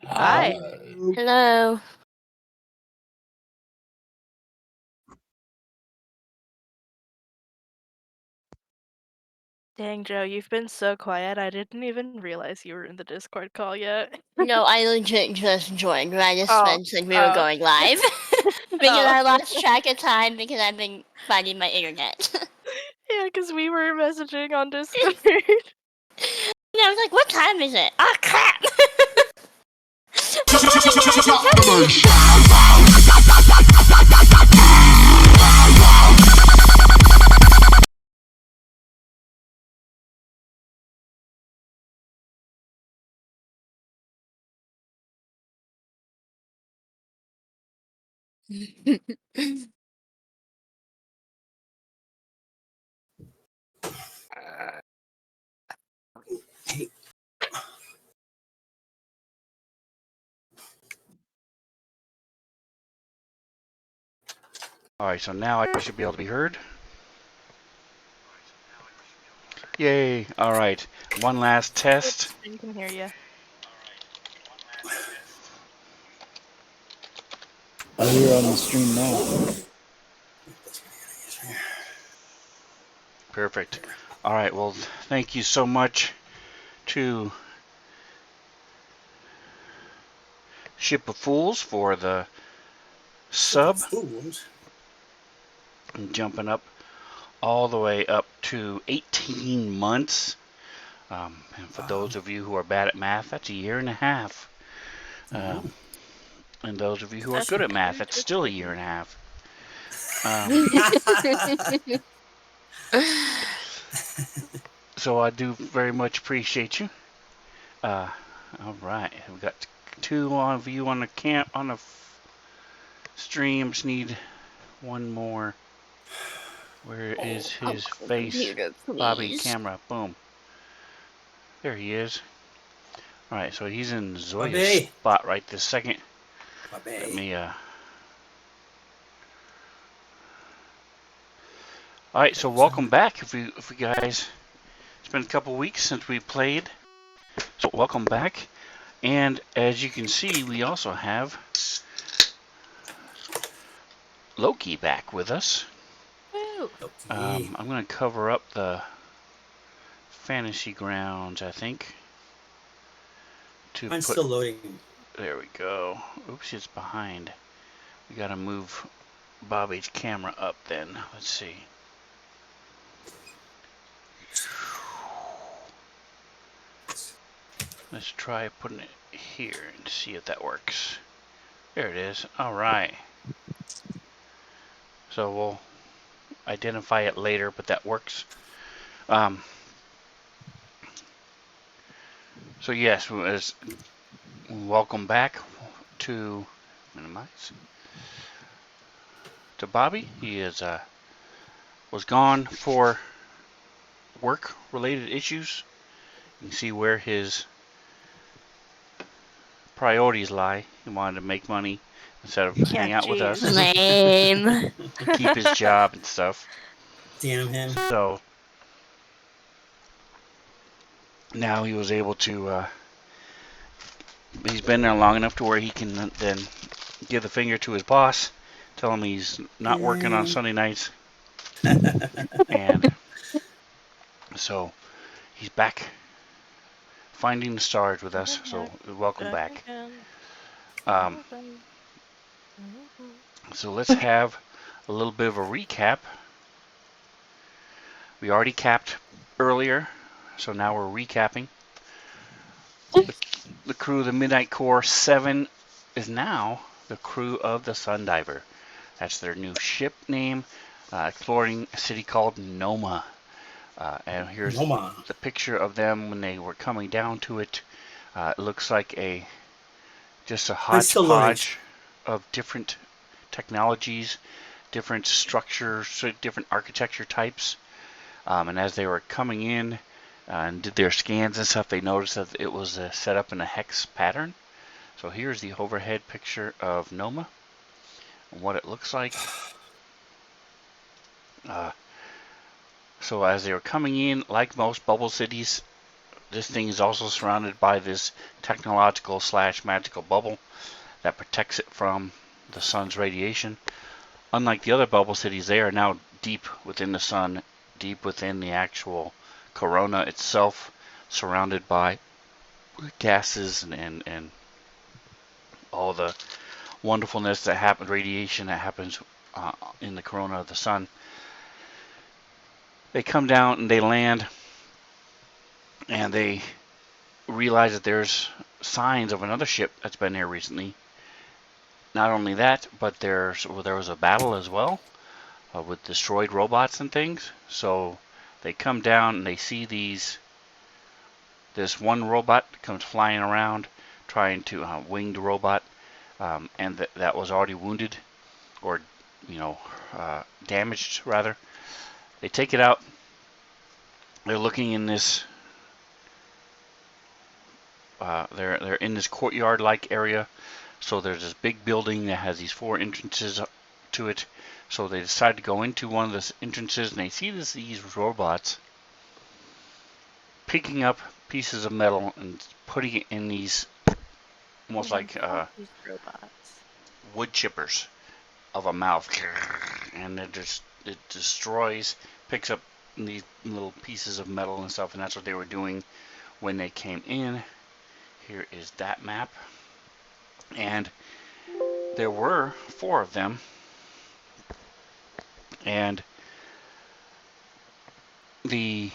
Hi. Hello. Dang, Joe, you've been so quiet. I didn't even realize you were in the Discord call yet. No, I legit just joined. I just Oh, mentioned we were going live. Because oh. I lost track of time because I've been finding my internet. Yeah, because we were messaging on Discord. And I was like, what time is it? Ah, crap! Alright, so now I should be able to be heard. Yay! Alright, one last test. I can hear you. I hear on the stream now. Perfect. Alright, well, thank you so much to Ship of Fools for the sub. And jumping up all the way up to 18 months. And for those of you who are bad at math, that's a year and a half. And those of you who are good at math, that's still a year and a half. So I do very much appreciate you. All right, we got two of you on the stream. Just need one more. Where is his face? Computer, Bobby, camera, boom. There he is. All right, so he's in Zoya's spot right this second. Let me All right, so welcome back. If you guys, it's been a couple weeks since we played, so welcome back. And as you can see, we also have Loki back with us. I'm going to cover up the Fantasy Grounds, I think. I'm still loading. There we go. Oops, it's behind. We got to move Bobby's camera up then. Let's see. Let's try putting it here and see if that works. There it is. All right. So we'll identify it later, but that works. So yes, welcome back to minimize to Bobby. He is was gone for work-related issues. You can see where his priorities lie. He wanted to make money instead of hang out with us. Lame. Keep his job and stuff. Damn him. So now he was able to. He's been there long enough to where he can then give the finger to his boss, tell him he's not working on Sunday nights, and so he's back finding the stars with us. So welcome back. So let's have a little bit of a recap. We already capped earlier, so now we're recapping. The crew of the Midnight Corps 7 is now the crew of the Sundiver. That's their new ship name, exploring a city called Noma. And here's the picture of them when they were coming down to it. It looks like just a hodgepodge of different technologies, different structures, different architecture types. And as they were coming in and did their scans and stuff, they noticed that it was set up in a hex pattern. So here's the overhead picture of Noma and what it looks like. So as they were coming in, like most bubble cities, this thing is also surrounded by this technological / magical bubble that protects it from the sun's radiation. Unlike the other bubble cities, they are now deep within the sun, deep within the actual corona itself, surrounded by gases and all the wonderfulness that happens, radiation that happens in the corona of the sun. They come down and they land, and they realize that there's signs of another ship that's been there recently. Not only that, but there was a battle as well with destroyed robots and things. So they come down and they see this one robot comes flying around trying to winged robot, and that was already wounded or damaged rather. They take it out. They're looking in this. They're in this courtyard-like area. So there's this big building that has these 4 entrances to it. So they decide to go into one of the entrances, and they see these robots picking up pieces of metal and putting it in these almost like These robots. wood chippers of a mouth, and it destroys, picks up these little pieces of metal and stuff, and that's what they were doing when they came in. Here is that map, and there were 4 of them, and when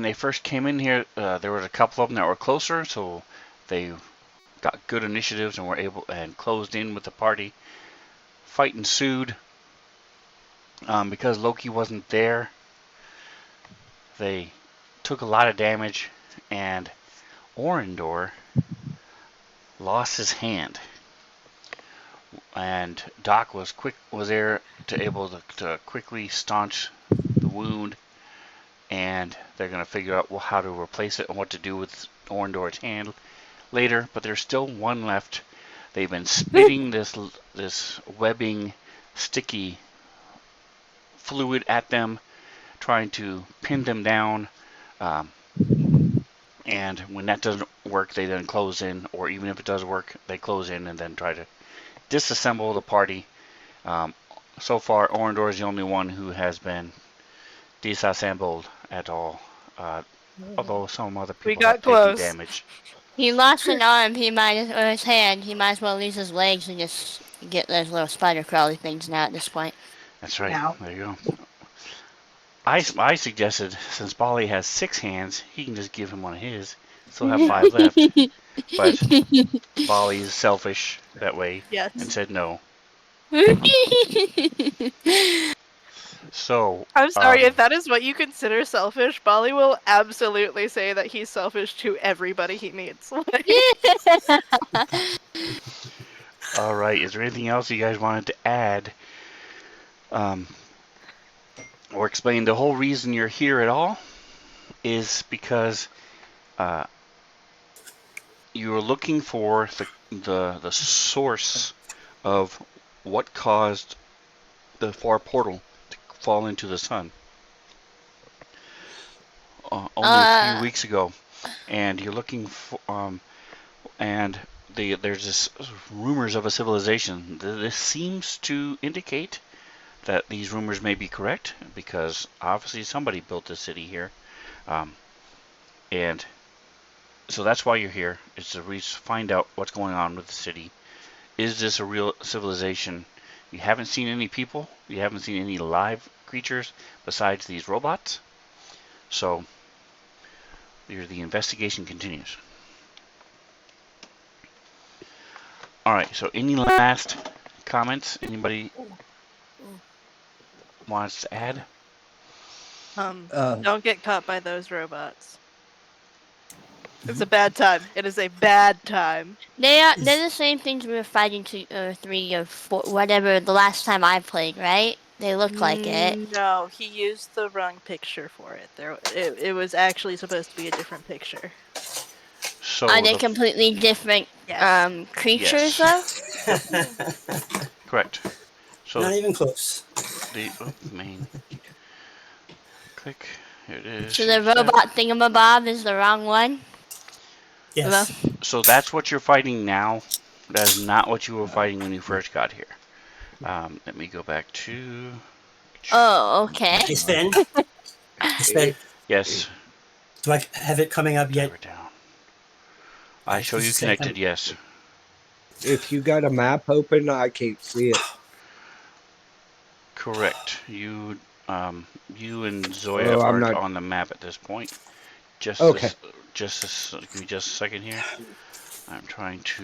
they first came in here, there was a couple of them that were closer, so they got good initiatives and were able and closed in with the party. Fight ensued. Because Loki wasn't there, they took a lot of damage, and Orindor lost his hand. And Doc was there to able to quickly staunch the wound, and they're going to figure out how to replace it and what to do with Orindor's hand later. But there's still one left. They've been spitting this webbing, sticky fluid at them, trying to pin them down. And when that doesn't work, they then close in, or even if it does work, they close in and then try to disassemble the party. So far, Orindor is the only one who has been disassembled at all. Although some other people got have taken close. damage. He lost an arm. Or his hand. He might as well lose his legs and just get those little spider crawly things now at this point. That's right. Ow. There you go. I suggested, since Bali has 6 hands, he can just give him one of his. Still have 5 left. But Bali is selfish that way Yes. and said no. So I'm sorry, if that is what you consider selfish, Bali will absolutely say that he's selfish to everybody he meets. all right, is there anything else you guys wanted to add? Or explain? The whole reason you're here at all is because you're looking for the source of what caused the far portal to fall into the sun. Only a few weeks ago, and you're looking for and there's this rumors of a civilization. This seems to indicate that these rumors may be correct, because obviously somebody built this city here, and so that's why you're here, is to find out what's going on with the city. Is this a real civilization? You haven't seen any people, you haven't seen any live creatures besides these robots, so the investigation continues. Alright, so any last comments? Anybody wants to add? Don't get caught by those robots. It's a bad time. It is a bad time. They're the same things we were fighting 2 or 3 or 4, whatever, the last time I played, right? They look like it. No, he used the wrong picture for it. It was actually supposed to be a different picture. So Are they completely different Yes. creatures, Yes. though? Correct. So Not even close. the main click, Here it is. So the robot thingamabob is the wrong one? Yes. So that's what you're fighting now. That is not what you were fighting when you first got here. Let me go back to. Oh, okay. Hey, Sven. Hey, Sven. Yes. Do I have it coming up yet? Driver down. I show you Just a connected. second. Yes. If you got a map open, I can't see it. Correct. You and Zoya Oh, I'm aren't not. on the map at this point. Okay. Give me just a second here. I'm trying to.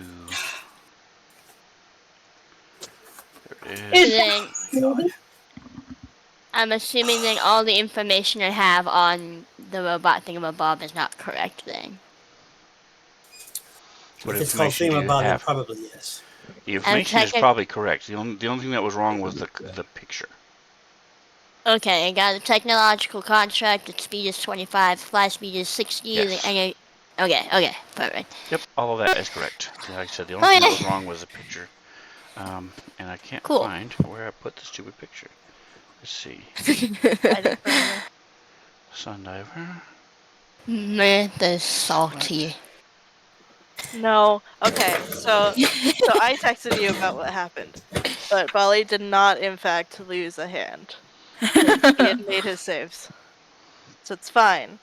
There it So is. then, God. I'm assuming then all the information I have on the robot thingamabob is not correct then. What If it's called information do you thingamabob, then have? probably yes. The information is checking. probably correct. The only thing that was wrong was the picture. Okay, I got a technological contract. The speed is 25, fly speed is 60. Yes. Okay, perfect. Yep, all of that is correct. Like I said, the only thing that was wrong was the picture. And I can't Cool. find where I put the stupid picture. Let's see. Sundiver. Man, that's salty. No. Okay. So I texted you about what happened, but Bali did not, in fact, lose a hand. He had made his saves, so it's fine.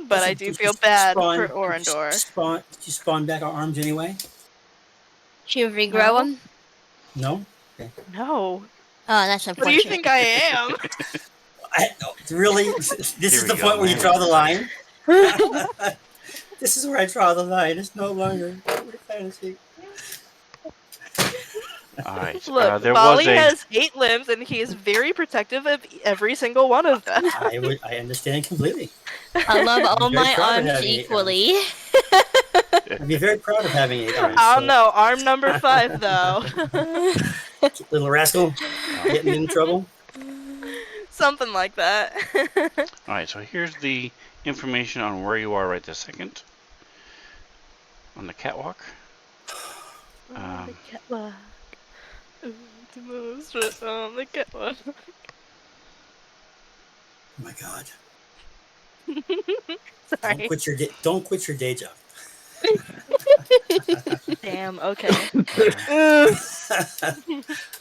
But I do feel bad for Orandor. Did you spawn back our arms anyway? Should we regrow No. them? No? Okay. No. Oh, that's What do you unfortunate. think I am? Really? This Here is we the go, point where you man. draw the line? This is where I draw the line. It's no longer fantasy. All right. Look, There Bali was a. has 8 limbs, and he is very protective of every single one of them. I understand completely. I love all very my proud of arms having 8 equally. I'd be very proud of having 8 arms. I don't know. Arm number 5, though. Little rascal, getting in trouble. Something like that. All right. So here's the information on where you are right this second. On the catwalk. On the catwalk. Ooh, the most on the catwalk. Oh my God! Sorry. Don't quit your day job. Damn. Okay.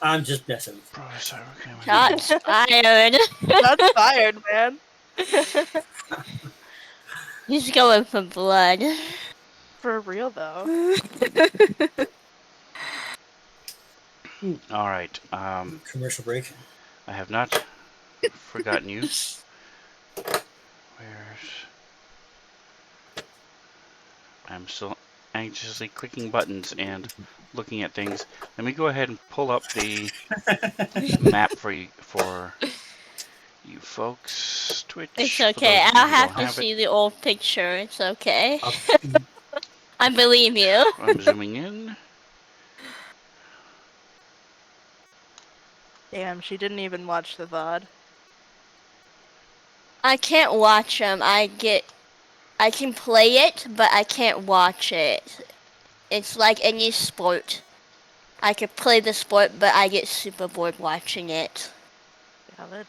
I'm just messing. Shots fired. Shots fired, man. He's going for blood. For real, though. All right. Commercial break. I have not forgotten you. I'm still anxiously clicking buttons and looking at things. Let me go ahead and pull up the map for you folks. Twitch. It's for okay. those of you I'll who have don't to have see it. the old picture. It's okay. I believe you. I'm zooming in. Damn, she didn't even watch the VOD. I can't watch them. I can play it, but I can't watch it. It's like any sport. I could play the sport, but I get super bored watching it. Valid.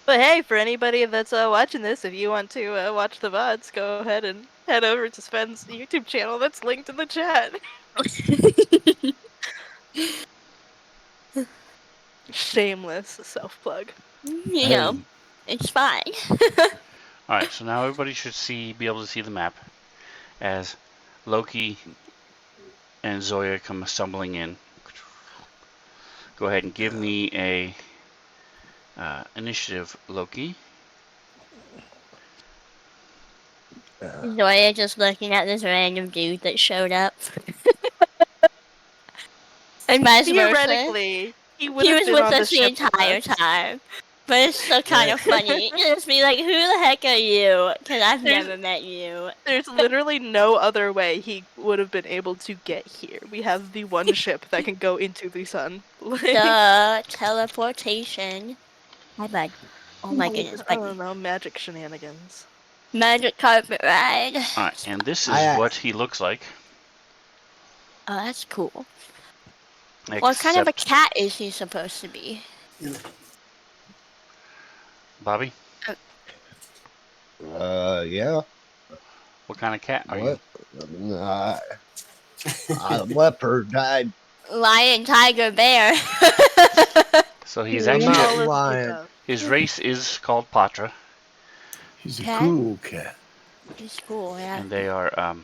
But hey, for anybody that's watching this, if you want to watch the VODs, go ahead and head over to Sven's YouTube channel that's linked in the chat. Shameless self-plug. You know, it's fine. All right, so now everybody should be able to see the map as Loki and Zoya come stumbling in. Go ahead and give me a initiative, Loki. Zoya just looking at this random dude that showed up. And vice versa. Theoretically, he would He have was been with on the us the ship with entire us. time. But it's still kind of funny. Just be like, who the heck are you? Because I've There's- never met you. There's literally no other way he would have been able to get here. We have the one ship that can go into the sun. Duh, teleportation. Hi, bud. Oh my goodness, I bud. don't know, magic shenanigans. Magic carpet ride. All right, and this is what he looks like. Oh, that's cool. What kind of a cat is he supposed to be? Bobby? Yeah. What kind of cat are you? What? Uh, leopard. Lion, tiger, bear. So he's He's actually Not all of the lion. above. his race is called Patra, He's a Cat? cool cat. He's cool, yeah. and they are That's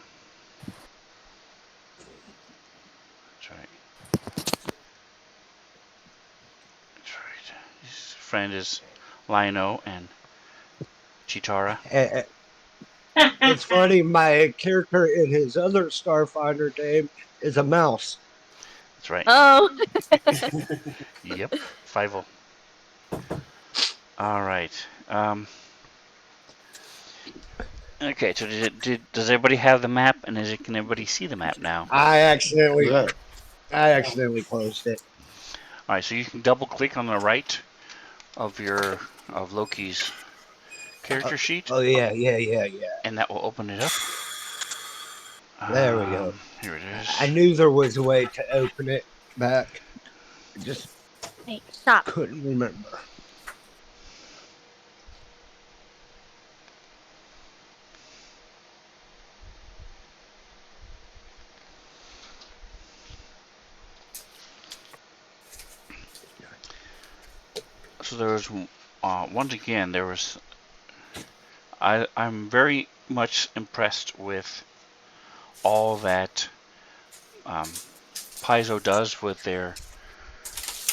right. That's right. His friend is Lionel and Chitara. Eh, It's funny. My character in his other Starfinder game is a mouse. That's right. Oh, Yep. 5 All right. Okay. So does everybody have the map, and can everybody see the map now? I accidentally, Yeah. I accidentally closed it. All right. So you can double click on the right of Loki's Uh, character sheet, oh yeah. and that will open it up. There we go. Here it I is. knew there was a way to open it back. I just Hey, stop. couldn't remember. So there was once again there was I'm very much impressed with all that Paizo does with their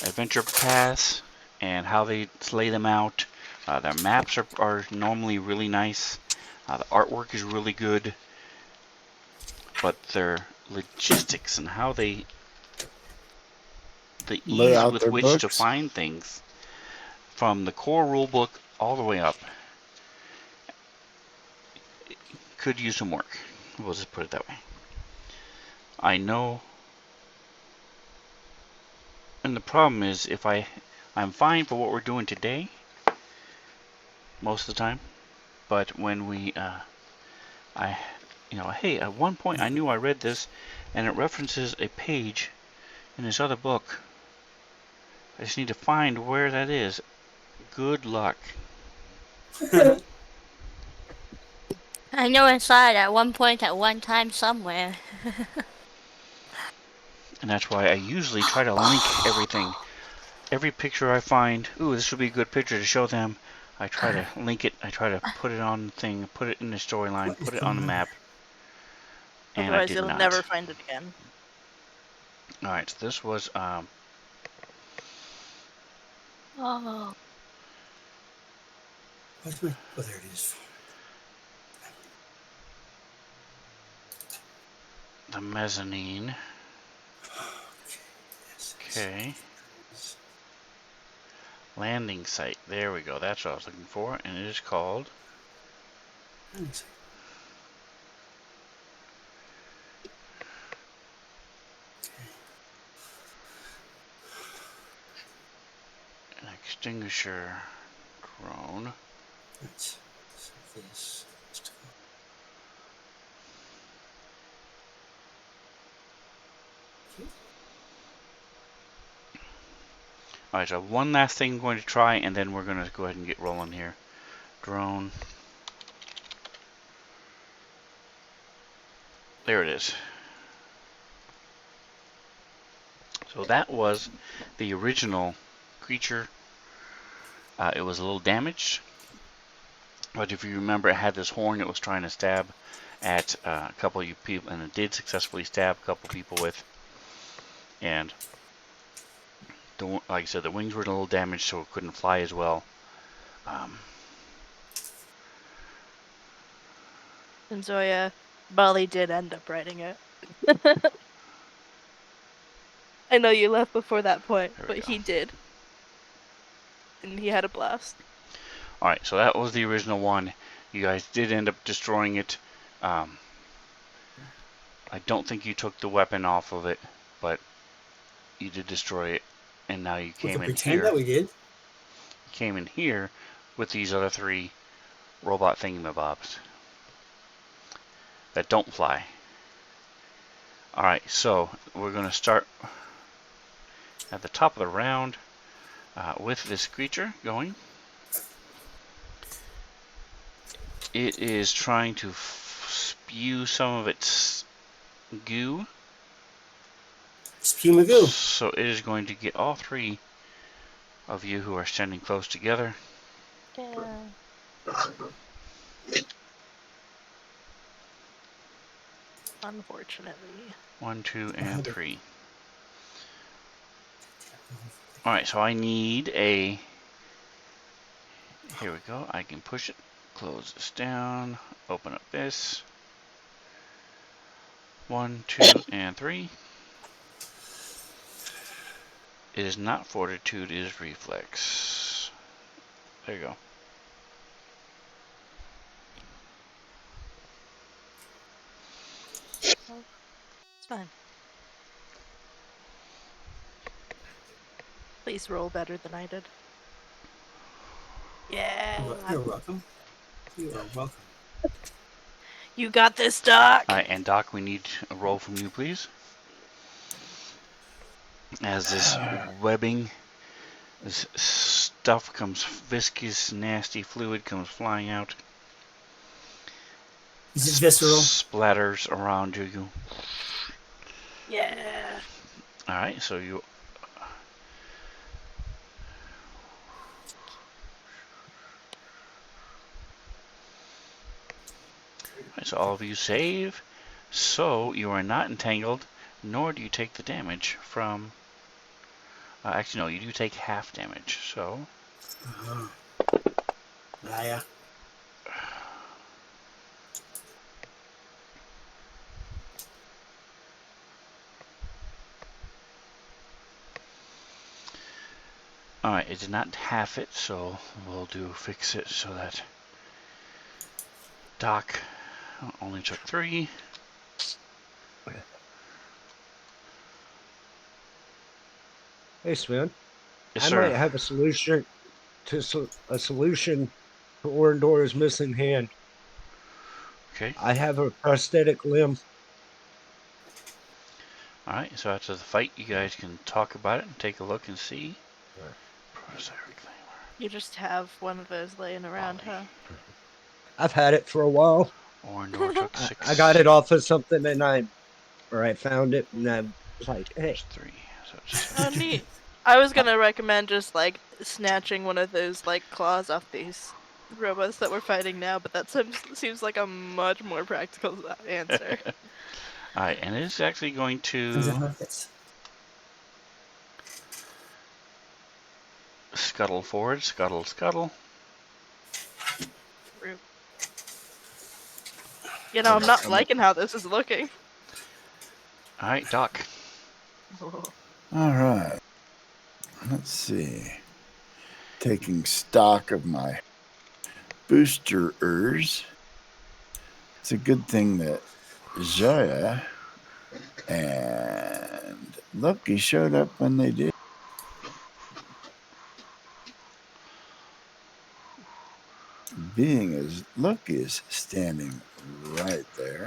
adventure paths and how they lay them out. Their maps are normally really nice. The artwork is really good, but their logistics and how the Lay ease out with their which to books. find things from the core rulebook all the way up could use some work. We'll just put it that way. I know, and the problem is if I'm fine for what we're doing today most of the time, but when I hey, at one point I knew I read this and it references a page in this other book. I just need to find where that is. Good luck. I know I saw it at one point at one time somewhere. And that's why I usually try to link everything. Every picture I find, ooh, this would be a good picture to show them. I try to link it. I try to put it on the thing, put it in the storyline, What is put it on the going on? map. And I otherwise did you'll not. never find it again. All right, so this was Oh, What's my? Oh, there it is. the mezzanine. Yes, Okay. Landing site. There we go. That's what I was looking for. And it is called yes. an extinguisher drone. Right. So this. Alright, so one last thing I'm going to try, and then we're going to go ahead and get rolling here. Drone. There it is. So that was the original creature. It was a little damaged, but if you remember, it had this horn it was trying to stab at a couple of you people, and it did successfully stab a couple people with. And like I said, the wings were a little damaged, so it couldn't fly as well. and Zoya, Bali did end up writing it. I know you left before that point, There we but go. he did. And he had a blast. Alright, so that was the original one. You guys did end up destroying it. I don't think you took the weapon off of it, but you did destroy it. And now you We came can in pretend here. that we did. Came in here with these other 3 robot thingamabobs that don't fly. Alright, so we're going to start at the top of the round with this creature going. It is trying to spew some of its goo. Spew Magoo. So it is going to get all three of you who are standing close together. Yeah. Unfortunately. 1, 2, What and happened? 3. Alright, so I need a... Here we go. I can push it. Close this down. Open up this. 1, 2, and 3. It is not fortitude, it is reflex. There you go. Oh, it's fine. Please roll better than I did. Yeah. You're welcome. You are welcome. You got this, Doc. Alright, and Doc, we need a roll from you, please. As this webbing, this stuff comes, viscous, nasty fluid comes flying out. Is it visceral? Splatters around you. Yeah. Alright, so you... So all of you save. So you are not entangled, nor do you take the damage from... actually, no, you do take half damage, so... Yeah. Alright, it did not half it, so we'll fix it so that Doc only took 3. Hey, Sven. Yes, I might sir. have a solution to Orendor's missing hand. Okay. I have a prosthetic limb. Alright, so after the fight, you guys can talk about it and take a look and see. Right. You just have one of those laying around, huh? I've had it for a while. Orendor took I got 6. it off of something and I found it and I was like, hey, There's 3. So just Oh, neat. I was gonna recommend just like snatching one of those like claws off these robots that we're fighting now, but that seems like a much more practical answer. Alright, and it is actually going Depends on to how it hits. scuttle forward. Scuttle, scuttle. Rude. You know, I'm not liking how this is looking. Alright, Doc. Oh. All right. Let's see. Taking stock of my boosters. It's a good thing that Zoya and Loki showed up when they did. Being as Loki is standing right there.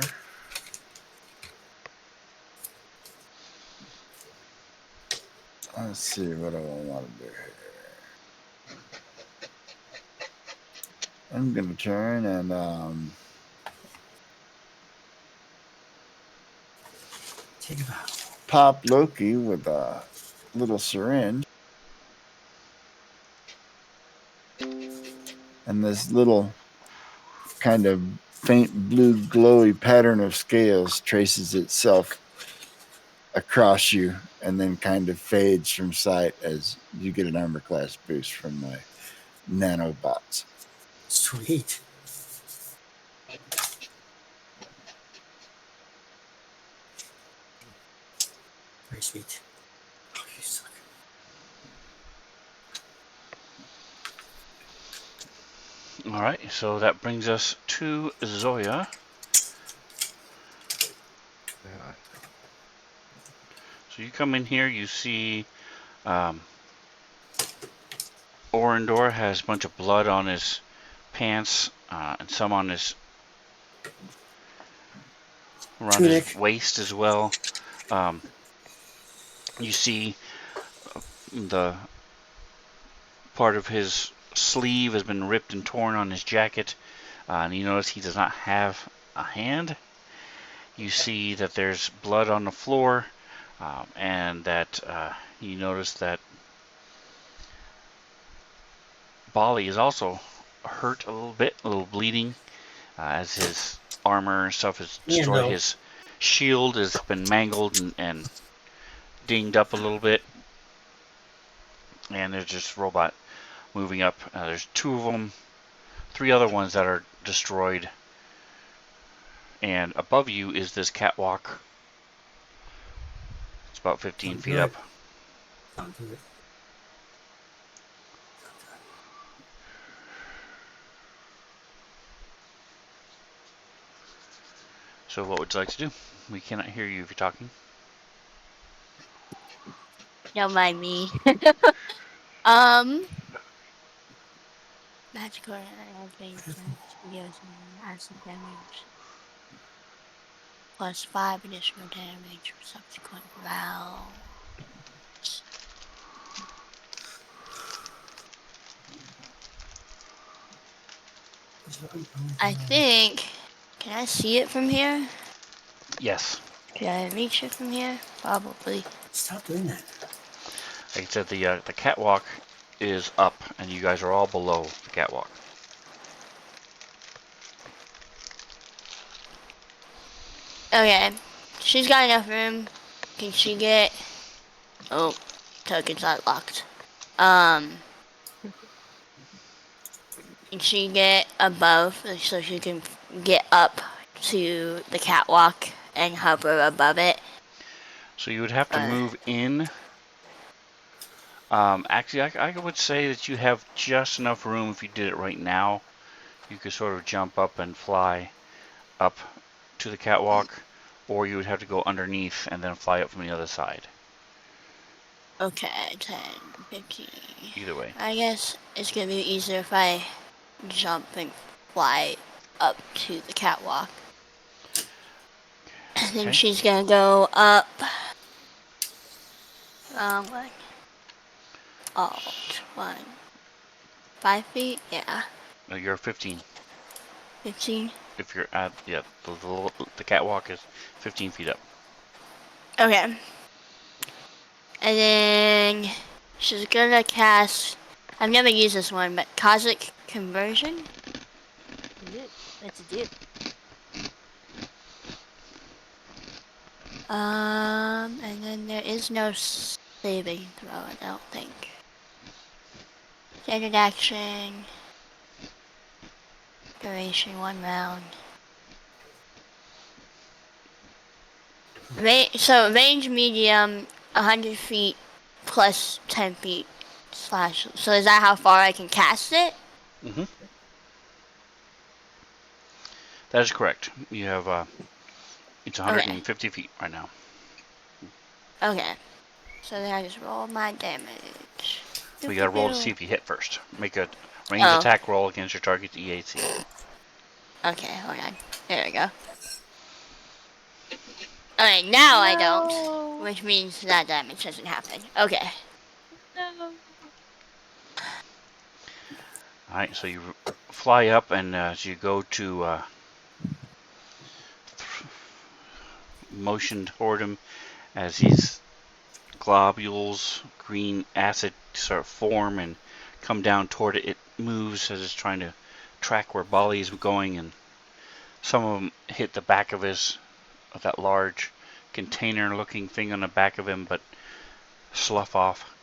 Let's see what do I want to do here. I'm gonna turn and Take a bow. pop Loki with a little syringe. And this little kind of faint blue glowy pattern of scales traces itself across you and then kind of fades from sight as you get an armor class boost from my nanobots. Sweet. Very sweet. Oh, you suck. Alright, so that brings us to Zoya. So you come in here, you see Orendor has a bunch of blood on his pants and some on his around his Tunic. waist as well. You see the part of his sleeve has been ripped and torn on his jacket. And you notice he does not have a hand. You see that there's blood on the floor, and that you notice that Bali is also hurt a little bit, a little bleeding, as his armor and stuff is destroyed. Ando. His shield has been mangled and dinged up a little bit. And there's just robot moving up. There's 2 of them, 3 other ones that are destroyed. And above you is this catwalk. It's about 15 Sounds feet good. up. Sounds good. So what would you like to do? We cannot hear you if you're talking. Don't mind me. Magical acid damage. Plus 5 additional damage for subsequent rounds. I think. Can I see it from here? Yes. Can I reach it from here? Probably. Stop doing that. Like I said, the catwalk is up, and you guys are all below the catwalk. Okay. She's got enough room. Can she get... Oh, tokens are locked. Can she get above so she can get up to the catwalk and hover above it? So you would have to move in. Actually, I would say that you have just enough room if you did it right now. You could sort of jump up and fly up to the catwalk, or you would have to go underneath and then fly up from the other side. Okay, 10, 15. Either way. I guess it's gonna be easier if I jump and fly up to the catwalk. And then Okay. she's gonna go up. Like, alt 1. 5 feet? Yeah. No, you're 15. 15. If you're at, yeah, the catwalk is 15 feet up. Okay. And then she's gonna cast. I've never used this one, but Cosmic Conversion. What's it do? And then there is no saving throw, I don't think. Standard action. Duration 1 round. So range medium, 100 feet plus 10 feet slash. So is that how far I can cast it? Mm-hmm. That is correct. You have, it's 150 feet right now. Okay. So then I just roll my damage. We gotta roll to see if you hit first. Make a range attack roll against your target's EAC. Okay, hold on. There we go. Alright, now I don't. Which means that damage doesn't happen. Okay. No. Alright, so you fly up, and as you go to motion toward him, as these globules, green acid, sort of form and come down toward it. It moves as it's trying to track where Bali is going, and some of them hit the back of that large container-looking thing on the back of him, but slough off.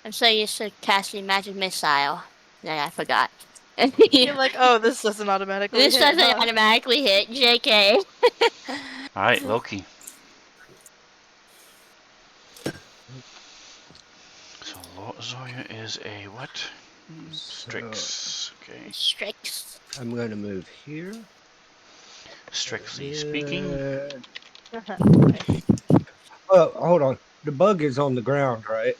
I'm so used to casting magic missile that I forgot. You're like, oh, this doesn't automatically This hit, doesn't huh? automatically hit. JK. Alright, Loki. So Zoya is a what? Strix. Okay. Strix. I'm going to move here. Strictly speaking. Oh, hold on. The bug is on the ground, right?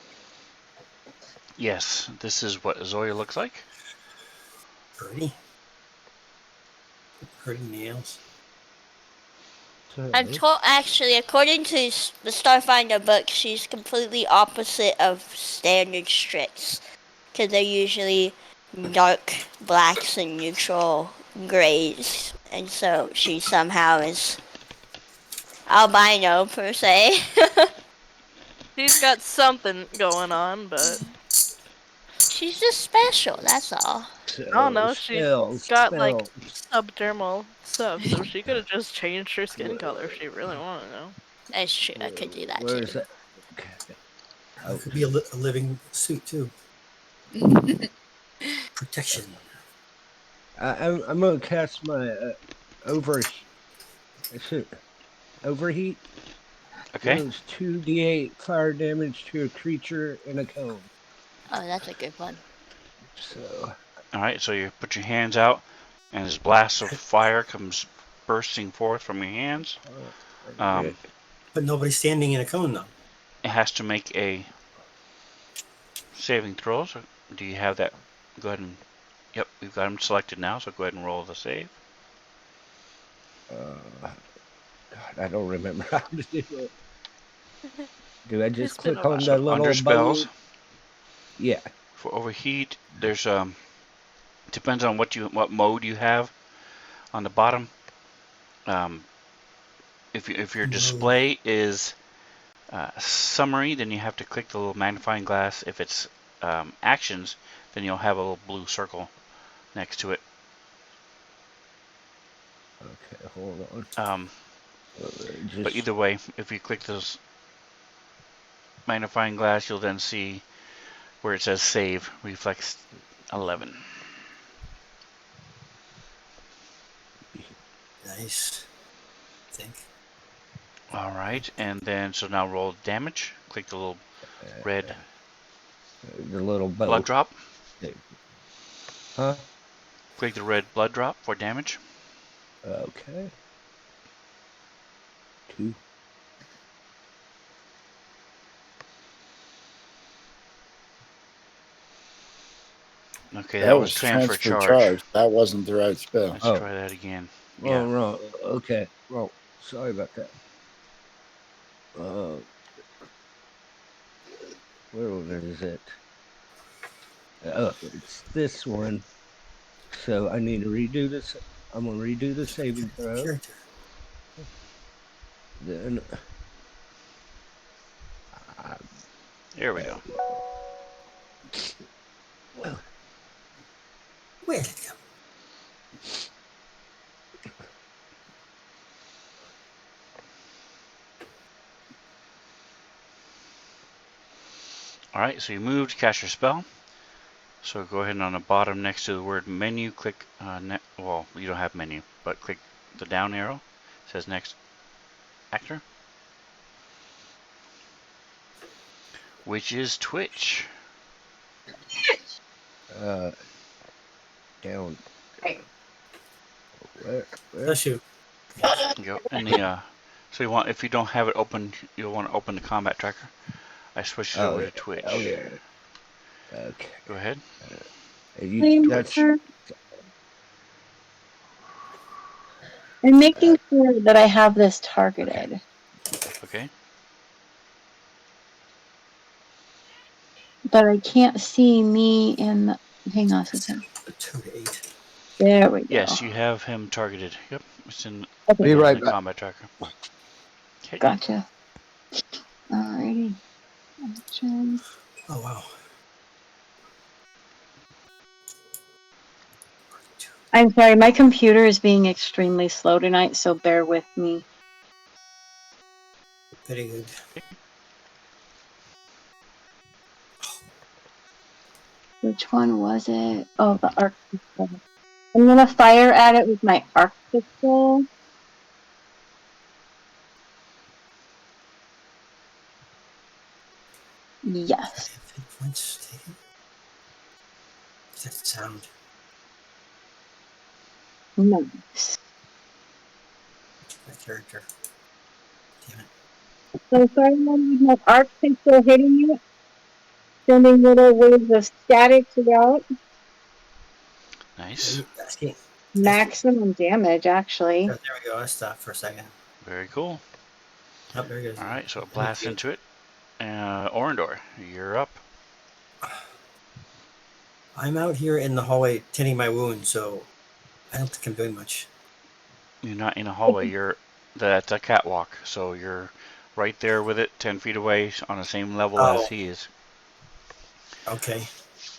Yes, this is what Zoya looks like. Pretty. Pretty nails. So, I'm told, actually, according to the Starfinder book, she's completely opposite of standard Strix. Because they're usually dark blacks and neutral grays, and so she somehow is albino per se. She's got something going on, but She's just special, that's all. I don't So know. She's spells, got like spells. subdermal stuff, so she could have just changed her skin color if she really wanted to. That's true, I could do that Where is too. that? Okay. It could be a living suit too. Protection. I'm gonna cast my overheat. Okay. Deals 2d8 fire damage to a creature in a cone. Oh, that's a good one. So All right. So you put your hands out, and this blast of fire comes bursting forth from your hands. okay. But nobody's standing in a cone though. It has to make a saving throw. So do you have that? Go ahead and. Yep, we've got them selected now. So go ahead and roll the save. God, I don't remember how to do it. Do I just It's been click a while. on the So under little spells, bone? Yeah. for overheat, there's depends on what mode you have on the bottom. If your display is summary, then you have to click the little magnifying glass. If it's actions, then you'll have a little blue circle next to it. Okay, hold on. But either way, if you click this magnifying glass, you'll then see where it says save, reflex 11. Nice. I think. All right, and then so now roll damage. Click the little red the little bow. blood drop. Huh? Click the red blood drop for damage. Okay. 2. Okay, That that was was transfer transfer charge. charge. That wasn't the right spell. Let's Oh. try that again. Oh, Yeah. no. Okay. Well, sorry about that. Where is it? Oh, it's this one. So I need to redo this. I'm gonna redo the saving throw. Character. Then There we go. Where'd it go? All right, so you moved to cast your spell. So go ahead and on the bottom next to the word menu, click, well, you don't have menu, but click the down arrow. It says next actor, which is Twitch. Down. Where? Bless you. Go in the so you want, if you don't have it open, you'll want to open the combat tracker. I switched it over to Twitch. Okay. Okay. Go ahead. That's I'm making sure that I have this targeted. Okay. But I can't see me in the. Hang on a second. 2 to 8. There we go. Yes, you have him targeted. Yep, it's in, Okay. Be right the back. combat tracker. Okay. Gotcha. Alrighty. Action. Oh wow. I'm sorry, my computer is being extremely slow tonight, so bear with me. Very good. Which one was it? Oh, the arc pistol. I'm gonna fire at it with my arc pistol. Yes. Hit points taken. What's that sound? Nice. My character. Damn it. So starting with my arc pistol hitting it, sending little waves of static throughout. Nice. Maximum damage, actually. Oh, there we go. I stopped for a second. Very cool. Oh, there he goes. All right, so it blasts into it. Orindor, you're up. I'm out here in the hallway tending my wound, so I don't think I'm doing much. You're not in a hallway. That's a catwalk, so you're right there with it, 10 feet away, on the same level as Oh, he is. okay.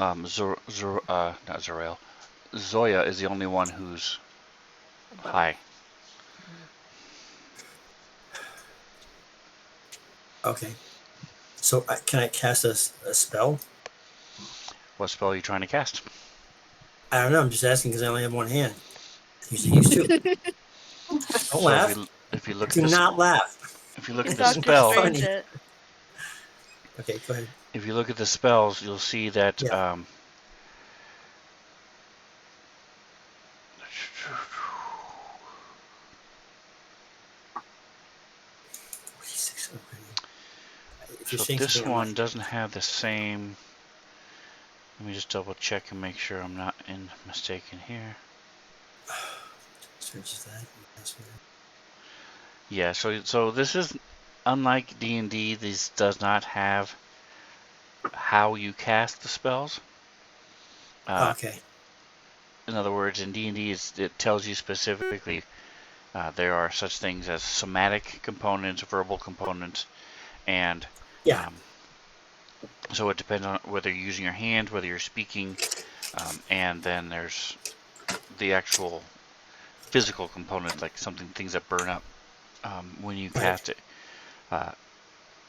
Not Zorael. Zoya is the only one who's high. Okay. So can I cast a spell? What spell are you trying to cast? I don't know. I'm just asking because I only have one hand. I usually use two. Don't So laugh. if you look at Do this not laugh. if you look at the Doctor It's spell, Strange funny. it. Okay, go ahead. if you look at the spells, you'll see that Yeah. 46. Okay. If you're so saying this something, I'm one writing doesn't it. have the same. Let me just double check and make sure I'm not mistaken here. Search that. Yeah, so this is unlike D&D. This does not have how you cast the spells. Okay. In other words, in D&D, it tells you specifically there are such things as somatic components, verbal components, and Yeah. um, so it depends on whether you're using your hand, whether you're speaking, and then there's the actual physical components, like things that burn up when you Right. cast it. Uh,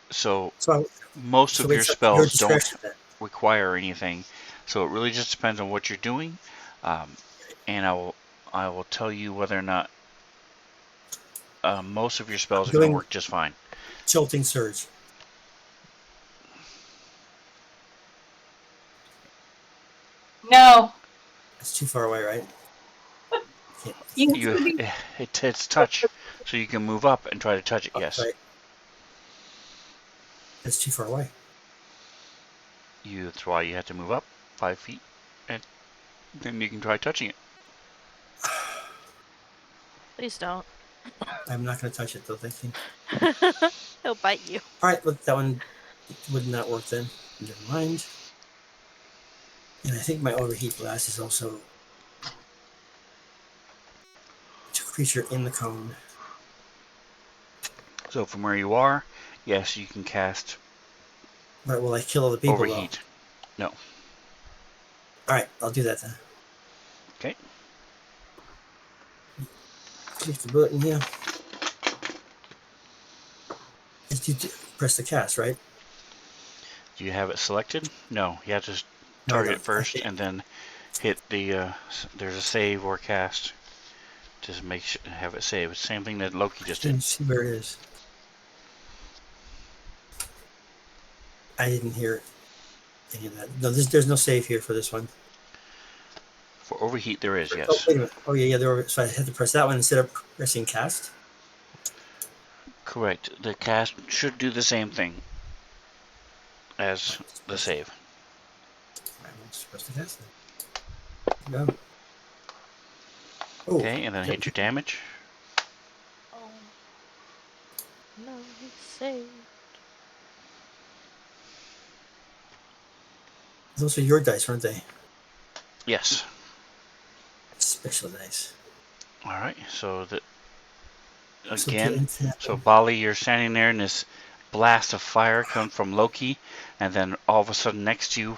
so So, most of your it's up to your spells don't discretion then. require anything. So it really just depends on what you're doing, and I will tell you whether or not most of your spells I'm are going to doing work just fine. jolting surge. No. It's too far away, right? Can't. You have You to be. it's touch, so you can move up and try to touch it. Oh, Yes, right. It's too far away. that's why you have to move up 5 feet, and then you can try touching it. Please don't. I'm not going to touch it though. Thank you. He'll bite you. All right. Look, that one would not work then. Never mind. And I think my overheat blast is also to a creature in the cone. So from where you are, yes, you can cast But will I kill other people though? overheat. No. All right. I'll do that then. Okay. Click the button here. Just you press the cast, right? Do you have it selected? No. You have to No, I target it don't. first, Okay. and then hit the. There's a save or cast. Just make sure have it save. It's the same thing that Loki just did. Didn't see where it is. I didn't hear any of that. No, there's no save here for this one. For overheat, there is, Oh, yes. wait a minute. Oh, yeah, there were. So I had to press that one instead of pressing cast. Correct. The cast should do the same thing All as right, let's the press, save. all right, let's press the cast then. Go. Oh, Okay, and then hit your damage. Oh. No, he's saved. those are your dice, weren't they? Yes. Special dice. All right. So that So to again. So Bali, you're standing there, and this blast of fire comes from Loki, and then all of a sudden next to you,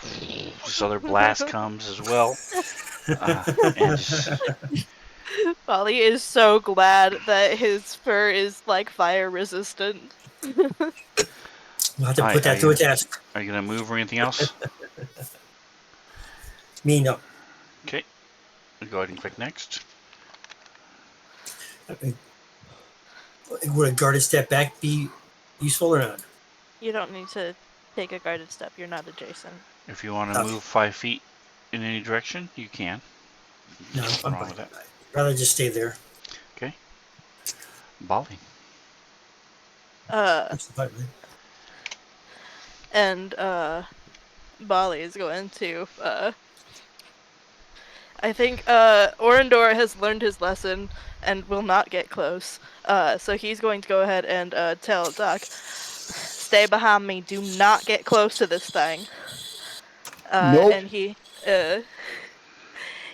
this other blast comes as well, and just Polly is so glad that his fur is like fire resistant. we'll have to hi. put that to a test. Are you gonna move or anything else? Me, no. Okay. Go ahead and click next. Would a guarded step back be useful or not? You don't need to take a guarded step. You're not adjacent. If you want to Okay. move 5 feet in any direction, you can. No, Nothing I'm wrong fine. with that. I'd rather just stay there. Okay. Bali. Uh, Push the button. and Bali is going to I think Orindor has learned his lesson and will not get close. So he's going to go ahead and tell Doc, stay behind me. Do not get close to this thing. Nope. And he Uh,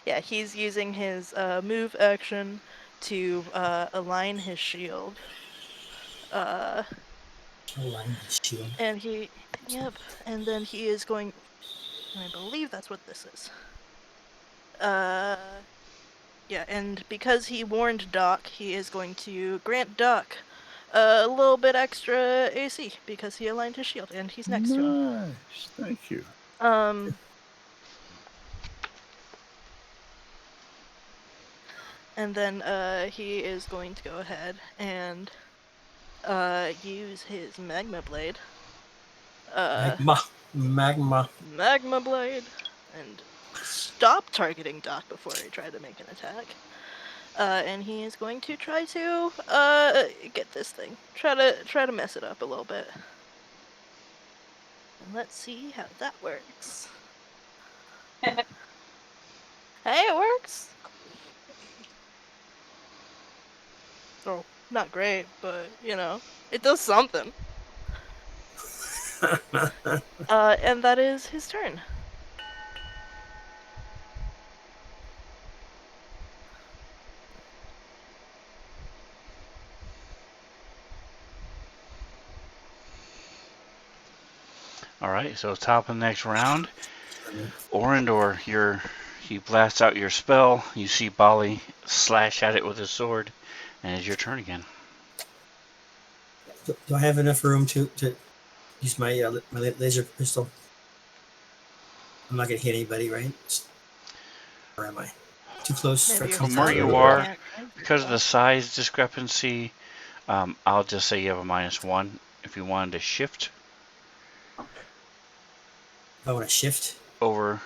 yeah, he's using his move action to align his shield. Align his shield. And he, yep, and then he is going, and I believe that's what this is. Yeah, and because he warned Doc, he is going to grant Doc a little bit extra AC because he aligned his shield and he's next to him. Nice. Thank you. And then he is going to go ahead and use his magma blade. Magma. Magma blade, and stop targeting Doc before he tried to make an attack. And he is going to try to get this thing. Try to mess it up a little bit. And let's see how that works. Hey, it works. Oh, not great, but you know, it does something. And that is his turn. All right, so top of the next round, Orindor, he blasts out your spell. You see Bali slash at it with his sword, and it's your turn again. Do I have enough room to use my laser pistol? I'm not gonna hit anybody, right? Or am I? Too close for Maybe you're From where slow you and are, can't range because of the yourself. size discrepancy, I'll just say you have a -1. If you wanted to shift I want to shift. over,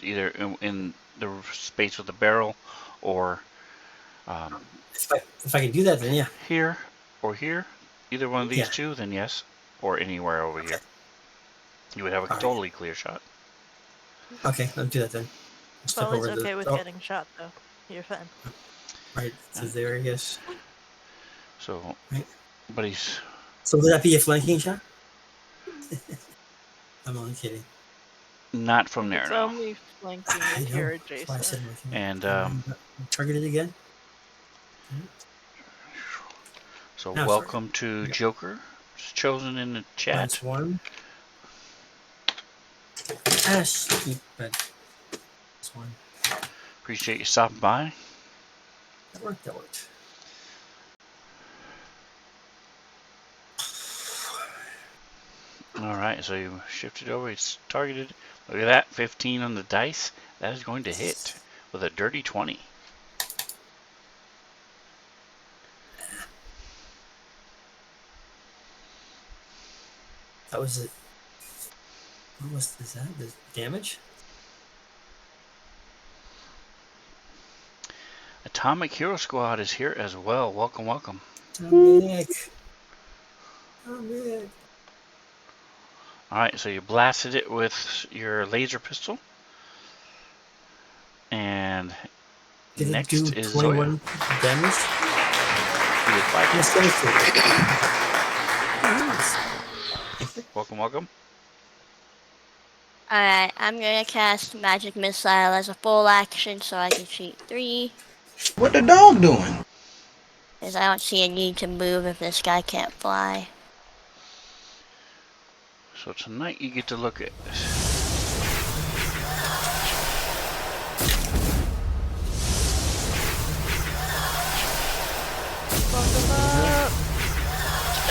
either in the space with the barrel, or If I can do that, then yeah. here or here, either one of these Yeah. two, then yes, or anywhere over Okay. here. You would have a All right. totally clear shot. Okay, let's do that then. I'll step Polly's over okay with getting shot though. You're fine. right to there, I guess. So, Right. but he's So would that be a flanking shot? I'm only kidding. not from there It's now. only flanking I if know. you're That's why I said adjacent. I'm looking. And I'm targeted again. so, No, sorry. welcome to Yeah. Joker. It's chosen in the chat. -1. Ah, stupid. -1. Appreciate you stopping by. That worked. All right, so you shifted over. It's targeted. Look at that, 15 on the dice. That is going to hit with a dirty 20. That was it. What was this? That the damage? Atomic Hero Squad is here as well. Welcome, welcome. Atomic. All right, so you blasted it with your laser pistol. And Did it next do is 21 Zoya. damage? You did 5 Yes, damage. Welcome, welcome. Alright, I'm gonna cast Magic Missile as a full action so I can cheat 3. What the dog doing? Because I don't see a need to move if this guy can't fly. So tonight you get to look at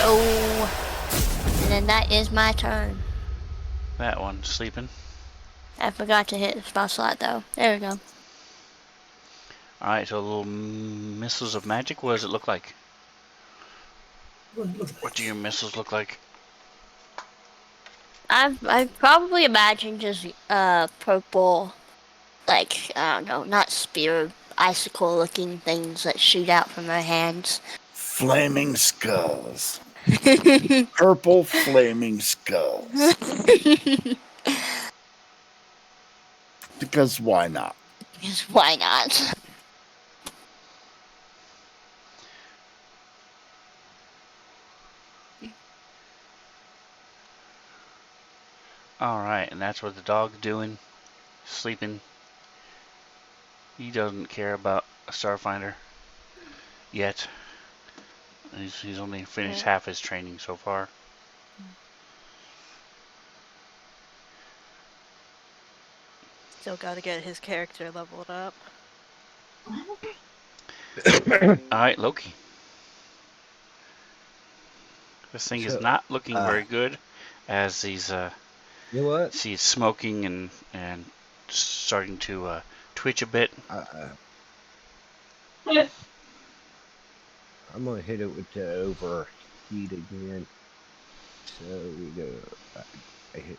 Oh, and then that is my turn. that one, sleeping. I forgot to hit the spell slot though. There we go. Alright, so little missiles of magic. What does it look like? What do your missiles look like? I probably imagine just purple, like I don't know, not spear, icicle looking things that shoot out from their hands. Flaming skulls. Purple flaming skulls. Because why not? Because why not? Alright, and that's what the dog's doing. sleeping. He doesn't care about a Starfinder yet. He's only finished half his training so far. Still got to get his character leveled up. Alright, Loki. This thing is not looking very good as he's You know what? see it's smoking and starting to twitch a bit. I'm gonna hit it with the overheat again. So we go. I hit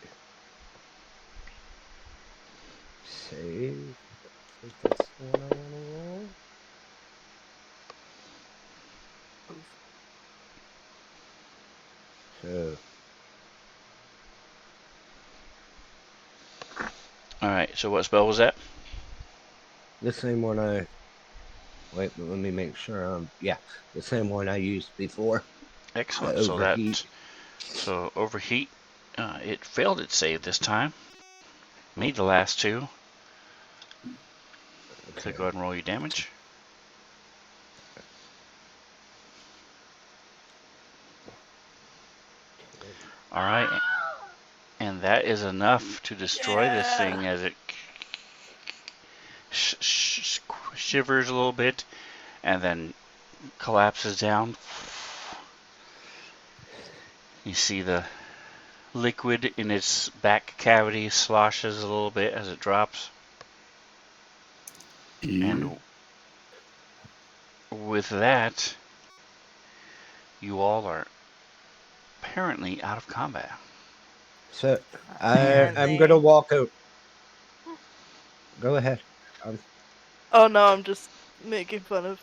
save. I think that's the one I want to roll. So Alright, so what spell was that? the same one I wait, but let me make sure. Yeah, the same one I used before. Excellent. The overheat. So overheat. It failed its save this time. Made the last two. Okay. So go ahead and roll your damage. Alright. And that is enough to destroy this thing as it shivers a little bit and then collapses down. You see the liquid in its back cavity sloshes a little bit as it drops. And with that, you all are apparently out of combat. So I'm gonna walk out. Go ahead. Oh no, I'm just making fun of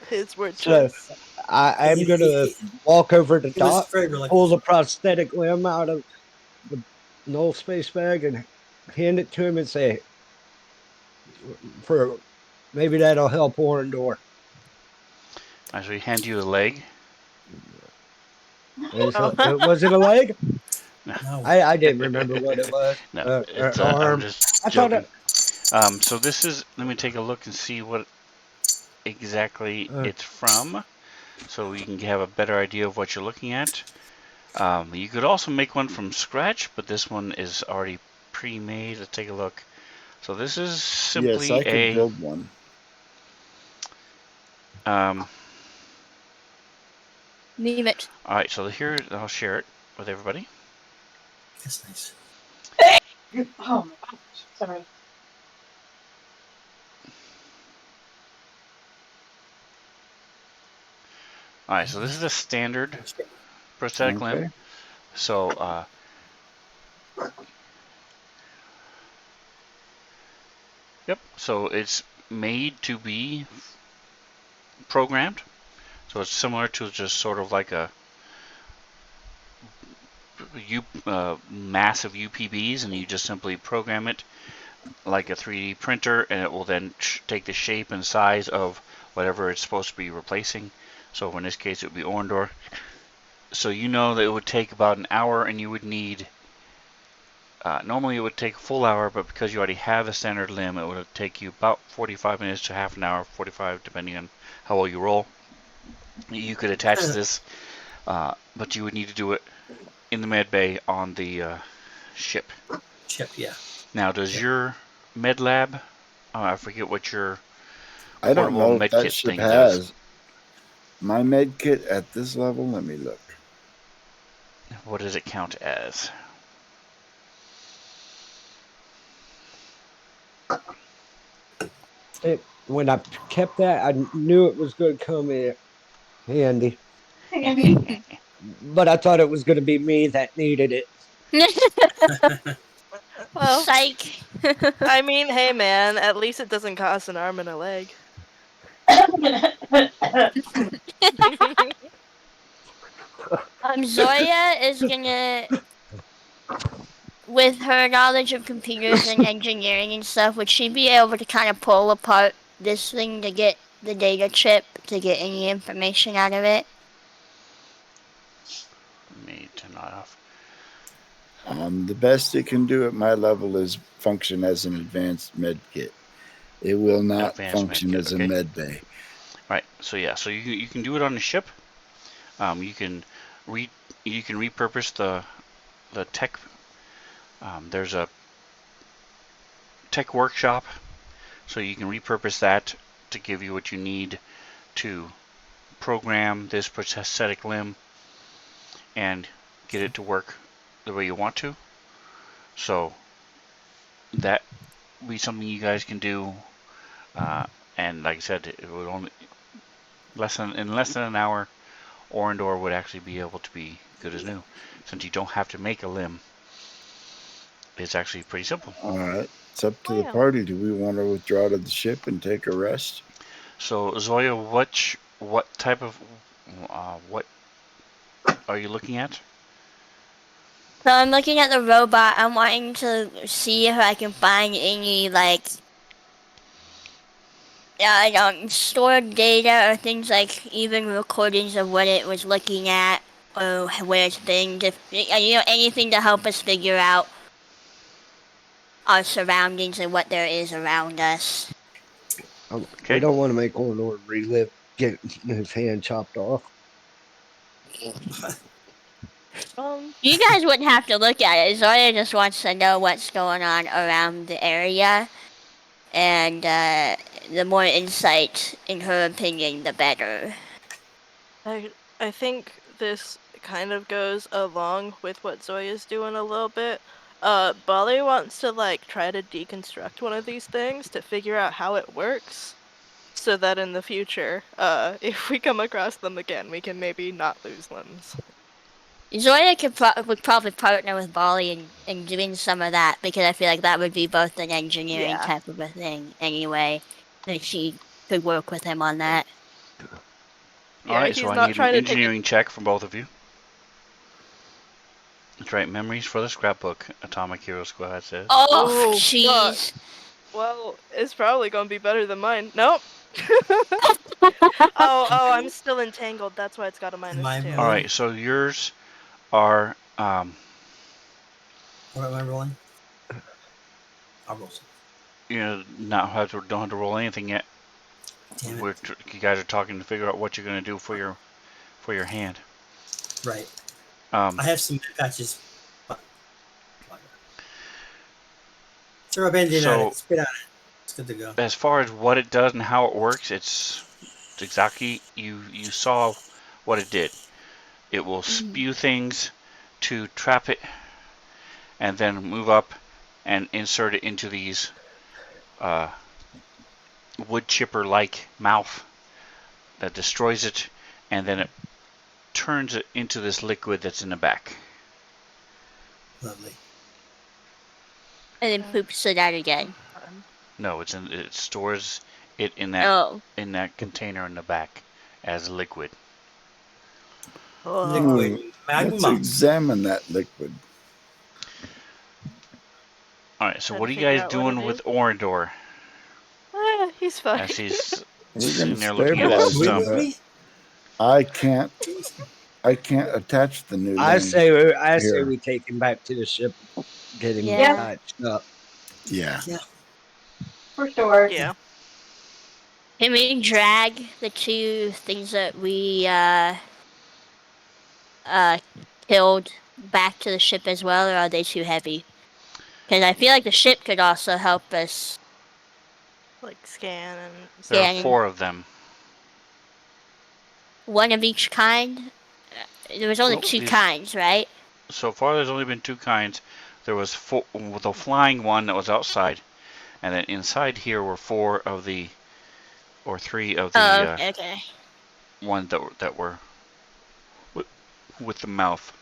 his word So choice. I'm gonna walk over to He was Doc, very pull reluctant. the prosthetic limb out of the null space bag, and hand it to him and say, "For maybe that'll help Orndor." As we hand you a leg. Was it a leg? No. I didn't remember what it was. No, it's I'm Arm. just I thought joking. So this is. Let me take a look and see what exactly it's from, so you can have a better idea of what you're looking at. You could also make one from scratch, but this one is already pre-made. Let's take a look. So this is simply Yes, I could build one. Name it. All right, so here I'll share it with everybody. That's nice. Oh my gosh, sorry. All right, so this is a standard prosthetic limb. Okay. So yep. So it's made to be programmed. So it's similar to just sort of like a massive UPBs, and you just simply program it like a 3D printer, and it will then take the shape and size of whatever it's supposed to be replacing. So in this case, it would be Orndor. So you know that it would take about an hour, and you would need. Normally it would take a full hour, but because you already have a standard limb, it would take you about 45 minutes to half an hour, 45 depending on how well you roll. You could attach this, but you would need to do it in the med bay on the ship. Chip, yeah. Now, does your med lab? I forget what your I don't portable know if med that kit ship thing does. has. My med kit at this level, let me look. What does it count as? When I kept that, I knew it was going to come in handy. But I thought it was going to be me that needed it. Well, Psych. I mean, hey man, at least it doesn't cost an arm and a leg. Zoya is gonna, with her knowledge of computers and engineering and stuff, would she be able to kind of pull apart this thing to get the data chip to get any information out of it? Let me turn that off. The best it can do at my level is function as an advanced med kit. It will not Advanced med function kit, as okay. a med bay. Right. So yeah. So you can do it on the ship. You can repurpose the tech. There's a tech workshop, so you can repurpose that to give you what you need to program this prosthetic limb and get it to work the way you want to. So that will be something you guys can do. And like I said, it would only in less than an hour, Orindor would actually be able to be good as new, since you don't have to make a limb. It's actually pretty simple. All right. It's up to Oh, the yeah. party. Do we want to withdraw to the ship and take a rest? So Zoya, what type of what are you looking at? So I'm looking at the robot. I'm wanting to see if I can find any stored data or things like even recordings of what it was looking at or where it's been. Anything to help us figure out our surroundings and what there is around us. We Okay. don't want to make Ornor relive getting his hand chopped off. You guys wouldn't have to look at it. Zoya just wants to know what's going on around the area. And the more insight, in her opinion, the better. I think this kind of goes along with what Zoya's doing a little bit. Bali wants to like try to deconstruct one of these things to figure out how it works, so that in the future, if we come across them again, we can maybe not lose limbs. Zoya would probably partner with Bali in doing some of that, because I feel like that would be both an engineering Yeah. type of a thing anyway. That she could work with him on that. All Yeah, right. So he's I not need an trying to take it. engineering check from both of you. That's right. Memories for the scrapbook. Atomic Hero Squad says. Oh, God. jeez. Well, it's probably gonna be better than mine. Nope. Oh, I'm still entangled. That's why it's got a Am I -2. All rolling? right. So yours are What am I rolling? I'll roll some. don't have to roll anything yet. Damn it. You guys are talking to figure out what you're gonna do for your hand. Right. Um, I have some patches. Throw a band-aid at So- it. Spit on it. It's good to go. as far as what it does and how it works, it's exactly you saw what it did. It will spew things to trap it, and then move up and insert it into these wood chipper-like mouth that destroys it, and then it turns it into this liquid that's in the back. Lovely. And then poops it out again. No, it stores it in that container in the back as liquid. Liquid Let's magma. examine that liquid. All right. So Try what to are you figure guys out what doing it with is. Orindor He's fine. as he's We're going to sitting there looking at You this stabilize agree it, with stump? but me? I can't attach the new I limb. say Here. we take him back to the ship, get him Yeah. patched up. Yeah. For sure. Yeah. Can we drag the two things that we killed back to the ship as well, or are they too heavy? Because I feel like the ship could also help us Like scan and There are stuff. scan 4 of them. one of each kind. There was only Well, two kinds, right? So far, there's only been 2 kinds. There was the flying one that was outside, and then inside here were 3 of the Okay. ones that were with the mouth.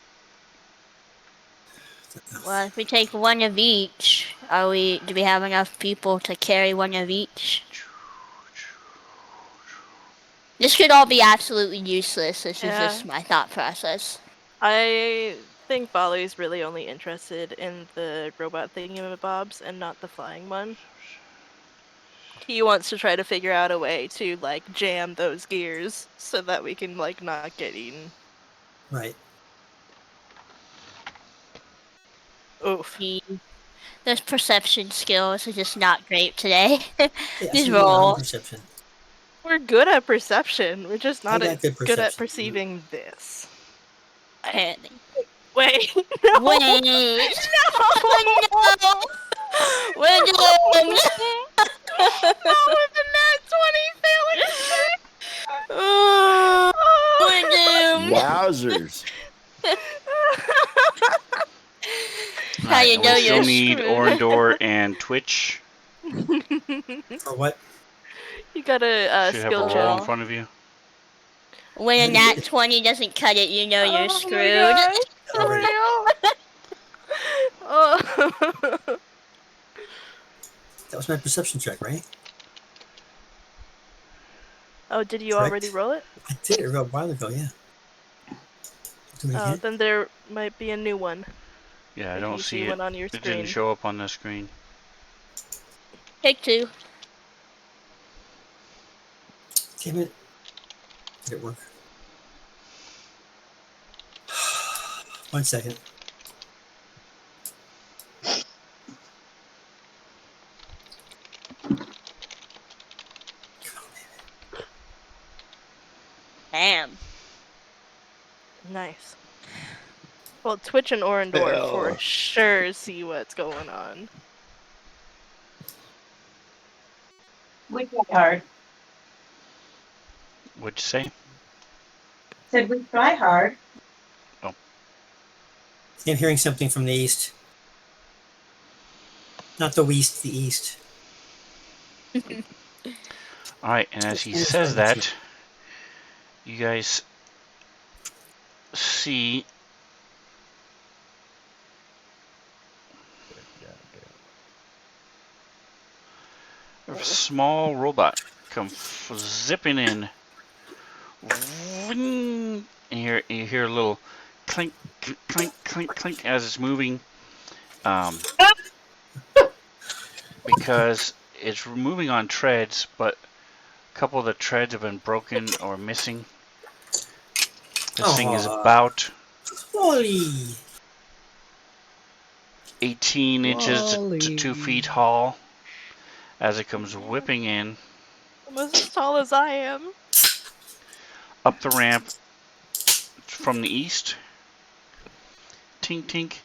Well, if we take one of each, do we have enough people to carry one of each? This could all be absolutely useless. This is just my thought process. I think Bali's really only interested in the robot thingamabobs and not the flying one. He wants to try to figure out a way to like jam those gears so that we can like not get eaten. Right. Oof. Those perception skills are just not great today. Yeah, These so you got rolls. perception. We're good at perception. We're just I not got good good at perception. perceiving this. Apparently. Wait, no. Wait. No. No. We're doomed. Not with the nat 20 failing check. We're doomed. Wowzers. How you we know still you're need screwed. Orindor and Twitch. For what? You got a Should have a skill roll in check. front of you. When a nat 20 doesn't cut it, you know you're Oh screwed. my gosh, for Already. real? Oh. That was my perception check, right? Oh, did you Correct. already roll it? I did it a real while ago, yeah. Do it Oh, again? then there might be a new one. Yeah, I If don't you see see it. one on your It didn't screen. show up on the screen. Take 2. Damn it. Did it work? 1 second. Damn. Nice. Well, Twitch and Orindor for Yeah. sure see what's going on. We try hard. What'd you say? Said we try hard. I'm hearing something from the east. Not the west, the east. Alright, and as he It's says fine, that, you guys see a small robot come zipping in. And you hear a little clink, clink, clink, clink as it's moving. Because it's moving on treads, but a couple of the treads have been broken or missing. This thing is about Holy! 18 inches to Wally. 2 feet tall as it comes whipping in Almost as tall as I am. up the ramp from the east. Tink, tink.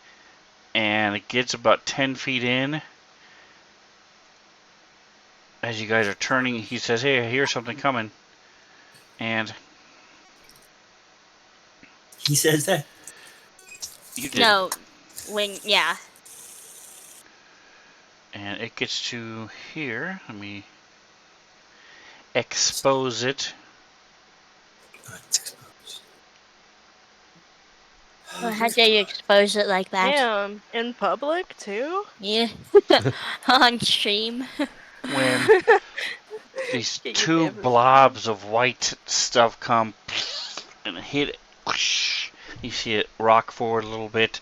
And it gets about 10 feet in. As you guys are turning, he says, "Hey, I hear something coming." And He says that. you did. No. Yeah. And it gets to here. Let me expose it. It's exposed. Well, how dare you expose it like that? Damn, in public too? Yeah. On stream. When these Get your two damn- blobs of white stuff come and hit it. You see it rock forward a little bit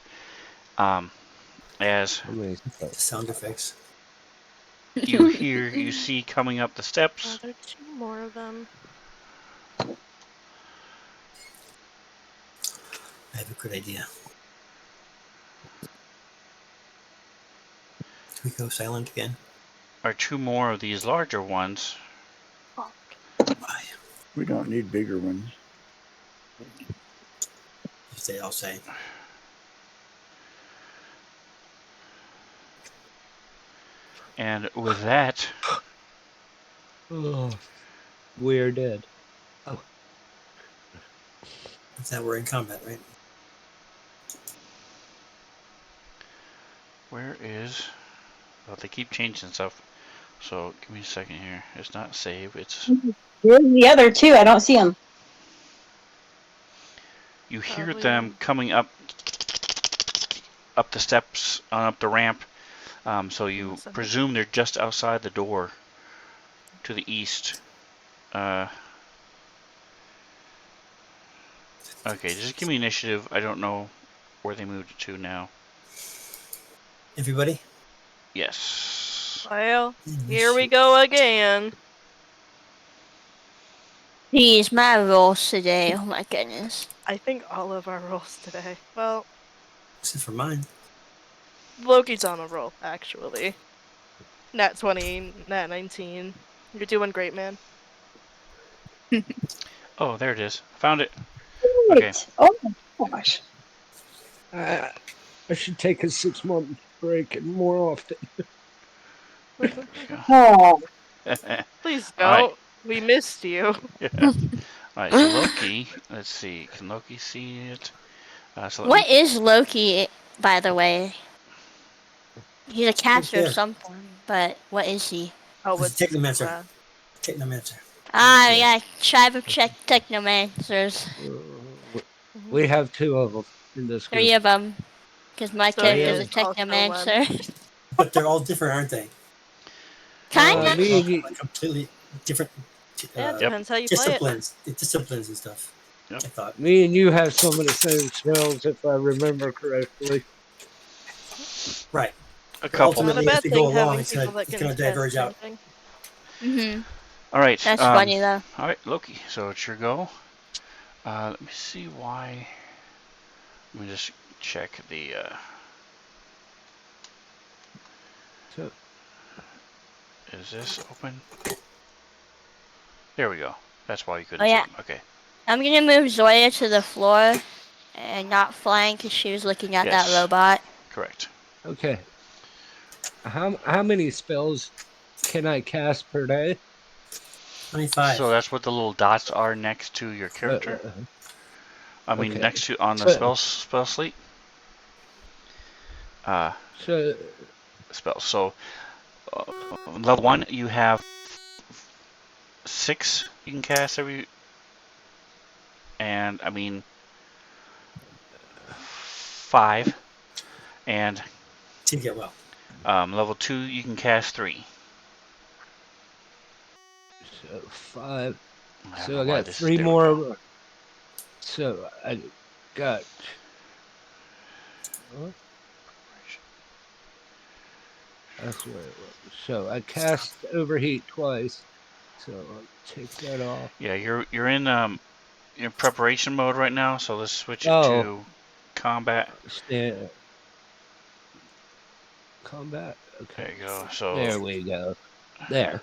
as Sound effects. you see coming up the Oh, steps. there are 2 more of them. I have a good idea. Do we go silent again? Are 2 more of these larger ones. Why? We don't need bigger ones. I'll say. And with that, Oh, we are dead. It's that we're in combat, right? where is... Well, they keep changing stuff. So give me a second here. It's not save, it's... Where's the other 2? I don't see them. You hear Probably them coming up the steps, up the ramp. So you Something. presume they're just outside the door to the east. Okay, just give me initiative. I don't know where they moved it to now. Everybody? Yes. Well, here we go again. Jeez, my rolls today. Oh my goodness. I think all of our rolls today. Well, Except for mine. Loki's on a roll, actually. Nat 20, Nat 19. You're doing great, man. Oh, there it is. Found it. Okay. Wait. Oh my gosh. I should take a 6-month break and more often. Oh, Please All right. don't. We missed you. All right. So Loki. Let's see. Can Loki see it? So let me. What is Loki, by the way? He's a caster of there. some form, but what is he? Oh, It's what's a technomancer. that? Technomancer. Ah, Yeah. yeah, tribe of technomancers. We have 2 of them in this 3 group. of them, because my So he character's a is also one. technomancer. But they're all different, aren't they? Kinda. They're all Me, like completely different Yeah, it Yep. depends how you play it. disciplines and stuff. Yep. I thought. me and you have some of the same spells, if I remember correctly. Right. A But couple. Not a ultimately, as bad we go thing along, having people that it's can gonna cast the diverge same out. thing. Mhm. All right. That's funny though. All right, Loki. So it's your go. Let me see why. Let me just check the. So, Is this open? There we go. That's why you Oh couldn't see yeah, them. Okay. I'm gonna move Zoya to the floor and not flying because she was looking at that Yes. robot. Correct. okay. How many spells can I cast per day? 25. So that's what the little dots are next to your character. Uh, I mean, okay. next to on the So, spell slate. Uh, so spells. So level 1, you have 6 you can cast every, and I mean 5, and To get well. level 2 you can cast 3. 5. I don't So know I why got this is. 3 There we go. more. So I got. What? That's where it was. So I cast overheat twice. So I'll take that off. Yeah, you're in preparation mode right now. So let's switch it Oh, to combat. stand combat. Okay, There you go. So there we go. There.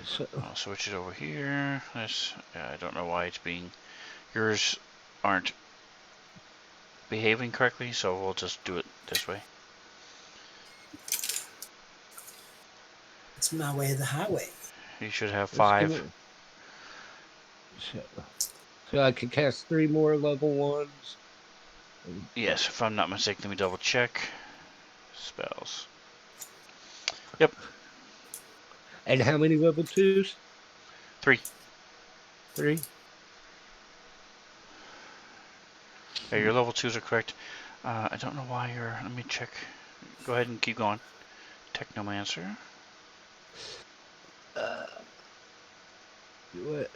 So I'll switch it over here. I don't know why it's being. Yours aren't behaving correctly, so we'll just do it this way. It's my way of the highway. You should have just give 5. me. So, so I can cast 3 more level 1s. Yes, if I'm not mistaken. Let me double check. Spells. Yep, And how many level 2s? 3. 3. Yeah, your level 2s are correct. I don't know why you're. Let me check. Go ahead and keep going. Technomancer. What?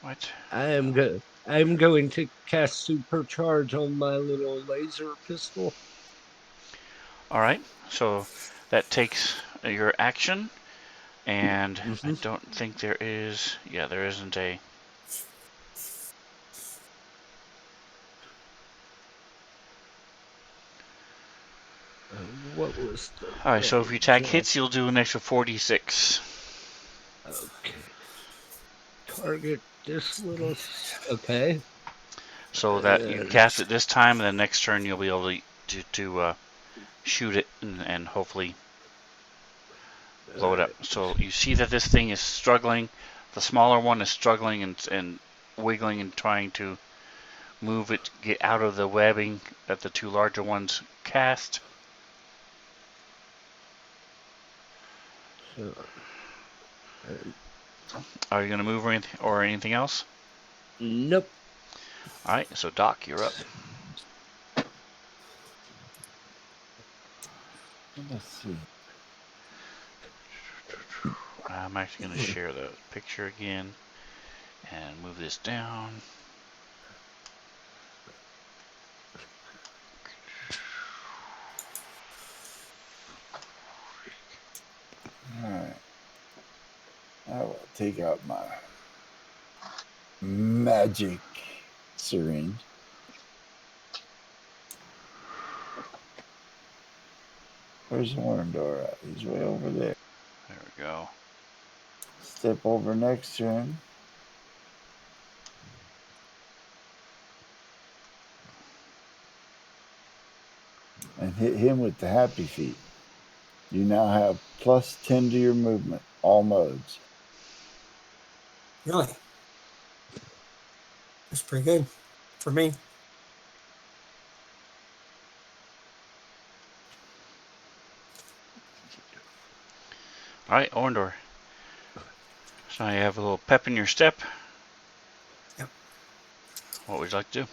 What? I'm going to cast supercharge on my little laser pistol. Alright, so that takes your action, and I Mm-hmm. don't think there is. Yeah, there isn't a. What was the Alright, so if your range attack of? hits, you'll do an extra 46. Okay. Target this little. Okay. So that you can Uh, cast it this time, and then next turn you'll be able to shoot it and hopefully blow it up. Alright. So you see that this thing is struggling. The smaller one is struggling and wiggling and trying to move it, get out of the webbing that the 2 larger ones cast. So, Are you going to move or anything else? nope. All right, so Doc, you're up. Let's see. I'm actually going to share the picture again and move this down. All right. I will take out my magic syringe. Where's Orndor at? He's way over there. There we go. Step over next to him. And hit him with the happy feet. You now have +10 to your movement, all modes. Really? That's pretty good for me. All right, Orndor. So now you have a little pep in your step. Yep. What would you like to do?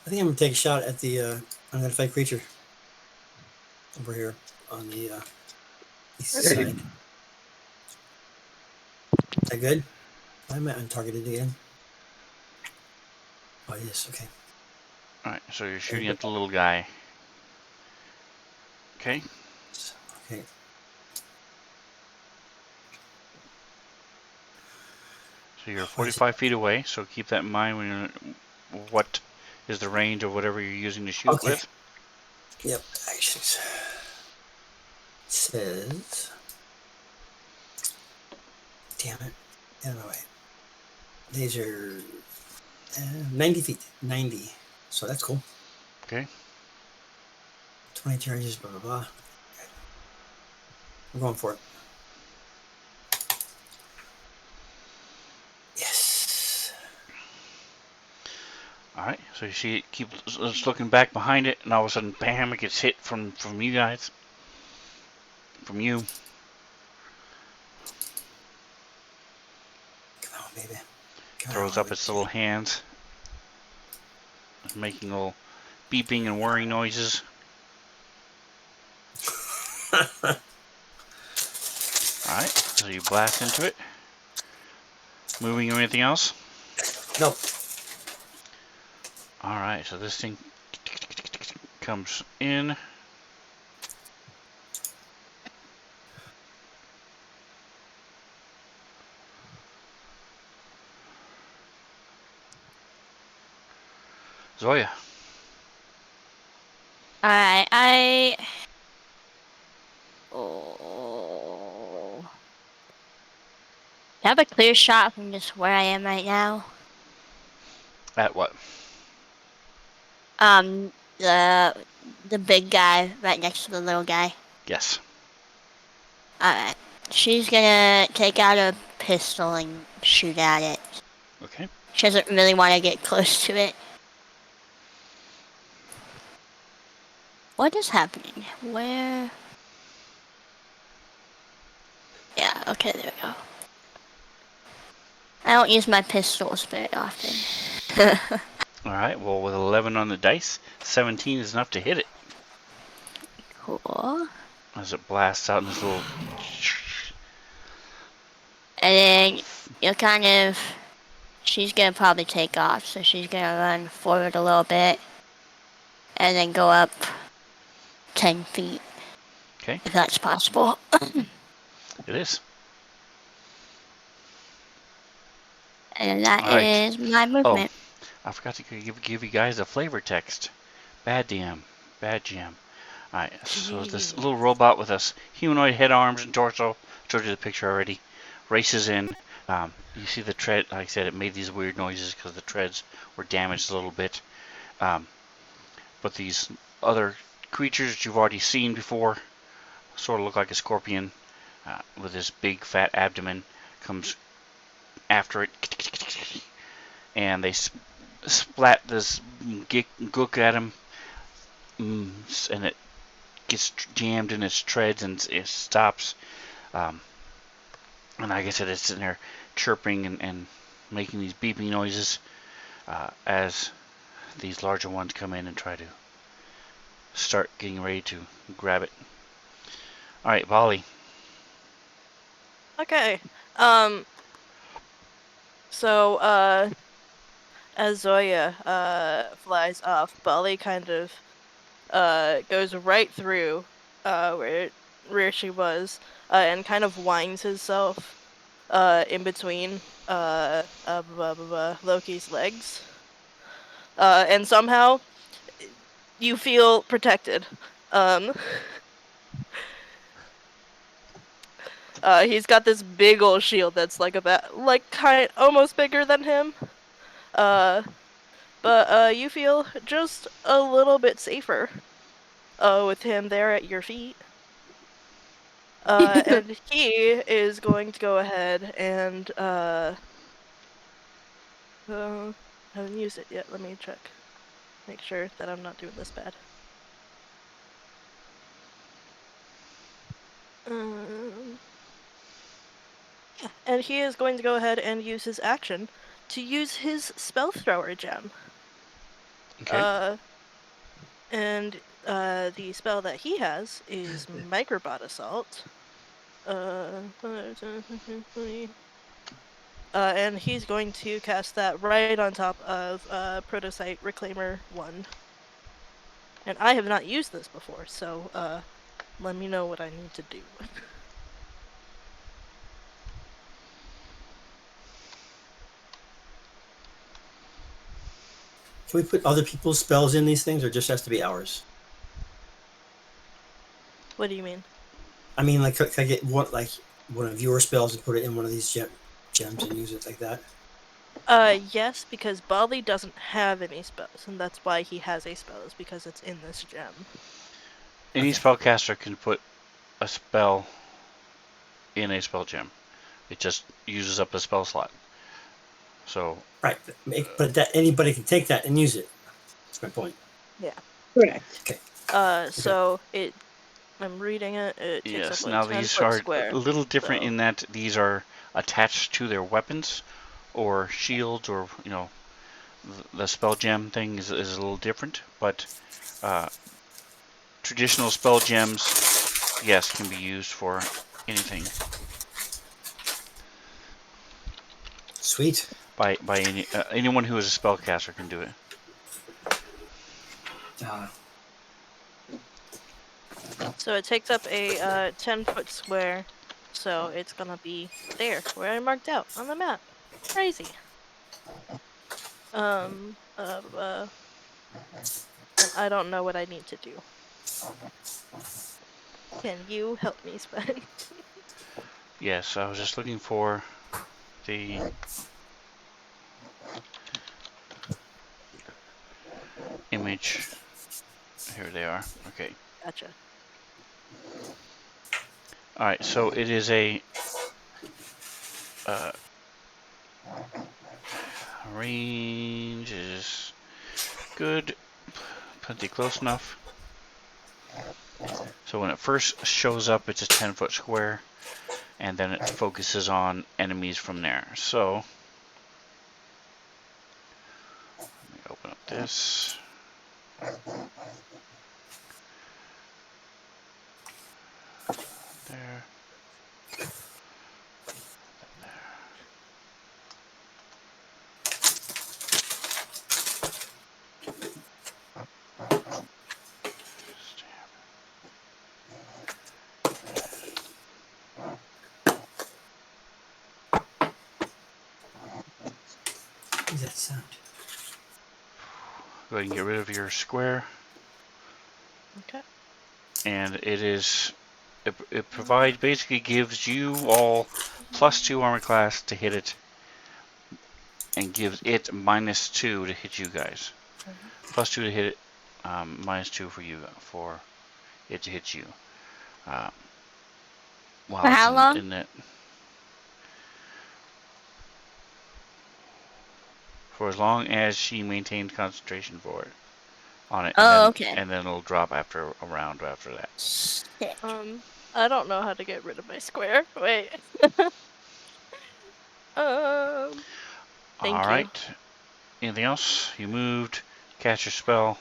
I think I'm gonna take a shot at the unidentified creature over here on the east side. Is that good? I'm untargeted again. Oh, yes. Okay. All right, so you're shooting at the little guy. Okay. Okay. So you're What is it? 45 feet away, so keep that in mind when you're. What is the range of whatever you're using to shoot Okay. with? Yep. Actions. It says. Damn it. Out of my way. These are 90 feet. 90. So that's cool. Okay. 20 charges, blah, blah, blah. We're going for it. Yes. All right. So you see it keeps looking back behind it, and all of a sudden, bam! It gets hit from you guys. From you. Come on, baby. Come Throws on, up its little hands, making little beeping and whirring noises. All right. So you blast into it. Moving or anything else? Nope. All right. So this thing comes in. Zoya. Alright, Oh. I have a clear shot from just where I am right now. At what? The big guy right next to the little guy. Yes. Alright. She's gonna take out a pistol and shoot at it. Okay. She doesn't really want to get close to it. What is happening? Where? Yeah, okay, there we go. I don't use my pistols very often. All right. Well, with 11 on the dice, 17 is enough to hit it. Cool. As it blasts out in this little. And then you'll kind of. She's gonna probably take off, so she's gonna run forward a little bit. And then go up 10 feet. Okay. If that's possible. It is. And that All right. is my movement. I forgot to give you guys a flavor text. Bad DM. Bad GM. Alright, so this little robot with us humanoid head, arms, and torso, showed you the picture already, races in. You see the tread, like I said, it made these weird noises because the treads were damaged a little bit. But these other creatures that you've already seen before sort of look like a scorpion with this big fat abdomen, comes after it, and they splat this gook at him, and it gets jammed in its treads and it stops. And like I said, it's sitting there chirping and making these beeping noises as these larger ones come in and try to start getting ready to grab it. All right, Volley. Okay. So, as Zoya, flies off, Bali kind of, goes right through, where she was, and kind of winds himself, in between, Loki's legs. And somehow, you feel protected. He's got this big old shield that's like almost bigger than him. But you feel just a little bit safer. With him there at your feet. And he is going to go ahead and haven't used it yet. Let me check. Make sure that I'm not doing this bad. Yeah, and he is going to go ahead and use his action to use his spell thrower gem. Okay. And the spell that he has is Microbot Assault. And he's going to cast that right on top of Protocyte Reclaimer 1. And I have not used this before, so let me know what I need to do. Can we put other people's spells in these things, or just has to be ours? What do you mean? I mean, like, could I get one of your spells and put it in one of these gems and use it like that? Yes, because Bali doesn't have any spells, and that's why he has a spell, is because it's in this gem. Any Okay. spellcaster can put a spell in a spell gem. It just uses up a spell slot. So Right, but that anybody can take that and use it. That's my point. Yeah. Correct. Okay. So I'm reading it. It takes up yes, like now 10 these foot are square. a little different So in that these are attached to their weapons or shields, or the spell gem thing is a little different. But traditional spell gems, yes, can be used for anything Sweet. by anyone who is a spellcaster can do it. So it takes up a 10-foot square. So it's gonna be there where I marked out on the map. Crazy. And I don't know what I need to do. Can you help me, Sven? Yes, I was just looking for the image. Here they are. Okay. Gotcha. All right. So it is a uh, range is good, plenty close enough. So when it first shows up, it's a 10-foot square, and then it focuses on enemies from there. So let me open up this. There. What is that sound? Go ahead and get rid of your square. Okay. And it provides, basically gives you all +2 armor class to hit it, and gives it -2 to hit you guys. +2 to hit it, -2 for it to hit you. For Wow, it's how long? in that for as long as she maintained concentration for it on it, Oh, okay. and then it'll drop after a round after that. Sick. I don't know how to get rid of my square. Wait. All Thank you. right. Anything else? You moved, cast your spell,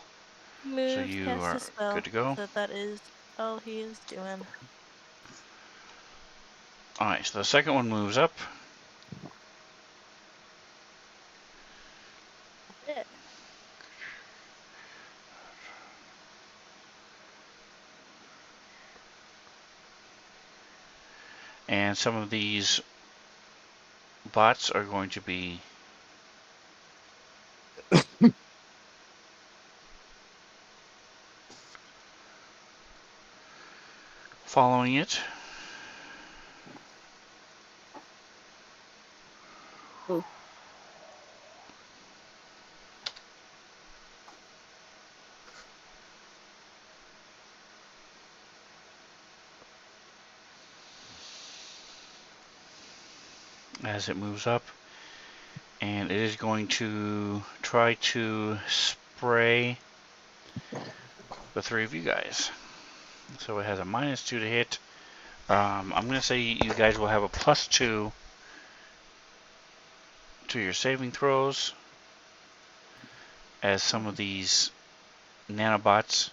so Moved, you cast a are good spell. to go. So that is all he is doing. All right. So the second one moves up. Yeah. And some of these bots are going to be following it. Ooh. As it moves up, and it is going to try to spray the three of you guys. So it has a -2 to hit. I'm going to say you guys will have a +2 to your saving throws, as some of these nanobots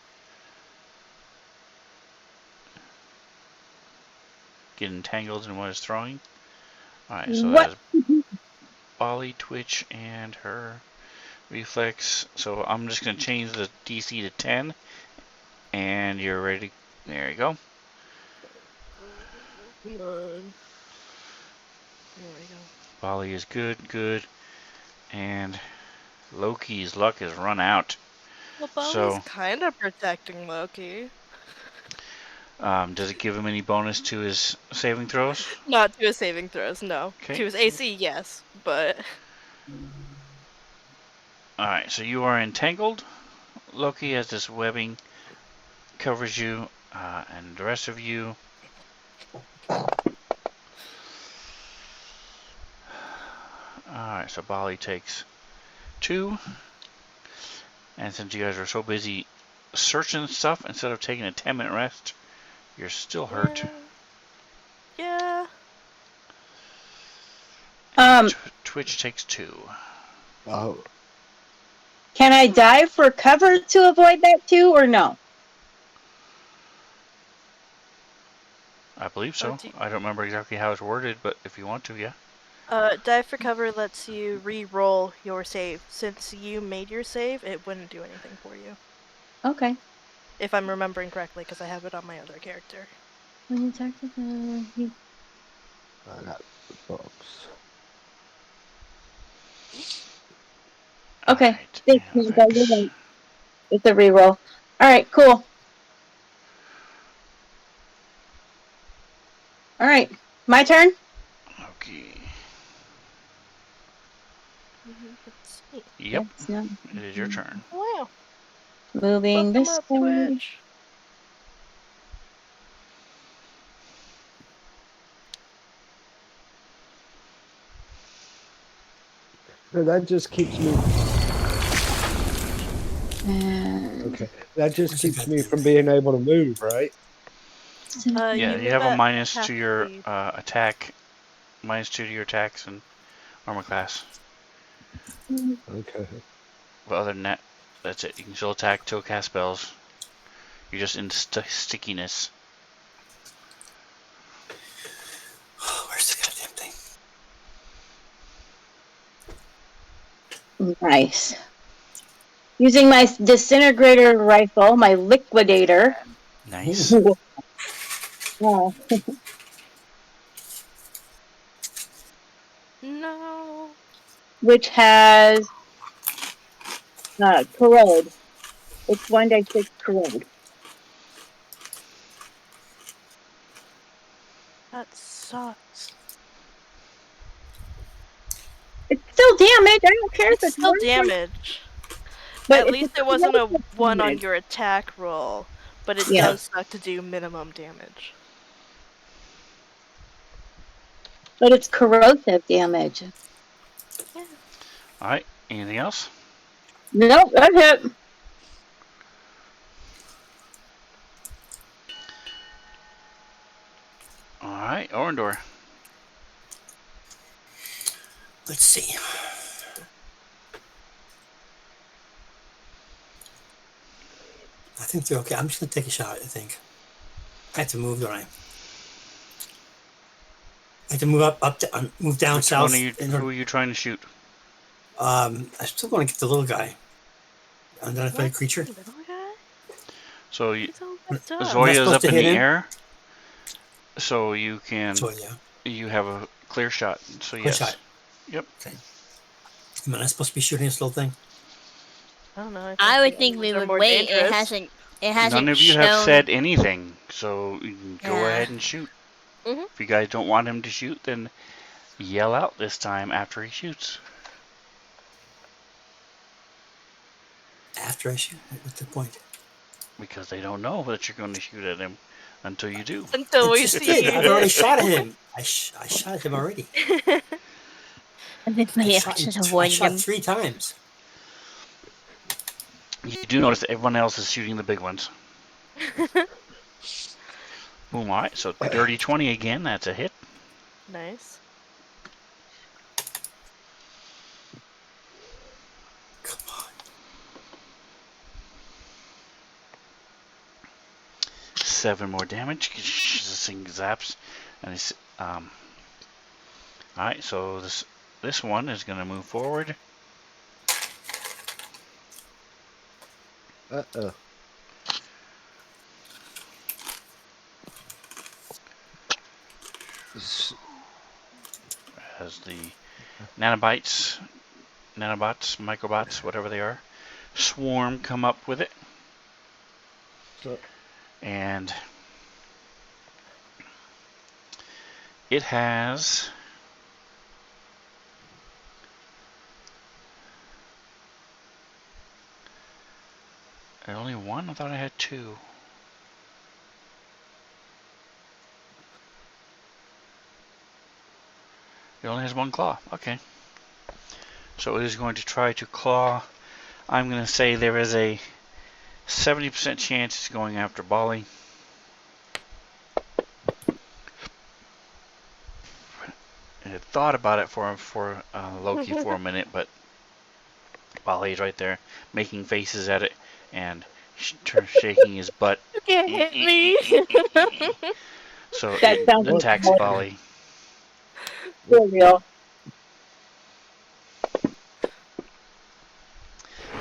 get entangled in what it's throwing. Alright, so What? that is Bali, Twitch, and her reflex. So I'm just going to change the DC to 10, and you're ready. There you go. Come on. There we go. Bali is good, and Loki's luck has run out. Well, Bali's So, kind of protecting Loki. does it give him any bonus to his saving throws? Not to his saving throws, no. Okay. To his AC, yes, but Alright, so you are entangled. Loki has this webbing, covers you, and the rest of you. Alright, so Bali takes 2. And since you guys are so busy searching stuff, instead of taking a 10-minute rest, you're still hurt. yeah. And Twitch takes 2. Oh, Can I dive for cover to avoid that too, or no? I believe so. do- I don't remember exactly how it's worded, but if you want to, yeah. Dive for cover lets you re-roll your save. Since you made your save, it wouldn't do anything for you. Okay. If I'm remembering correctly, because I have it on my other character. When you talk to the I got the books. Okay. Alright, Thanks, and Samantha. You're Vex. right. It's a reroll. All right, cool. All right, my turn. Okay. Let's see. Yep, It's not it is your turn. Wow. moving Welcome this up, way. Twitch. No, that just keeps me. And Okay, that just Where's the keeps good- me from being able to move, right? Yeah, You you move have a at minus half to your speed. attack, -2 to your attacks and armor class. Okay. But other than that, that's it. You can still attack, still cast spells. You're just in stickiness. Where's the goddamn thing? nice. Using my disintegrator rifle, my liquidator. Nice. Yeah. No. Which has corrode. It's 1d6 corrode. That sucks. It's still damage. I don't care if It's it's still worse. damage. But At it's least a it wasn't a corrosive 1 on damage. your attack roll, but it Yeah. does suck to do minimum damage. But it's corrosive damage. Yeah. Alright, anything else? Nope, that's it. Alright, Orendor. Let's see. I think they're okay. I'm just gonna take a shot. I think I have to move, don't I? I have to move move down Which south. one are you, who are you trying to shoot? I still want to get the little guy. Unidentified What's creature. the little guy? So He's all messed up. Zoya- Zoya is supposed up to in hit the him? air, so you can So yeah, you have a clear shot. So quick yes. shot. Yep. Okay. Am I not supposed to be shooting this little thing? I don't know. I would the think other we ones are would more wait. It dangerous. hasn't It hasn't None of you have shown. said anything, so you can go Yeah. ahead and shoot. Mhm. If you guys don't want him to shoot, then yell out this time after he shoots. After I shoot, what's the point? Because they don't know that you're going to shoot at him until you do. Until I we just see did. you I've already hit. shot at him. I shot at him already. And then I my shot, options I avoiding shot him. 3 times. You do notice that everyone else is shooting the big ones. Boom, alright, so dirty 20 again, that's a hit. Nice. Come on. 7 more damage. This thing zaps. And it's, alright, so this one is going to move forward. Uh-oh. As the nanobots, microbots, whatever they are, swarm come up with it. So, And it has only one? I thought I had 2. It only has 1 claw. Okay. So it is going to try to claw. I'm going to say there is a 70% chance it's going after Bali. I had thought about it for Loki for a minute, but Bali's right there making faces at it and shaking his butt. You can't hit me. So That it sounds attacks like Bali. for real.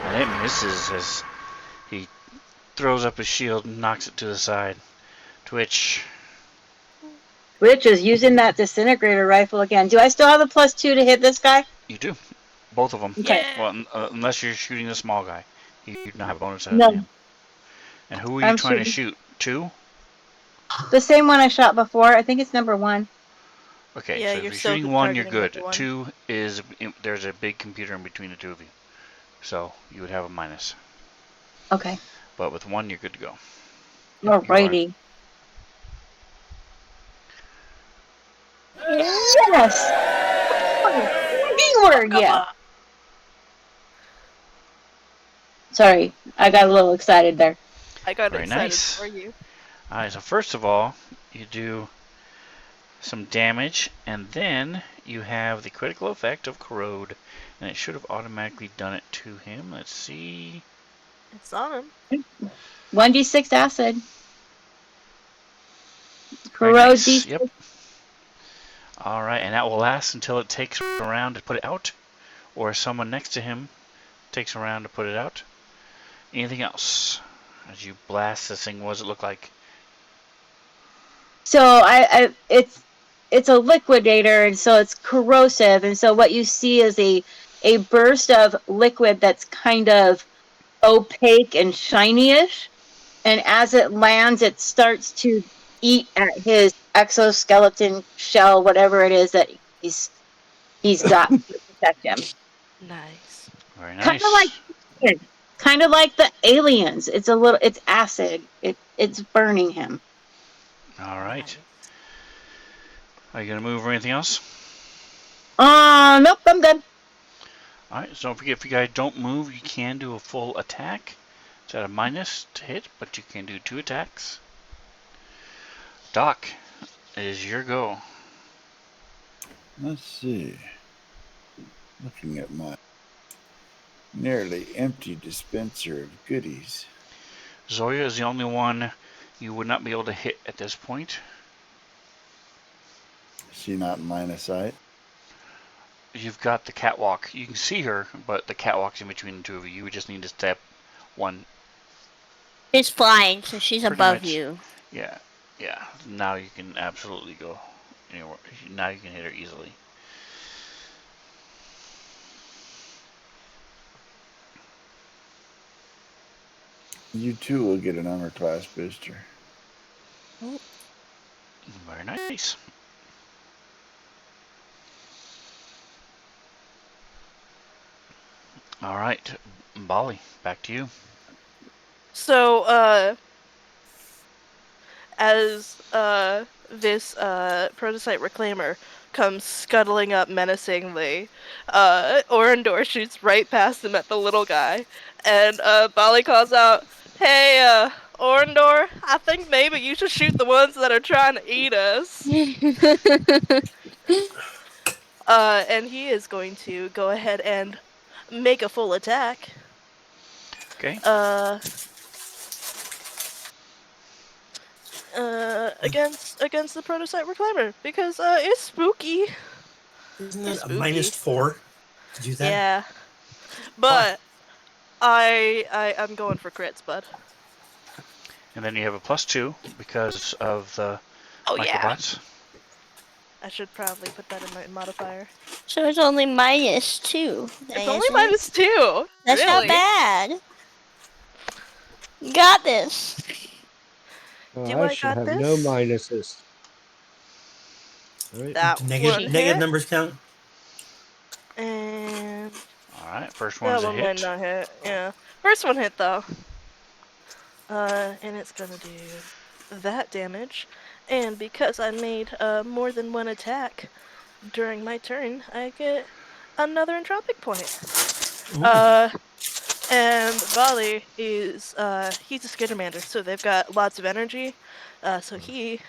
And it misses as he throws up his shield and knocks it to the side. Twitch. Rich is using that disintegrator rifle again. Do I still have a +2 to hit this guy? You do. Both of them. Okay. Well, unless you're shooting the small guy. You do not have a bonus at No, him. And who are you I'm trying to shooting shoot? 2? the same one I shot before. I think it's number 1. Okay, Yeah, so if you're you're still shooting 1, you're targeting good. number 1. 2 is there's a big computer in between the two of you. So you would have a minus. Okay. But with 1, you're good to go. Yep, you are. Alrighty. Yes. Keyword, yeah. Sorry, I got a little excited there. I got Very excited nice. for you. Alright, so first of all, you do some damage, and then you have the critical effect of corrode, and it should have automatically done it to him. Let's see. It's on him. 1d6 acid. Very Corrode nice. d6. Yep. Alright, and that will last until it takes around to put it out, or someone next to him takes around to put it out. Anything else? As you blast this thing, what does it look like? So it's a liquidator, and so it's corrosive, and so what you see is a burst of liquid that's kind of opaque and shiny-ish, and as it lands, it starts to eat at his exoskeleton shell, whatever it is that he's got to protect him. Nice. Very Kind of like nice. the aliens. It's acid. It's burning him. Alright. Nice. Are you going to move or anything else? Nope, I'm good. Alright, so don't forget, if you guys don't move, you can do a full attack. It's at a minus to hit, but you can do 2 attacks. Doc, it is your go. Let's see. Looking at my nearly empty dispenser of goodies. Zoya is the only one you would not be able to hit at this point. Is she not in line of sight? You've got the catwalk. You can see her, but the catwalk's in between the two of you. You would just need to step 1. She's flying, so she's Pretty above much. you. Yeah, yeah. Now you can absolutely go anywhere. Now you can hit her easily. You too will get an armor class booster. Very nice. All right, Bali, back to you. So, as this prototype reclaimer comes scuttling up menacingly, Orendor shoots right past him at the little guy, and Bali calls out, "Hey, Orendor, I think maybe you should shoot the ones that are trying to eat us." And he is going to go ahead and make a full attack. Okay. Against the prototype reclaimer because it's spooky. Isn't It's that a spooky. -4 to do that? Yeah, Why? but I'm going for crits, bud. And then you have a +2 because of the Oh yeah. microbots. I should probably put that in my modifier. So it's only -2. It's only -2. That's really. not bad. You got this. Do I I should got have this? no minuses. Right? That Negative one negative hit, numbers count. and All right, first that one's a one might hit. not hit. Yeah, first one hit though. And it's gonna do that damage, and because I made more than one attack during my turn, I get another entropic point. And Bali is he's a skittermander, so they've got lots of energy. So he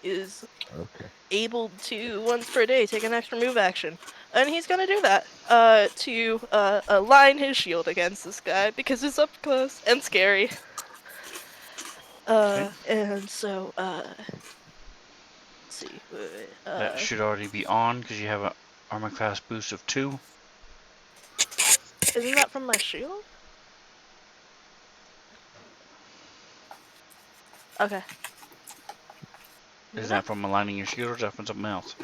is Okay. able to once per day take an extra move action, and he's gonna do that to align his shield against this guy because it's up close and scary. Okay. And so let's see. That should already be on because you have an armor class boost of 2. Isn't that from my shield? Okay. Is that from aligning your shield or is that from something else?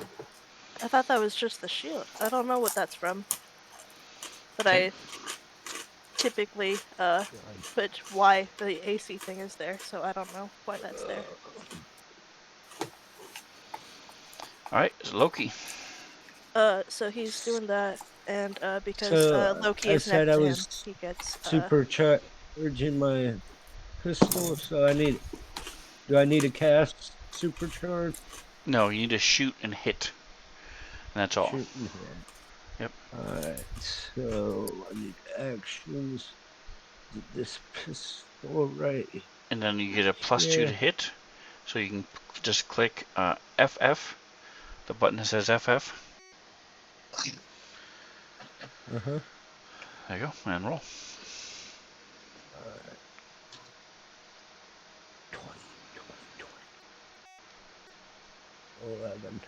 I thought that was just the shield. I don't know what that's from. But Okay. I typically put why the AC thing is there, so I don't know why that's there. All right, it's Loki. So he's doing that, and because So Loki I is said next I to him, was he gets supercharging my pistol, so do I need to cast supercharge? No, you need to shoot and hit. And that's all. Shoot and hit. Yep. Alright, so I need actions. This pistol right. And then you get a +2 to hit. So you can just click FF, the button that says FF. Uh-huh. There you go, and roll. 20. 11.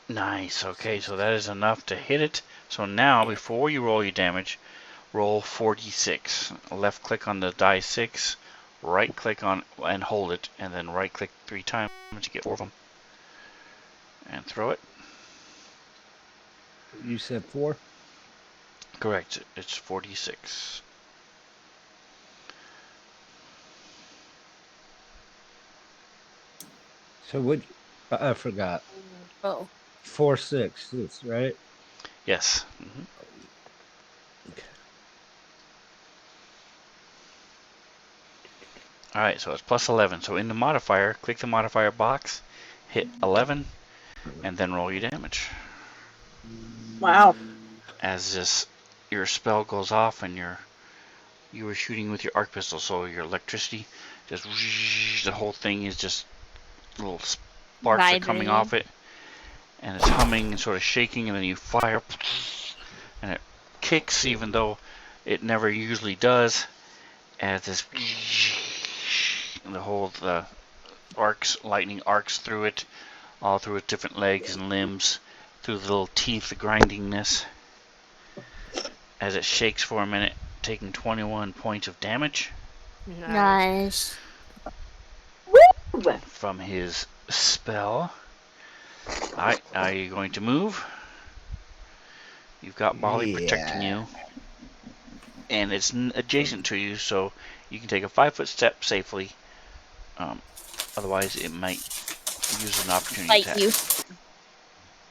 Nice, okay, so that is enough to hit it. So now, before you roll your damage, roll 46. Left click on the die 6, right click on and hold it, and then right click 3 times to get 4 of them. And throw it. You said 4? Correct, it's 46. So what? I forgot. Oh. 4 6, right? Yes. Okay. Alright, so it's +11. So in the modifier, click the modifier box, hit 11, and then roll your damage. Wow. As your spell goes off and you were shooting with your arc pistol, so your electricity just the whole thing is just little sparks are coming off it, and it's humming and sort of shaking, and then you fire, and it kicks even though it never usually does, as this the lightning arcs through it, all through its different legs and limbs, through the little teeth, the grindingness, as it shakes for a minute, taking 21 points of damage. Nice. From his spell. Alright, now you're going to move. You've got Bali protecting you. and it's adjacent to you, so you can take a 5-foot step safely. Otherwise, it might use an opportunity Fight attack. you.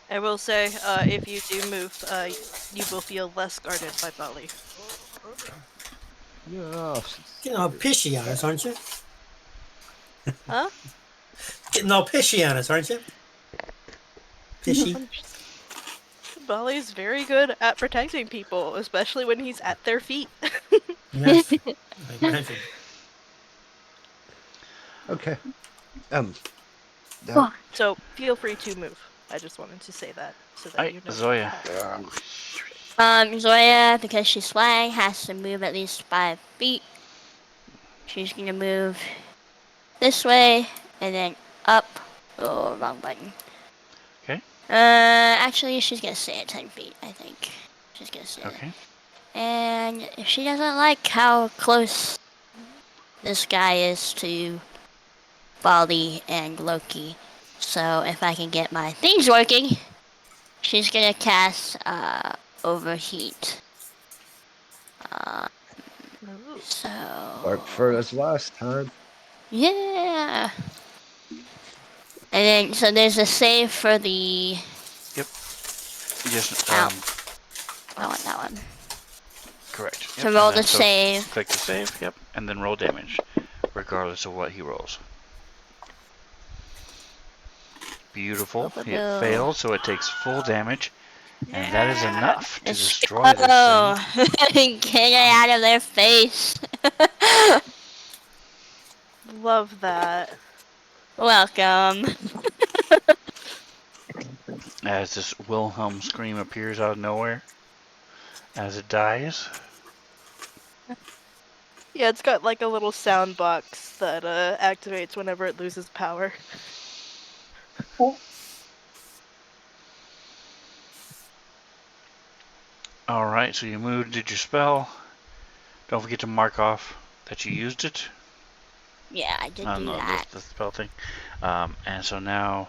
I will say, if you do move, you will feel less guarded by Bali. No, Getting all pishy on us, aren't you? Huh? Getting all pishy on us, aren't you? Pishy. Bali's very good at protecting people, especially when he's at their feet. Yes. I imagine. okay. That, Oh, So feel free to move. I just wanted to say that so that Alright, you know. Zoya. Zoya, because she's flying, has to move at least 5 feet. She's gonna move this way and then up. Oh, wrong button. Okay. Actually, she's gonna stay at 10 feet, I think. She's gonna stay Okay. there. And she doesn't like how close this guy is to Bali and Loki. So if I can get my things working, she's gonna cast Overheat. Ooh. So worked for us last time. yeah. And then so there's a save for the Just out. I want that one. correct. To roll the save. Click the save. Yep, and then roll damage, regardless of what he rolls. Beautiful. It Boop-a-boo. failed, so it takes full damage, and that is Yeah. enough to Let's destroy this thing. Get it out of their face. Love that. Welcome. As this Wilhelm scream appears out of nowhere, as it dies. Yeah, it's got like a little sound box that activates whenever it loses power. Alright, so you moved, did your spell. Don't forget to mark off that you used it Yeah, I did on do that. the spell thing. And so now.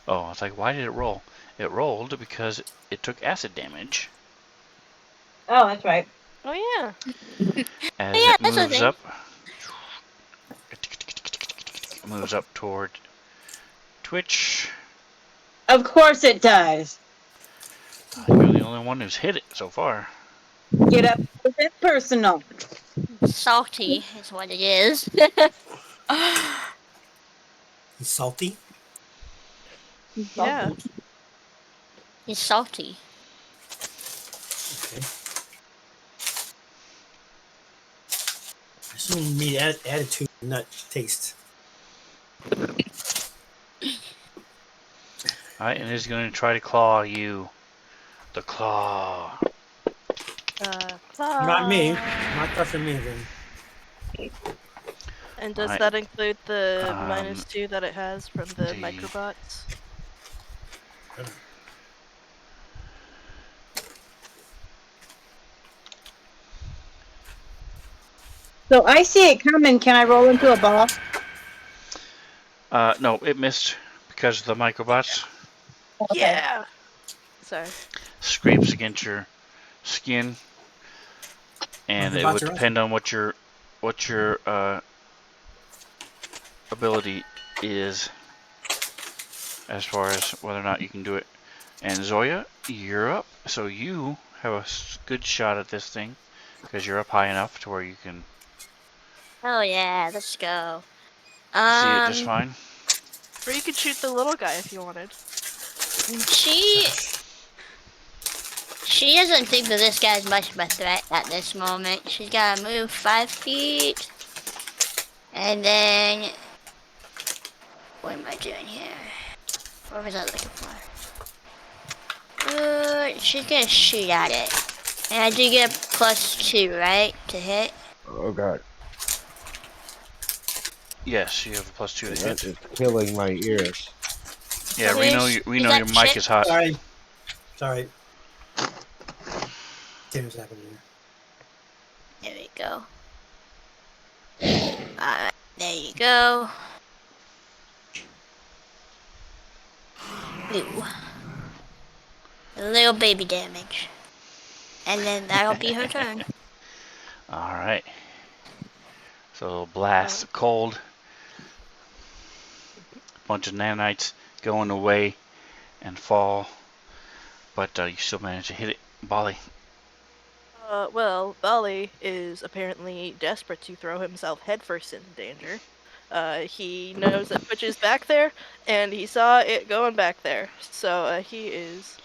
Oh, it's like, why did it roll? It rolled because it took acid damage. oh, that's right. Oh yeah. As Yeah, it that's moves okay. up. Moves up toward Twitch. Of course it does. You're the only one who's hit it so far. Get up with it personal. Salty is what it is. He's salty. Yeah. He's salty. Okay. I assume you mean attitude, not taste. Alright, and it's going to try to claw you. The claw. Not me. Not touching me then. And does Alright. that include the -2 that it has from the the- microbots? So I see it coming. Can I roll into a ball? No, it missed because of the microbots. Okay. Yeah. Sorry. Scrapes against your skin, and it Microbots would are depend on what your ability is as far as whether or not you can do it. And Zoya, you're up, so you have a good shot at this thing because you're up high enough to where you can Oh yeah, let's go. see it just fine. Or you could shoot the little guy if you wanted. She doesn't think that this guy's much of a threat at this moment. She's gotta move 5 feet. And then what am I doing here? What was I looking for? She's gonna shoot at it. And I do get a +2, right? To hit? Oh god, Yes, you have a +2 to that hit. is killing my ears. Yeah, we know your mic shit? is hot. Sorry. Sorry. What's happening here? There we go. Alright, there you go. Ooh. A little baby damage. And then that'll be her turn. All right. So blast, cold, bunch of nanites going away and fall, but you still manage to hit it, Bali. Well, Bali is apparently desperate to throw himself headfirst into danger. He knows that Twitch is back there, and he saw it going back there. So he is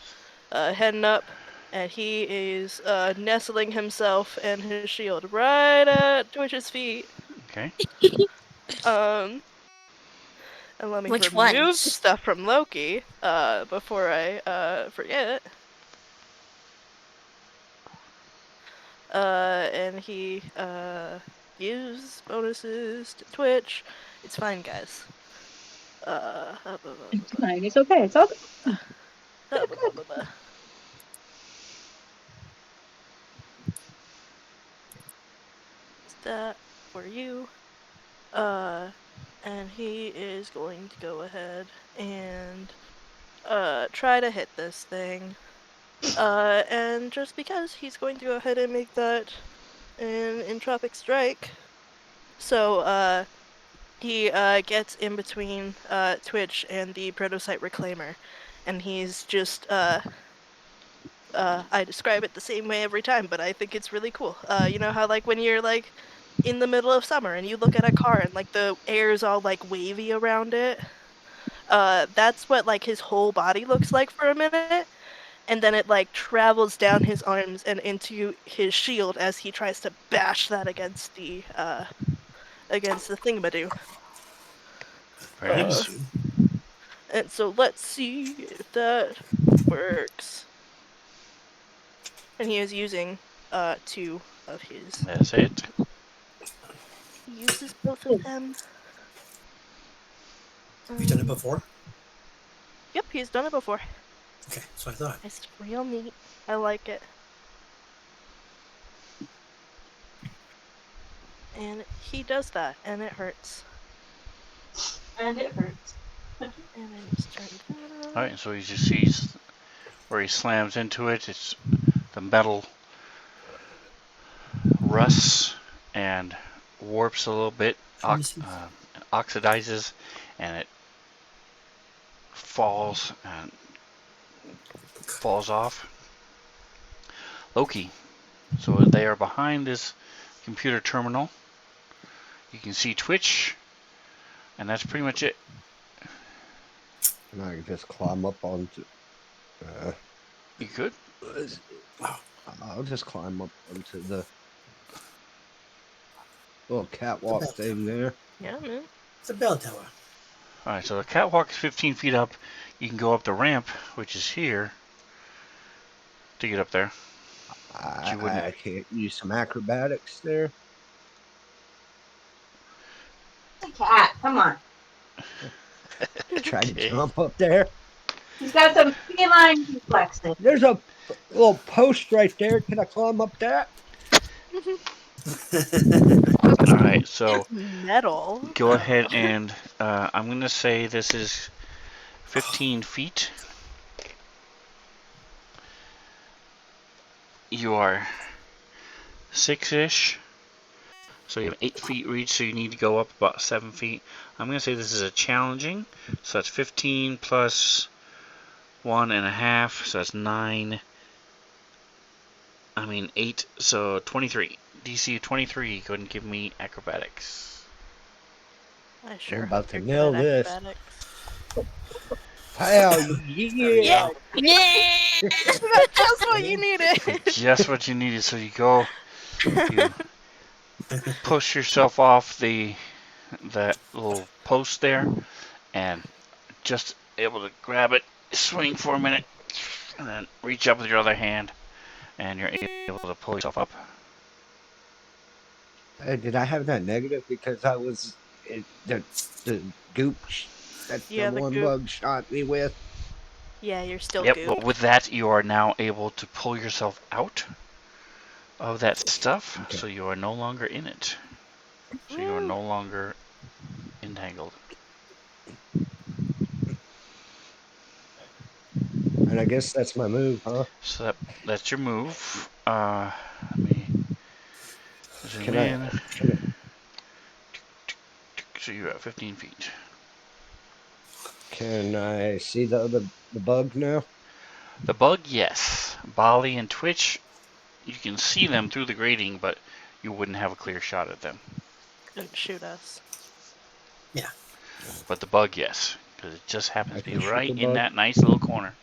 heading up, and he is nestling himself and his shield right at Twitch's feet. Okay. Um, and let me Which remove the ones? stuff from Loki before I forget. And he gives bonuses to Twitch. It's fine, guys. It's fine. It's okay. It's all good. Is that for you? Uh, and he is going to go ahead and try to hit this thing. And just because he's going to go ahead and make that an entropic strike. So he gets in between Twitch and the prototype reclaimer, and he's just I describe it the same way every time, but I think it's really cool. You know how like when you're like in the middle of summer and you look at a car and like the air's all like wavy around it? That's what like his whole body looks like for a minute, and then it like travels down his arms and into his shield as he tries to bash that against the thingamadoo. Very Uh, nice. Nimbus. and so let's see if that works. And he is using 2 of his. That's it. He uses both of them. Have you done it Um, before? yep, he's done it before. Okay, so I thought. It's real neat. I like it. And he does that, and it hurts. And it hurts. And I just turned that All on. right. So he just sees where he slams into it. It's the metal rusts and warps a little bit, Let me see. oxidizes, and it falls off. Loki. So they are behind this computer terminal. You can see Twitch, and that's pretty much it. And I can just climb up onto. You could. Wow. I'll just climb up onto the little The catwalk bell tower. thing there. Yeah, man. It's a bell tower. All right. So the catwalk is 15 feet up. You can go up the ramp, which is here, to get up there. But you wouldn't. I can't use some acrobatics there. It's a cat. Come on. Try to Okay. jump up there. He's got some feline reflexes. There's a little post right there. Can I climb up that? All right. So It's metal. go ahead and I'm going to say this is 15 feet. You are 6-ish. So you have 8 feet reach, so you need to go up about 7 feet. I'm going to say this is a challenging. So that's 15 plus 1.5, so that's 9. 8, so 23. DC 23, go ahead and give me acrobatics. I sure about hope to you're good nail at this. acrobatics. Wow, Yeah. yeah. Yeah. Just what you needed. Just what you needed. So you go, you push yourself off that little post there, and just able to grab it, swing for a minute, and then reach up with your other hand, and you're able to pull yourself up. Did I have that negative because I was the goop that the Yeah, the one goop. bug shot me with? Yeah, you're still Yep, goop. but with that, you are now able to pull yourself out of that stuff, Okay. so you are no longer in it. So you are Woo. no longer entangled. And I guess that's my move, huh? So that's your move. Let me zoom Can I? in. Can I? So you're at 15 feet. Can I see the bug now? The bug, yes. Bali and Twitch, you can see them through the grating, but you wouldn't have a clear shot at them. Couldn't shoot us. Yeah. But the bug, yes, because it just happens I to be can shoot right the in bug. that nice little corner.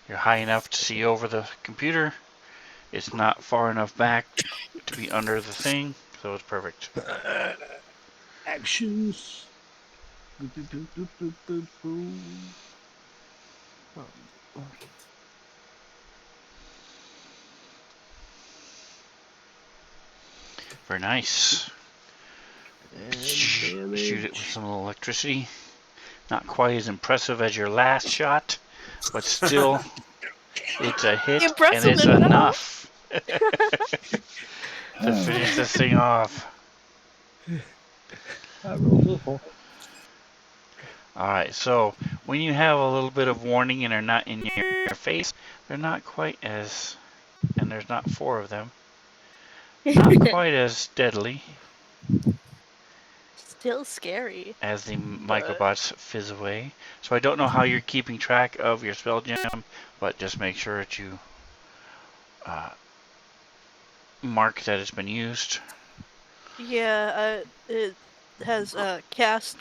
You're high enough to see over the computer. It's not far enough back to be under the thing, so it's perfect. Actions. Boop, boop, boop, boop, boop, boop, boop. Um, Very nice. and Shoot it with damage. some electricity. Not quite as impressive as your last shot, but still, it's a hit and Impressive it's enough. enough to finish this thing off. I rolled a four. Alright, so when you have a little bit of warning and are not in your face, they're not quite as, and there's not four of them, not quite as deadly Still scary, as the but microbots fizz away. So I don't know how you're keeping track of your spell gem, but just make sure that you mark that it's been used. yeah, it has cast.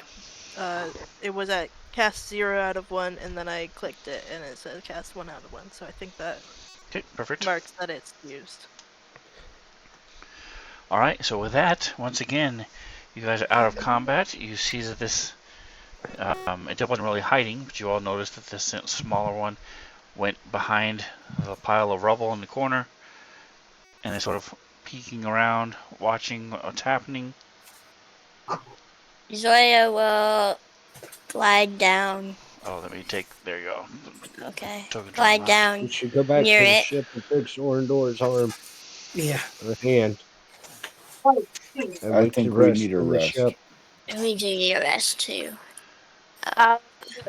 It was at cast 0 out of 1, and then I clicked it, and it said cast 1 out of 1. So I think that Okay, perfect. marks that it's used. Alright, so with that, once again, you guys are out of combat. You see that this, it wasn't really hiding, but you all noticed that this smaller one went behind the pile of rubble in the corner, and is sort of peeking around, watching what's happening. Zoya will glide down. Oh, let me take, there you go. Okay. Took a Glide drama. down We should go back near to the it. ship and fix Orndor's arm Yeah. or hand and I wait to think we need rest a on the ship. rest. And we do need a rest too.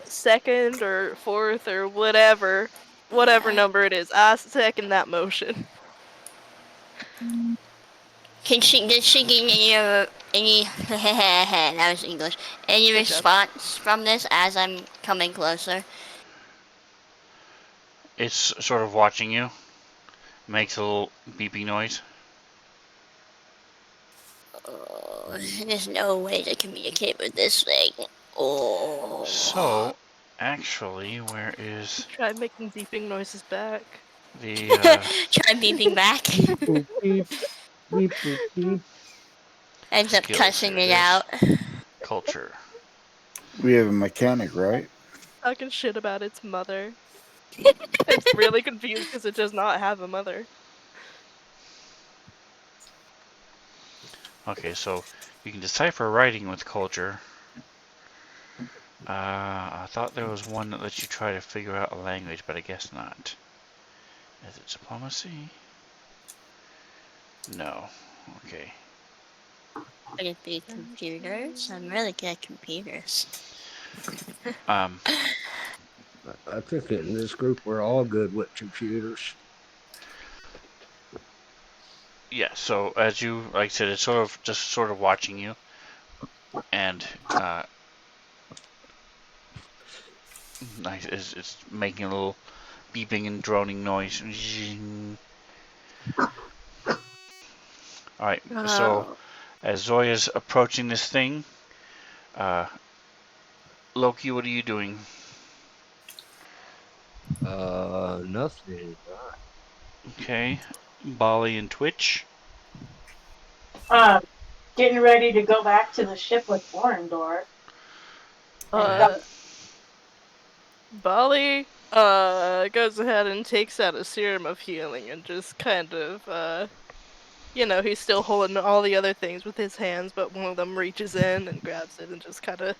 Second or fourth or whatever number it is, I second that motion. Did she get any that was English. Any Good job. response from this as I'm coming closer? It's sort of watching you. Makes a little beeping noise. Oh, there's no way to communicate with this thing. Oh. So, actually, where is Try making beeping noises back. the Try beeping back. Beep boop beep. Beep boop beep. Ends up skills? cussing Here it it is. out. Culture. We have a mechanic, right? Talking shit about its mother. It's really confused because it does not have a mother. Okay, so you can decipher writing with culture. I thought there was one that lets you try to figure out a language, but I guess not. Is it diplomacy? No. Okay. I get the computers. I'm really good at computers. Um, I think in this group we're all good with computers. yeah, so as you, like I said, it's sort of just sort of watching you, and it's making a little beeping and droning noise. Alright, so Oh. as Zoya's approaching this thing, Loki, what are you doing? Nothing. Okay. Bali and Twitch. Getting ready to go back to the ship with Orendor. Uh, Bali, goes ahead and takes out a serum of healing and just kind of, he's still holding all the other things with his hands, but one of them reaches in and grabs it and just kind of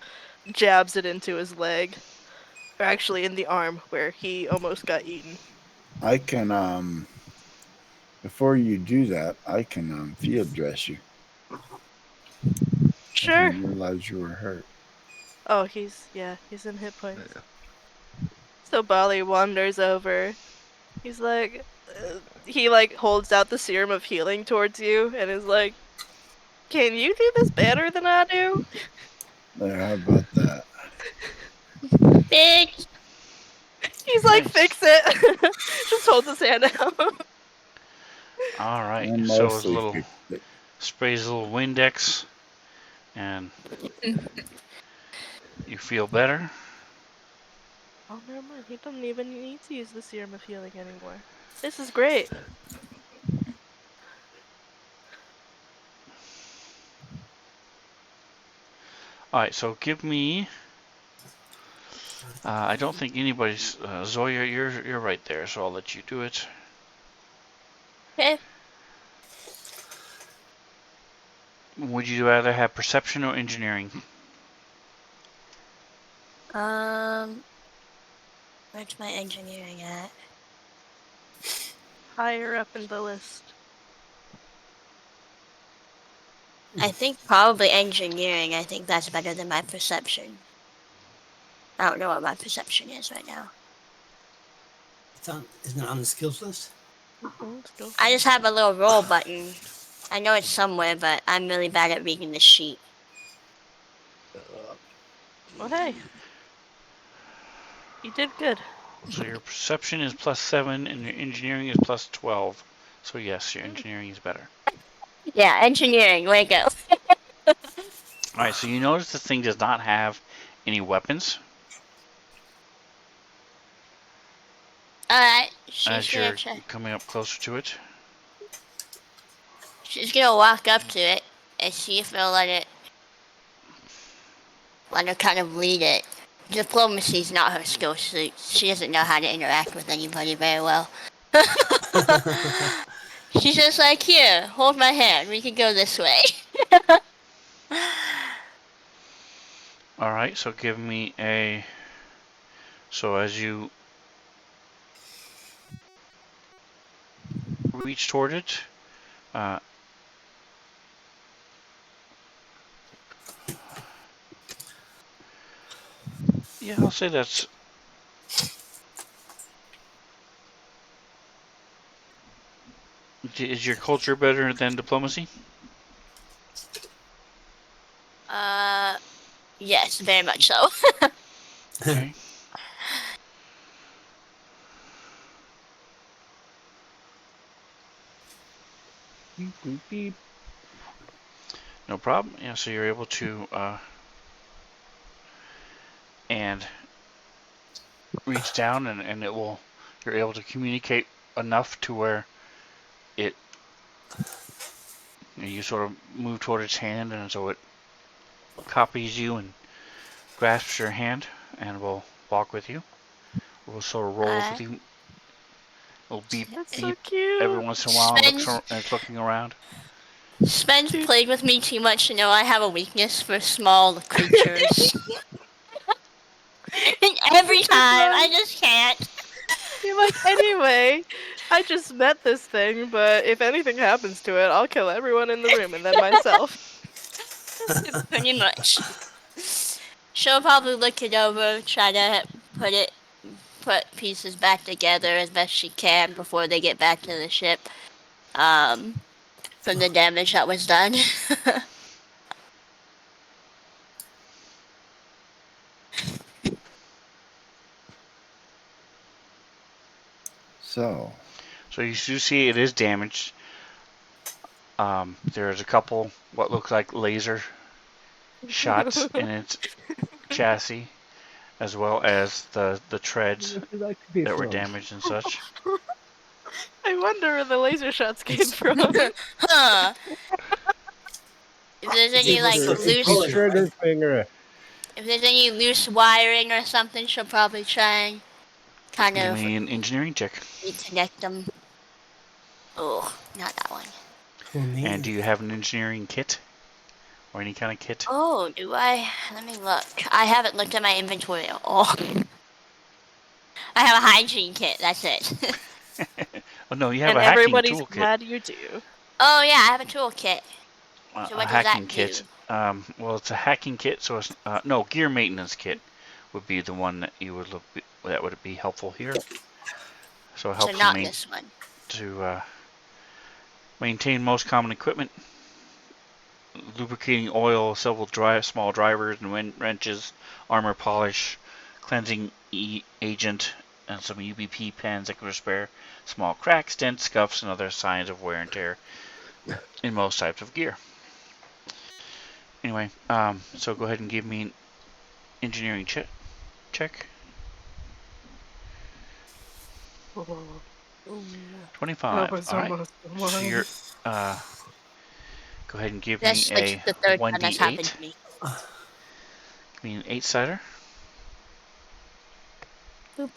jabs it into his leg. Or actually in the arm where he almost got eaten. I can before you do that, I can field dress you. I Sure. didn't realize you were hurt. Oh, he's in hit points. So Bali wanders over. He's like, he like holds out the serum of healing towards you and is like, "Can you do this better than I do?" There, how about that? Bitch. He's like, Nice. "Fix it." Just holds his hand out. All right. I So his mostly little fixed it. sprays a little Windex, and you feel better. Oh, never mind. He doesn't even need to use the serum of healing anymore. This is great. All right. So give me. I don't think anybody's. Zoya, you're right there, so I'll let you do it. Okay. Would you rather have perception or engineering? Where's my engineering at? Higher up in the list. I think probably engineering. I think that's better than my perception. I don't know what my perception is right now. Isn't it on the skills list? Let's go. I just have a little roll button. I know it's somewhere, but I'm really bad at reading the sheet. Well, hey. You did good. So your perception is +7 and your engineering is +12. So yes, your engineering is better. Yeah, engineering. Way to go. Alright, so you notice this thing does not have any weapons Alright, as you're coming up closer to it. She's gonna walk up to it and see if they'll let her kind of lead it. Diplomacy's not her skill suit. She doesn't know how to interact with anybody very well. She's just like, here, hold my hand. We can go this way. Alright, so give me a... So as you reach toward it, yeah, I'll say that's... Is your culture better than diplomacy? Yes, very much so. Okay. Beep, beep, beep. No problem. Yeah, so you're able to and reach down and it will, you're able to communicate enough to where it, you sort of move toward its hand, and so it copies you and grasps your hand and will walk with you. Will sort of rolls with you. It'll beep, That's so beep cute. every once in a while, and it's looking around. Sven's played with me too much to know I have a weakness for small creatures. And every time, I just can't. You're like, anyway, I just met this thing, but if anything happens to it, I'll kill everyone in the room and then myself. Pretty much. She'll probably look it over, try to put pieces back together as best she can before they get back to the ship. From the damage that was done. So, So you do see it is damaged. There's a couple what look like laser shots in its chassis, as well as the treads Would you like to be that were from? damaged and such. I wonder where the laser shots came from. Huh. If there's any like It's loose, rolling, Trigger right? finger. if there's any loose wiring or something, she'll probably try and kind Give of me an engineering check. reconnect them. Oh, not that one. Who, me? And do you have an engineering kit? Or any kind of kit? Oh, do I? Let me look. I haven't looked at my inventory at all. I have a hygiene kit, that's it. Oh no, you have And a hacking everybody's toolkit. glad you do. Oh yeah, I have a toolkit. So A what does hacking that kit. do? Well, it's a hacking kit, so it's no gear maintenance kit would be the one that you would look that would be helpful here. So it So helps not you this one. to maintain most common equipment, lubricating oil, several small drivers and wrenches, armor polish, cleansing agent, and some UBP pens that can repair small cracks, dents, scuffs, and other signs of wear and tear in most types of gear. Anyway, so go ahead and give me an engineering check. 25. All right. So you're go ahead and give me That's a like the third time that's happened 1d8. to me. Give me an 8-sider. Boop.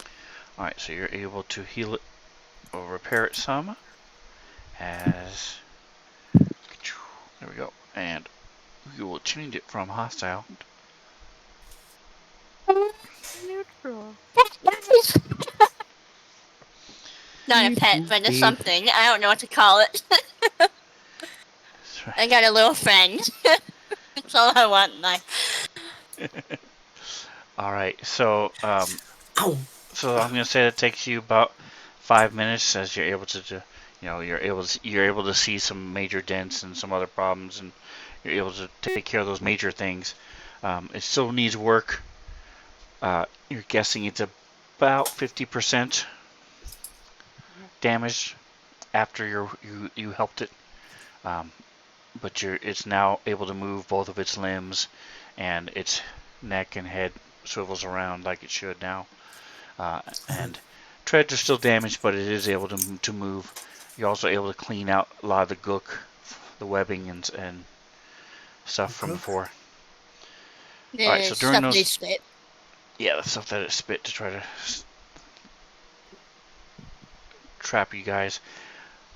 All right. So you're able to heal it or repair it some. As there we go, and we will change it from hostile. Neutral. Not a pet, but a something. I don't know what to call it. That's right. I got a little friend. That's all I want in life. All right. So Ow. so I'm gonna say that takes you about 5 minutes as you're able to you're able to see some major dents and some other problems, and you're able to take care of those major things. It still needs work. You're guessing it's about 50% damaged after you helped it, but it's now able to move both of its limbs, and its neck and head swivels around like it should now. And treads are still damaged, but it is able to move. You're also able to clean out a lot of the gook, the webbing, and stuff from before. All right, so during Stuff they those, spit. yeah, the stuff that it spit to try to trap you guys,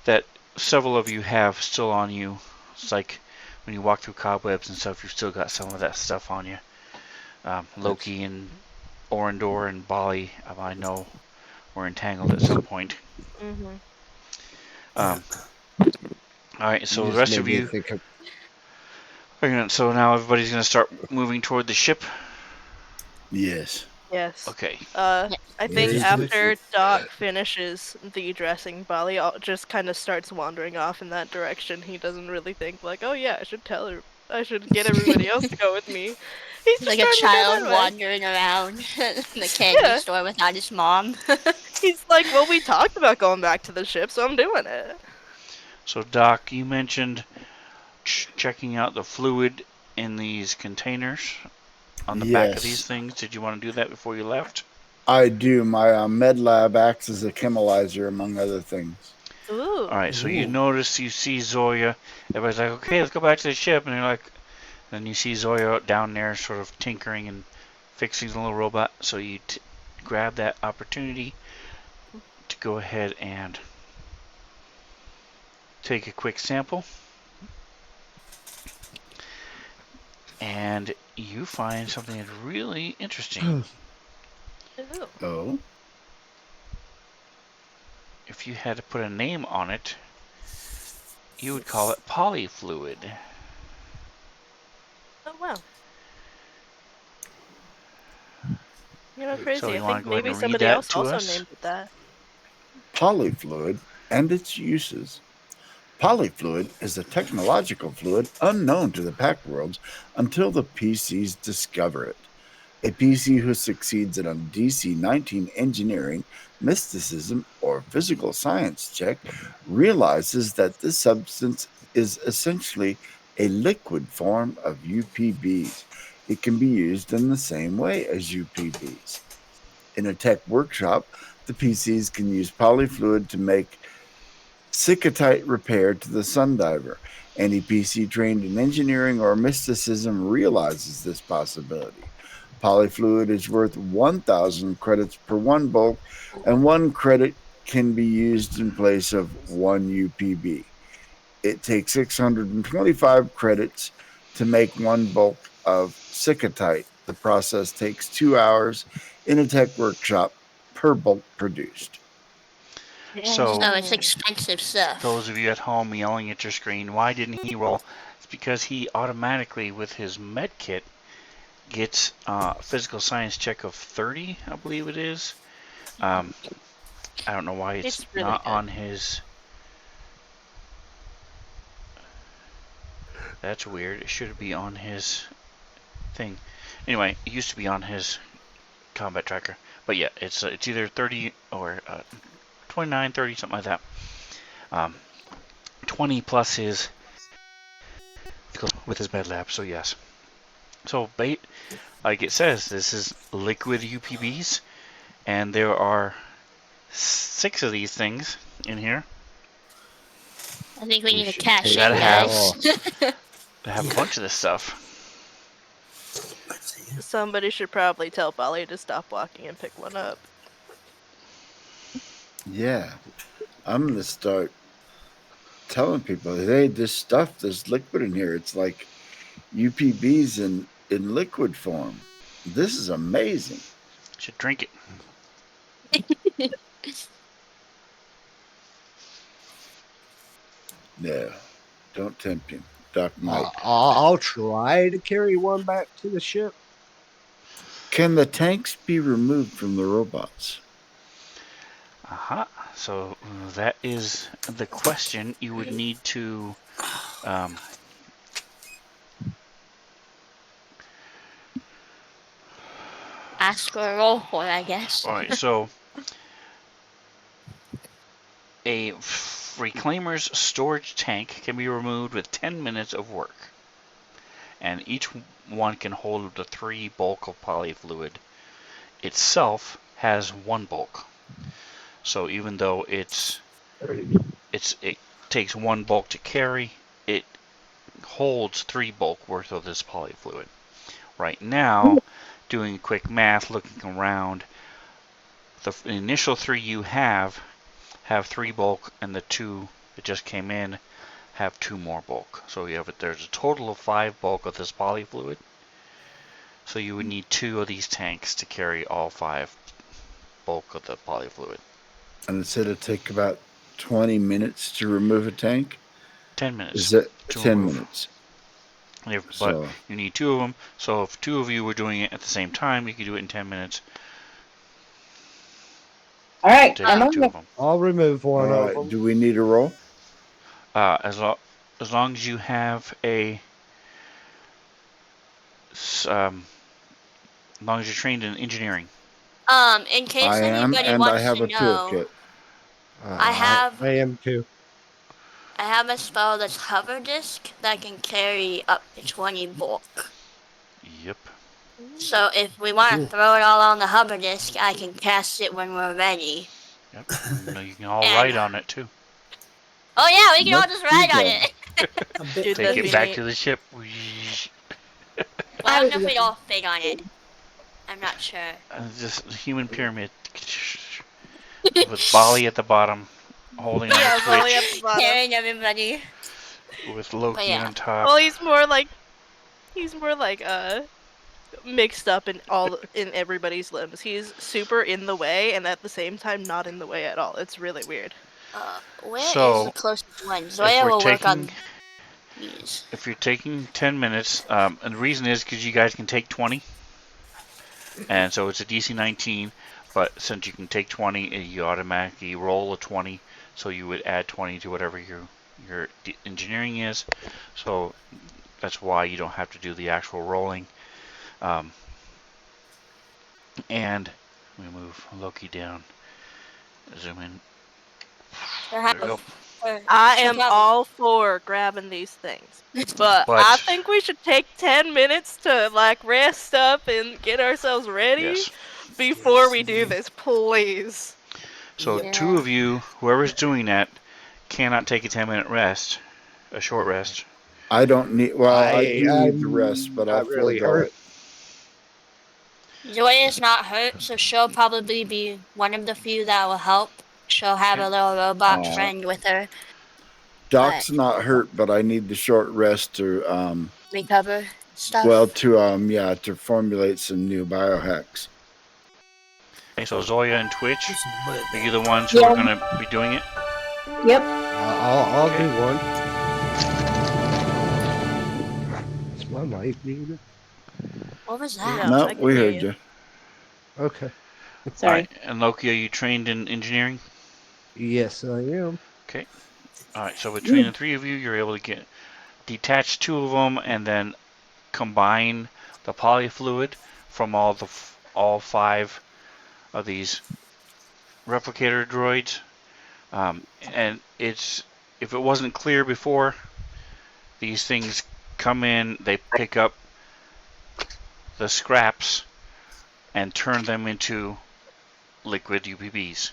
that several of you have still on you. It's like when you walk through cobwebs and stuff, you've still got some of that stuff on you. Loki and Orindor and Bali, I know, were entangled at some point. Mm-hmm. All right, so You the just rest made of me you think of so now everybody's gonna start moving toward the ship. Yes. Yes. Okay. I think Yes. after Doc finishes the dressing, Bali just kind of starts wandering off in that direction. He doesn't really think like, oh yeah, I should tell her, I should get everybody else to go with me. He's just Like a starting to go child that way. wandering around the candy Yeah. store without his mom. He's like, well, we talked about going back to the ship, so I'm doing it. So Doc, you mentioned checking out the fluid in these containers on the back of these Yes, things. Did you want to do that before you left? I do. My med lab acts as a chemilizer, among other things. Ooh. All right. So you Ooh. see Zoya. Everybody's like, okay, let's go back to the ship, and they're like, then you see Zoya down there, sort of tinkering and fixing the little robot. So you grab that opportunity to go ahead and take a quick sample, and you find something that's really interesting. Ooh. Oh, If you had to put a name on it, you would call it polyfluid. Oh wow. You know, So crazy. I you want think to go ahead maybe and read somebody that else to also us? named it that. polyfluid and its uses. Polyfluid is a technological fluid unknown to the pack worlds until the PCs discover it. A PC who succeeds in a DC 19 engineering, mysticism, or physical science check realizes that this substance is essentially a liquid form of UPBs. It can be used in the same way as UPBs. In a tech workshop, the PCs can use polyfluid to make Sikatite repair to the Sundiver. Any PC trained in engineering or mysticism realizes this possibility. Polyfluid is worth 1,000 credits per one bulk, and one credit can be used in place of one UPB. It takes 625 credits to make one bulk of Sikatite. The process takes 2 hours in a tech workshop per bulk produced. So So it's Dang. expensive stuff. those of you at home yelling at your screen, why didn't he roll? It's because he automatically, with his med kit, gets a physical science check of 30, I believe it is. I don't know why it's really not good. on his. That's weird. It should be on his thing. Anyway, it used to be on his combat tracker. But yeah, it's either 30 or 29, 30, something like that. 20 plus his with his med lab. So yes. So bait, like it says, this is liquid UPBs, and there are 6 of these things in here. I think we need to should cash take in, Gotta that have- guys. They have a bunch of this stuff. Let's see. Somebody should probably tell Bali to stop walking and pick one up. Yeah. I'm going to start telling people, hey, this stuff, there's liquid in here. It's like UPBs in liquid form. This is amazing. Should drink it. No, don't tempt him. Doc might. I'll try to carry one back to the ship. Can the tanks be removed from the robots? Uh-huh. So that is the question. You would need to Ask for a roll for it, I guess. all right, so a reclaimer's storage tank can be removed with 10 minutes of work. And each one can hold up to 3 bulk of polyfluid. Itself has 1 bulk. So even though it takes 1 bulk to carry, it holds 3 bulk worth of this polyfluid. Right now, doing quick math, looking around, the initial 3 you have 3 bulk, and the 2 that just came in have 2 more bulk. So there's a total of 5 bulk of this polyfluid. So you would need 2 of these tanks to carry all 5 bulk of the polyfluid. And it said it'd take about 20 minutes to remove a tank. 10 minutes. Is it to 10 remove. minutes? But So you need 2 of them. So if 2 of you were doing it at the same time, you could do it in 10 minutes. All right, Take I'm out on 2 it. of them. I'll remove one of them. do we need a roll? As long as you have as long as you're trained in engineering. In case I am, anybody and I wants have to a know, toolkit. I am too. I have a spell that's hover disc that can carry up to 20 bulk. Yep. So if we want to Cool. throw it all on the hover disc, I can cast it when we're ready. Yep. And you can all And- wide on it too. Oh yeah, we can all Let's just do ride on that. it. A bit, Dude, a Take that'd bit- be it back neat. to the ship. Well, I don't know if we'd all fit on it. I'm not sure. Just a human pyramid with Bali at the bottom, holding on Yeah, the Bali at Twitch the bottom. Carrying everybody. with Loki yeah. on top. Well, he's more like mixed up in everybody's limbs. He's super in the way and at the same time not in the way at all. It's really weird. Where is So, the closest one? if Zoya we're will work on taking these. if you're taking 10 minutes, and the reason is because you guys can take 20, and so it's a DC 19. But since you can take 20, you automatically roll a 20. So you would add 20 to whatever your engineering is. So that's why you don't have to do the actual rolling. And we move Loki down. Zoom in. There we go. I am all for grabbing these things. But I think we should take 10 minutes to rest up and get ourselves ready Yes. before we do this, please. So Yeah. 2 of you, whoever's doing that, cannot take a 10-minute rest, a short rest. I don't need. Well, I do need I'm the rest, but I'll not really forego hurt. it. Zoya's not hurt, so she'll probably be one of the few that will help. She'll have a little robot Aw. friend with her. Doc's not hurt, but I need the short rest to Recover stuff. to formulate some new biohacks. Okay, so Zoya and Twitch, There's some wood are there. you the ones who are going to be doing it? Yep. I'll do one. Is my mic muted? What was No, that? No, I can we hear heard you. you. Okay. All Sorry. right, and Loki, are you trained in engineering? Yes, I am. Okay. All right, so between the three of you, you're able to detach two of them and then combine the polyfluid from all five of these replicator droids. And if it wasn't clear before, these things come in, they pick up the scraps and turn them into liquid UPBs.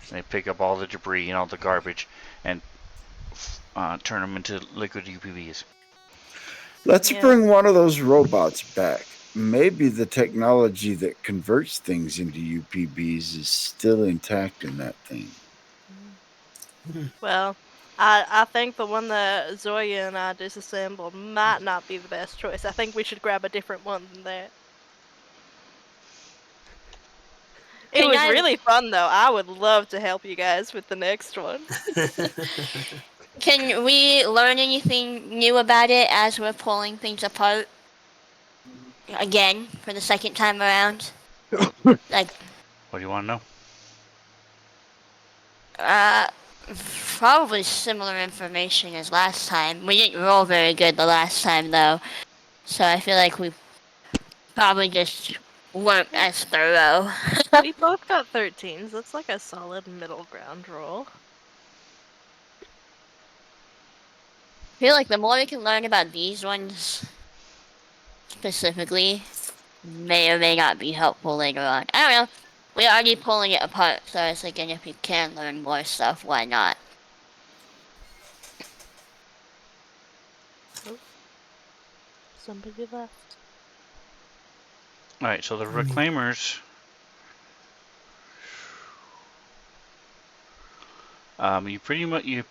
And they pick up all the debris and all the garbage and turn them into liquid UPVs. Let's Yeah. bring one of those robots back. Maybe the technology that converts things into UPBs is still intact in that thing. Well, I think the one that Zoya and I disassembled might not be the best choice. I think we should grab a different one than that. It Can was I really fun though. I would love to help you guys with the next one. can we learn anything new about it as we're pulling things apart again for the second time around? Like What do you want to know? uh probably similar information as last time. We didn't roll very good the last time though. So I feel like we probably just weren't as thorough. We both got 13s. That's like a solid middle ground roll. I feel like the more we can learn about these ones specifically may or may not be helpful later on. I don't know. We're already pulling it apart, so I was thinking if we can learn more stuff, why not? Oh, somebody left. All right, so the reclaimers. You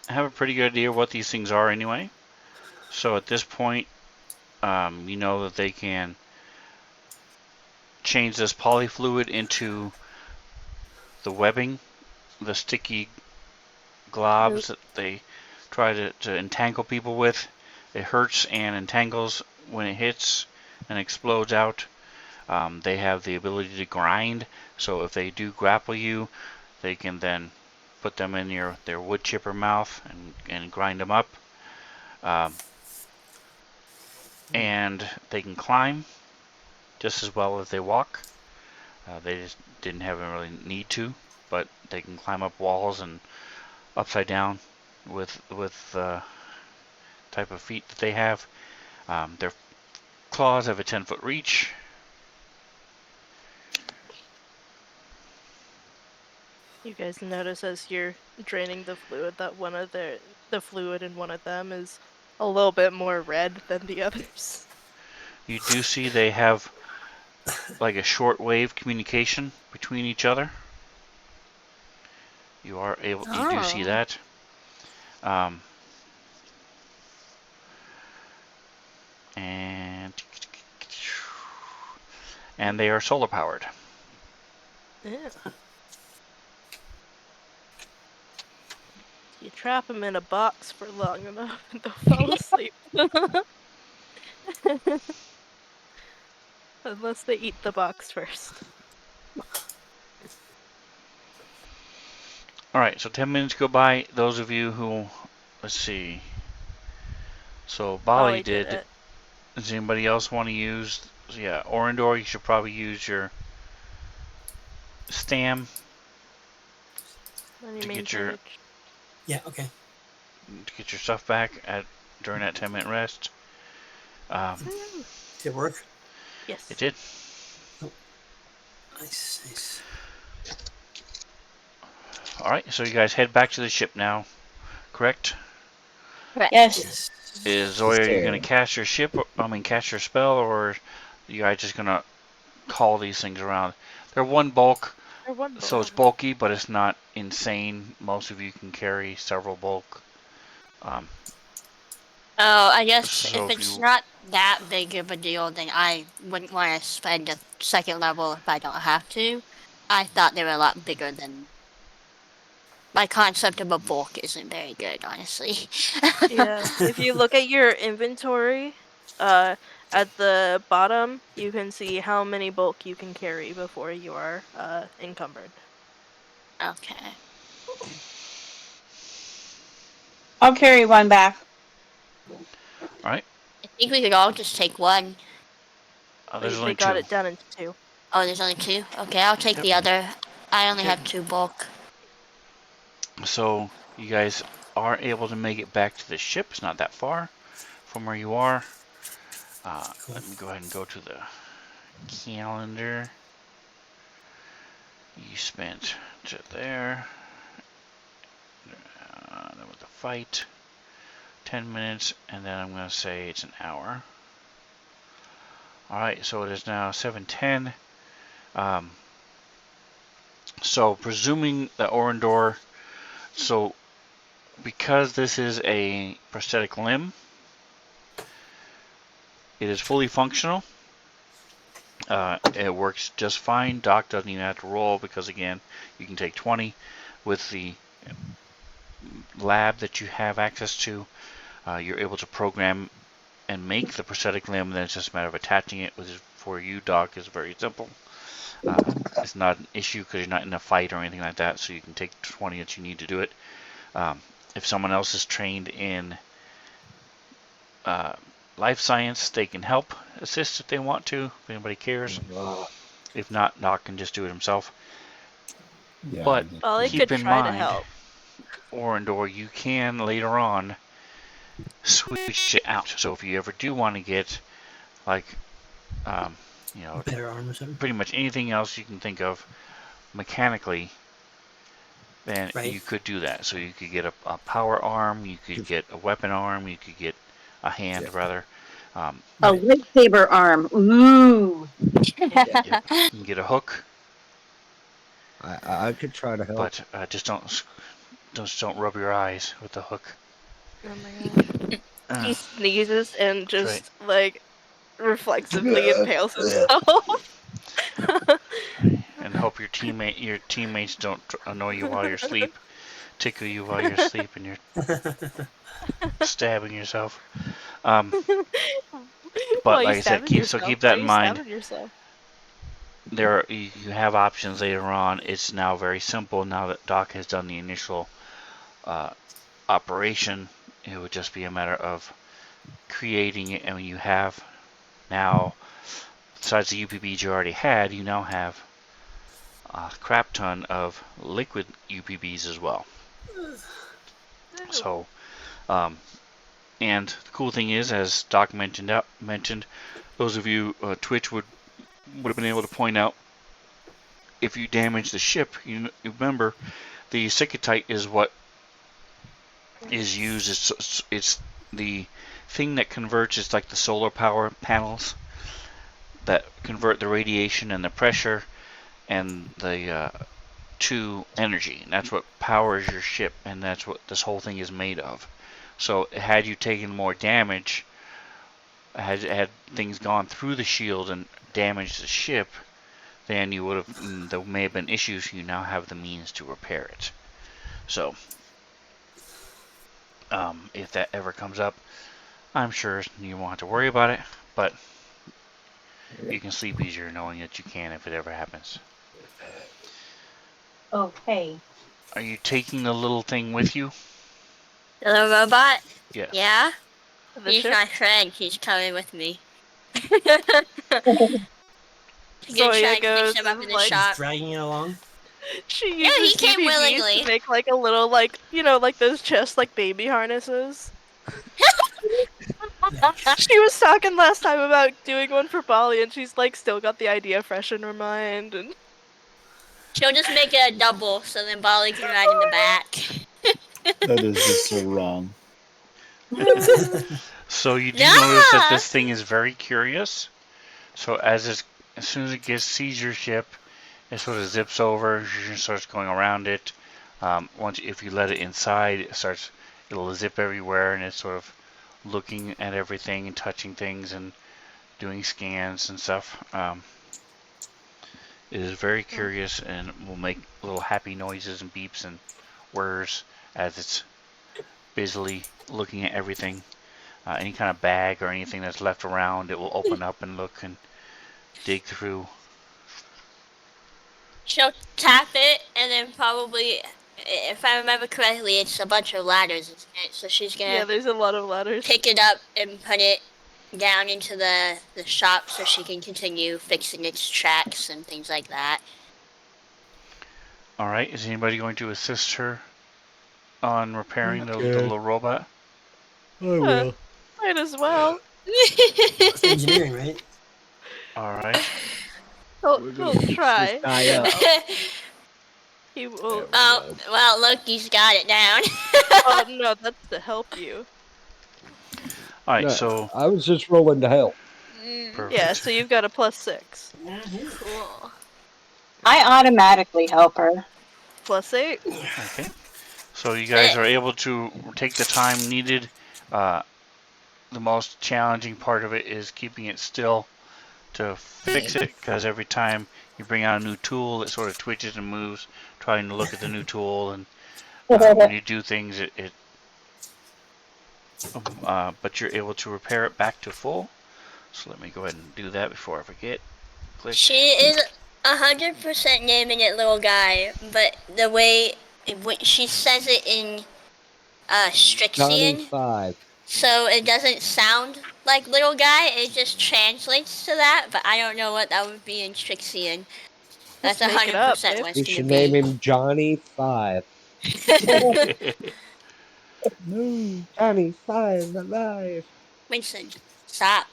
have a pretty good idea what these things are anyway. So at this point, you know that they can change this polyfluid into the webbing, the sticky globs that they try to entangle people with. It hurts and entangles when it hits and explodes out. They have the ability to grind, so if they do grapple you, they can then put them in their wood chipper mouth and grind them up. And they can climb just as well as they walk. They just didn't have a really need to, but they can climb up walls and upside down with the type of feet that they have. Their claws have a 10-foot reach. You guys notice as you're draining the fluid that the fluid in one of them is a little bit more red than the others. You do see they have like a short-wave communication between each other. You do see that. Um, and they are solar powered. Yeah. You trap them in a box for long enough and they'll fall asleep. Unless they eat the box first. All right, so 10 minutes go by. Those of you who, let's see. So Bali Polly did did. it. Does anybody else want to use? Yeah, Orindor, you should probably use your stam On your to main get your page. Yeah, okay. stuff back during that 10-minute rest. Did it work? Yes. It did. Nice, nice. All right, so you guys head back to the ship now, correct? Correct. Yes. Yes. Is Zoya, are you Sir. gonna cast your cast your spell, or you guys just gonna haul these things around? They're one bulk, Or one so it's bulk. bulky, but it's not insane. Most of you can carry several bulk. Um, Oh, I guess so if if it's you, not that big of a deal, then I wouldn't want to spend a second level if I don't have to. I thought they were a lot bigger than. My concept of a bulk isn't very good, honestly. Yeah. If you look at your inventory, At the bottom, you can see how many bulk you can carry before you are encumbered. Okay. I'll carry one back. All right. I think we could all just take one. There's They only got two. it down into 2. Oh, there's only 2? Okay, I'll take Yep. the other. I only Okay. have 2 bulk. So you guys are able to make it back to the ship. It's not that far from where you are. Cool. Let me go ahead and go to the calendar. You spent to there. There was the fight. 10 minutes, and then I'm going to say it's an hour. Alright, so it is now 7:10. So presuming that Orindor, so because this is a prosthetic limb, it is fully functional. It works just fine. Doc doesn't even have to roll because, again, you can take 20 with the lab that you have access to. You're able to program and make the prosthetic limb. Then it's just a matter of attaching it, which is, for you, Doc, is very simple. It's not an issue because you're not in a fight or anything like that, so you can take 20 that you need to do it. If someone else is trained in life science, they can help assist if they want to, if anybody cares. If not, Doc can just do it himself. Yeah. But Bali keep could in try to mind, help. Orindor, you can later on switch it out. So if you ever do want to get, like, Better arm or something. pretty much anything else you can think of mechanically, then Right. you could do that. So you could get a power arm, you could get a weapon arm, you could get a hand, rather. A lightsaber arm. Ooh. Yep. You can get a hook, I could try to help. but just don't rub your eyes with the hook. Oh my god. He sneezes and That's right. just, like, reflexively impales Yeah. himself. And hope your teammates don't annoy you while you're asleep, tickle you while you're asleep, and you're stabbing yourself. But Why like you I said, stabbing keep yourself? that Why in you mind. stabbing yourself? You have options later on. It's now very simple now that Doc has done the initial operation. It would just be a matter of creating it, and you have now, besides the UPBs you already had, you now have a crap ton of liquid UPBs as well. So, and the cool thing is, as Doc mentioned, those of you Twitch would have been able to point out, if you damage the ship, you remember the Sikatite is what is used. It's the thing that converts. It's like the solar power panels that convert the radiation and the pressure and the to energy. And that's what powers your ship, and that's what this whole thing is made of. So had you taken more damage, had things gone through the shield and damaged the ship, then you would have, there may have been issues. You now have the means to repair it. So if that ever comes up, I'm sure you won't have to worry about it, but you can sleep easier knowing that you can if it ever happens. Okay. Are you taking the little thing with you? The little robot? Yes. Yeah? The He's ship? my friend. He's coming with me. So Try it and fix goes him up in and, the like, shop. Dragging it along. she Yeah, he uses came UPVs willingly. to make, like, a little, like, like those chest, like, baby harnesses. She was talking last time about doing one for Bali, and she's, like, still got the idea fresh in her mind, and... She'll just make it a double so then Bali can ride in the back. That is just so wrong. So you do notice that this thing is very curious. So as soon as it sees your ship, it sort of zips over, starts going around it. If you let it inside, it'll zip everywhere, and it's sort of looking at everything and touching things and doing scans and stuff. It is very curious and will make little happy noises and beeps and whirs as it's busily looking at everything. any kind of bag or anything that's left around, it will open up and look and dig through. She'll tap it, and then probably, if I remember correctly, it's a bunch of ladders, isn't it? So she's Yeah, gonna there's a lot of ladders. pick it up and put it down into the shop so she can continue fixing its tracks and things like that. All right, is anybody going to assist her on repairing the Okay. little robot? I will. Might as well. It's engineering, right? All right. We're He'll gonna fix try. this guy up. He will. There we Oh, go. well, Loki's got it down. Oh no, that's to help you. All right, No, so I was just rolling to help. perfect. Yeah, so you've got a +6. Cool. I automatically help her. +8. Okay. So you guys are able to take the time needed. The most challenging part of it is keeping it still to fix it, because every time you bring out a new tool, it sort of twitches and moves, trying to look at the new tool, and when you do things, but you're able to repair it back to full. So let me go ahead and do that before I forget. Click. She is 100% naming it little guy, but the way she says it in Johnny Strixian, 5. so it doesn't sound like little guy, it just translates to that, but I don't know what that would be in Strixian. That's Just make it up, 100% babe. what We it's should gonna name be. him Johnny 5. No, Johnny 5 alive. Winston, stop.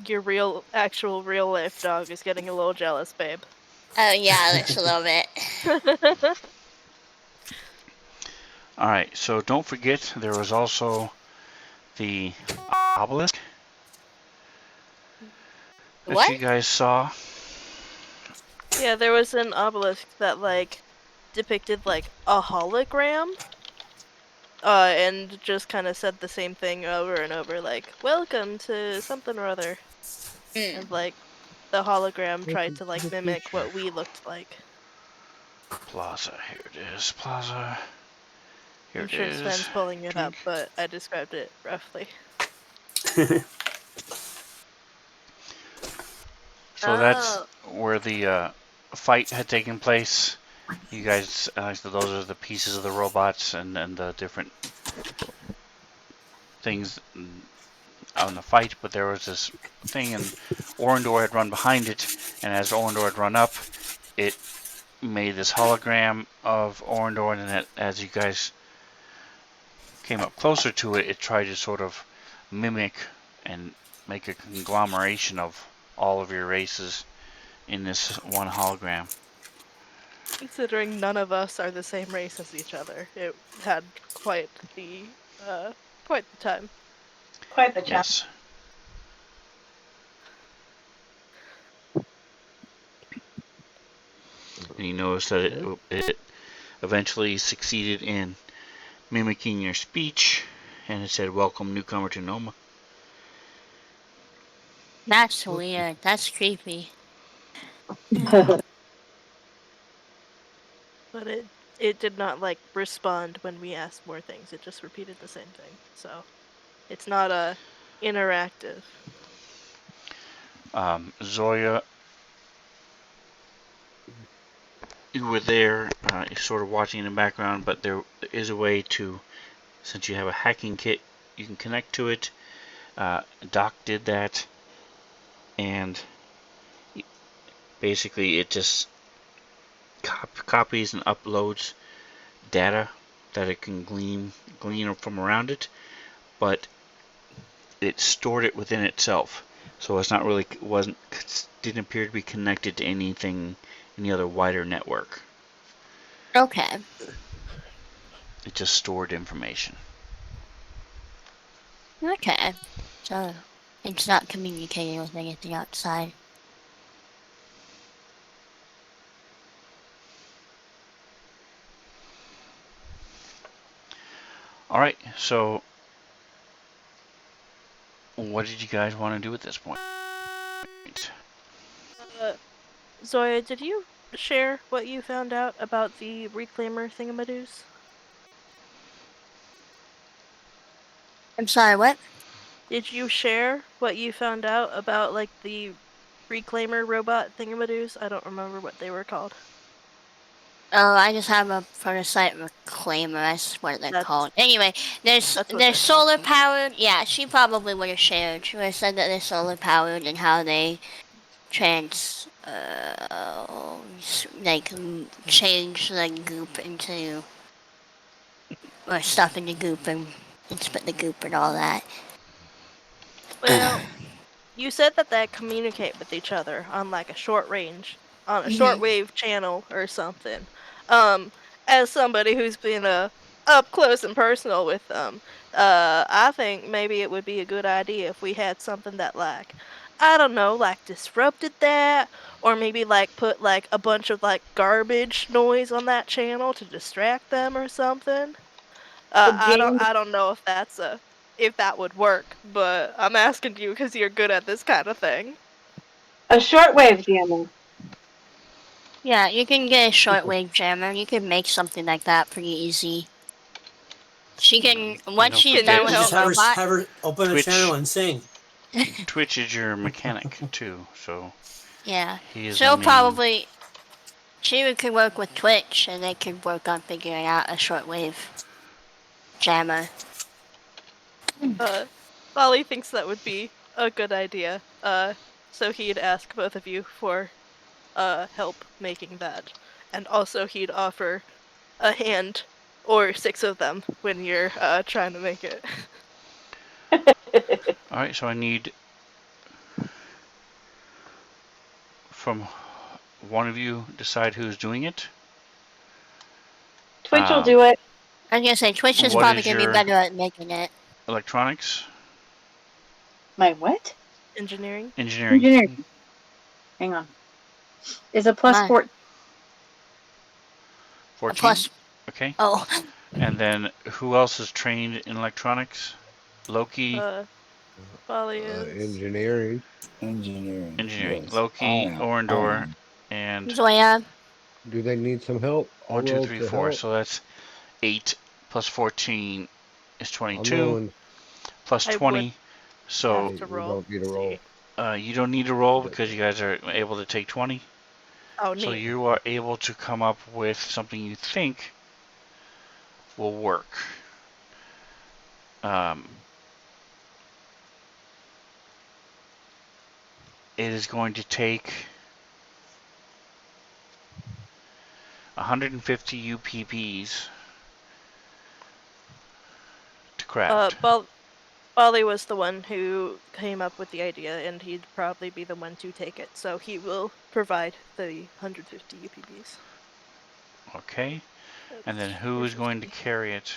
Your actual real life dog is getting a little jealous, babe. Oh yeah, that's a little bit. All right, so don't forget there was also the obelisk that What? you guys saw. Yeah, there was an obelisk that like depicted like a hologram. And just kind of said the same thing over and over, like, welcome to something or other. And like the hologram tried to like mimic what we looked like. Plaza, here it is. Plaza. Here I'm it sure is. Sven's pulling it up, Drink. but I described it roughly. So that's where the fight had taken place. You guys, so those are the pieces of the robots and the different things on the fight. But there was this thing, and Orendor had run behind it, and as Orendor had run up, it made this hologram of Orendor, and as you guys came up closer to it, it tried to sort of mimic and make a conglomeration of all of your races in this one hologram. Considering none of us are the same race as each other, it had quite the time. Quite the challenge. Yes. And you notice that it eventually succeeded in mimicking your speech, and it said, "Welcome, newcomer to Noma." That's weird. That's creepy. But it did not like respond when we asked more things. It just repeated the same thing. So it's not interactive. Zoya, you were there, sort of watching in the background, but there is a way to, since you have a hacking kit, you can connect to it. Doc did that, and basically it just copies and uploads data that it can glean from around it, but it stored it within itself, so it's not really didn't appear to be connected to any other wider network. Okay. It just stored information. Okay. So it's not communicating with anything outside. All right, so what did you guys want to do at this point? Zoya, did you share what you found out about the reclaimer thingamadoos? I'm sorry, what? Did you share what you found out about like the reclaimer robot thingamadoos? I don't remember what they were called. Oh, I just have a prototype reclaimer. That's what they're That's called. Anyway, that's what they're they're called. solar powered. Yeah, she probably would have shared. She would have said that they're solar powered and how they change the goop into or stuff in the goop and spit the goop and all that. Well, you said that they communicate with each other on like a short range, on a Mhm. shortwave channel or something. As somebody who's been up close and personal with them, I think maybe it would be a good idea if we had something that like, I don't know, like disrupted that, or maybe like put like a bunch of like garbage noise on that channel to distract them or something. James, I don't know if that would work, but I'm asking you because you're good at this kind of thing. a shortwave jammer. Yeah, you can get a shortwave jammer. You can make something like that pretty easy. She can once Don't she's Can done you forget with Or the just help? robot. have her open a channel Twitch. and sing. Twitch is your mechanic too, so Yeah, he is the she'll main. probably could work with Twitch, and they could work on figuring out a shortwave jammer. Molly thinks that would be a good idea. So he'd ask both of you for help making that, and also he'd offer a hand or six of them when you're trying to make it. All right, so I need from one of you decide who's doing it. Twitch will do it. I was gonna say Twitch is What probably is gonna be your better at making it. electronics? My what? Engineering. Engineering. Engineering. Hang on. Is a plus My 4. 14. plus. Okay. Oh, And then who else is trained in electronics? Loki, Molly is. Engineering. Engineering. engineering. Yes. Loki, I Orendor, am. and Zoya. Do they need some help? I'll one, two, roll three, to four. help. So that's 8 plus 14 is I'm 22 rolling. plus I would 20. So have to We roll. don't need a See. roll. you don't need to roll But because you guys are able to take 20. Oh, So neat. you are able to come up with something you think will work. Um, it is going to take 150 UPPs to craft. Bali was the one who came up with the idea, and he'd probably be the one to take it. So he will provide the 150 UPBs. Okay. And then That's who is going to 450. carry it?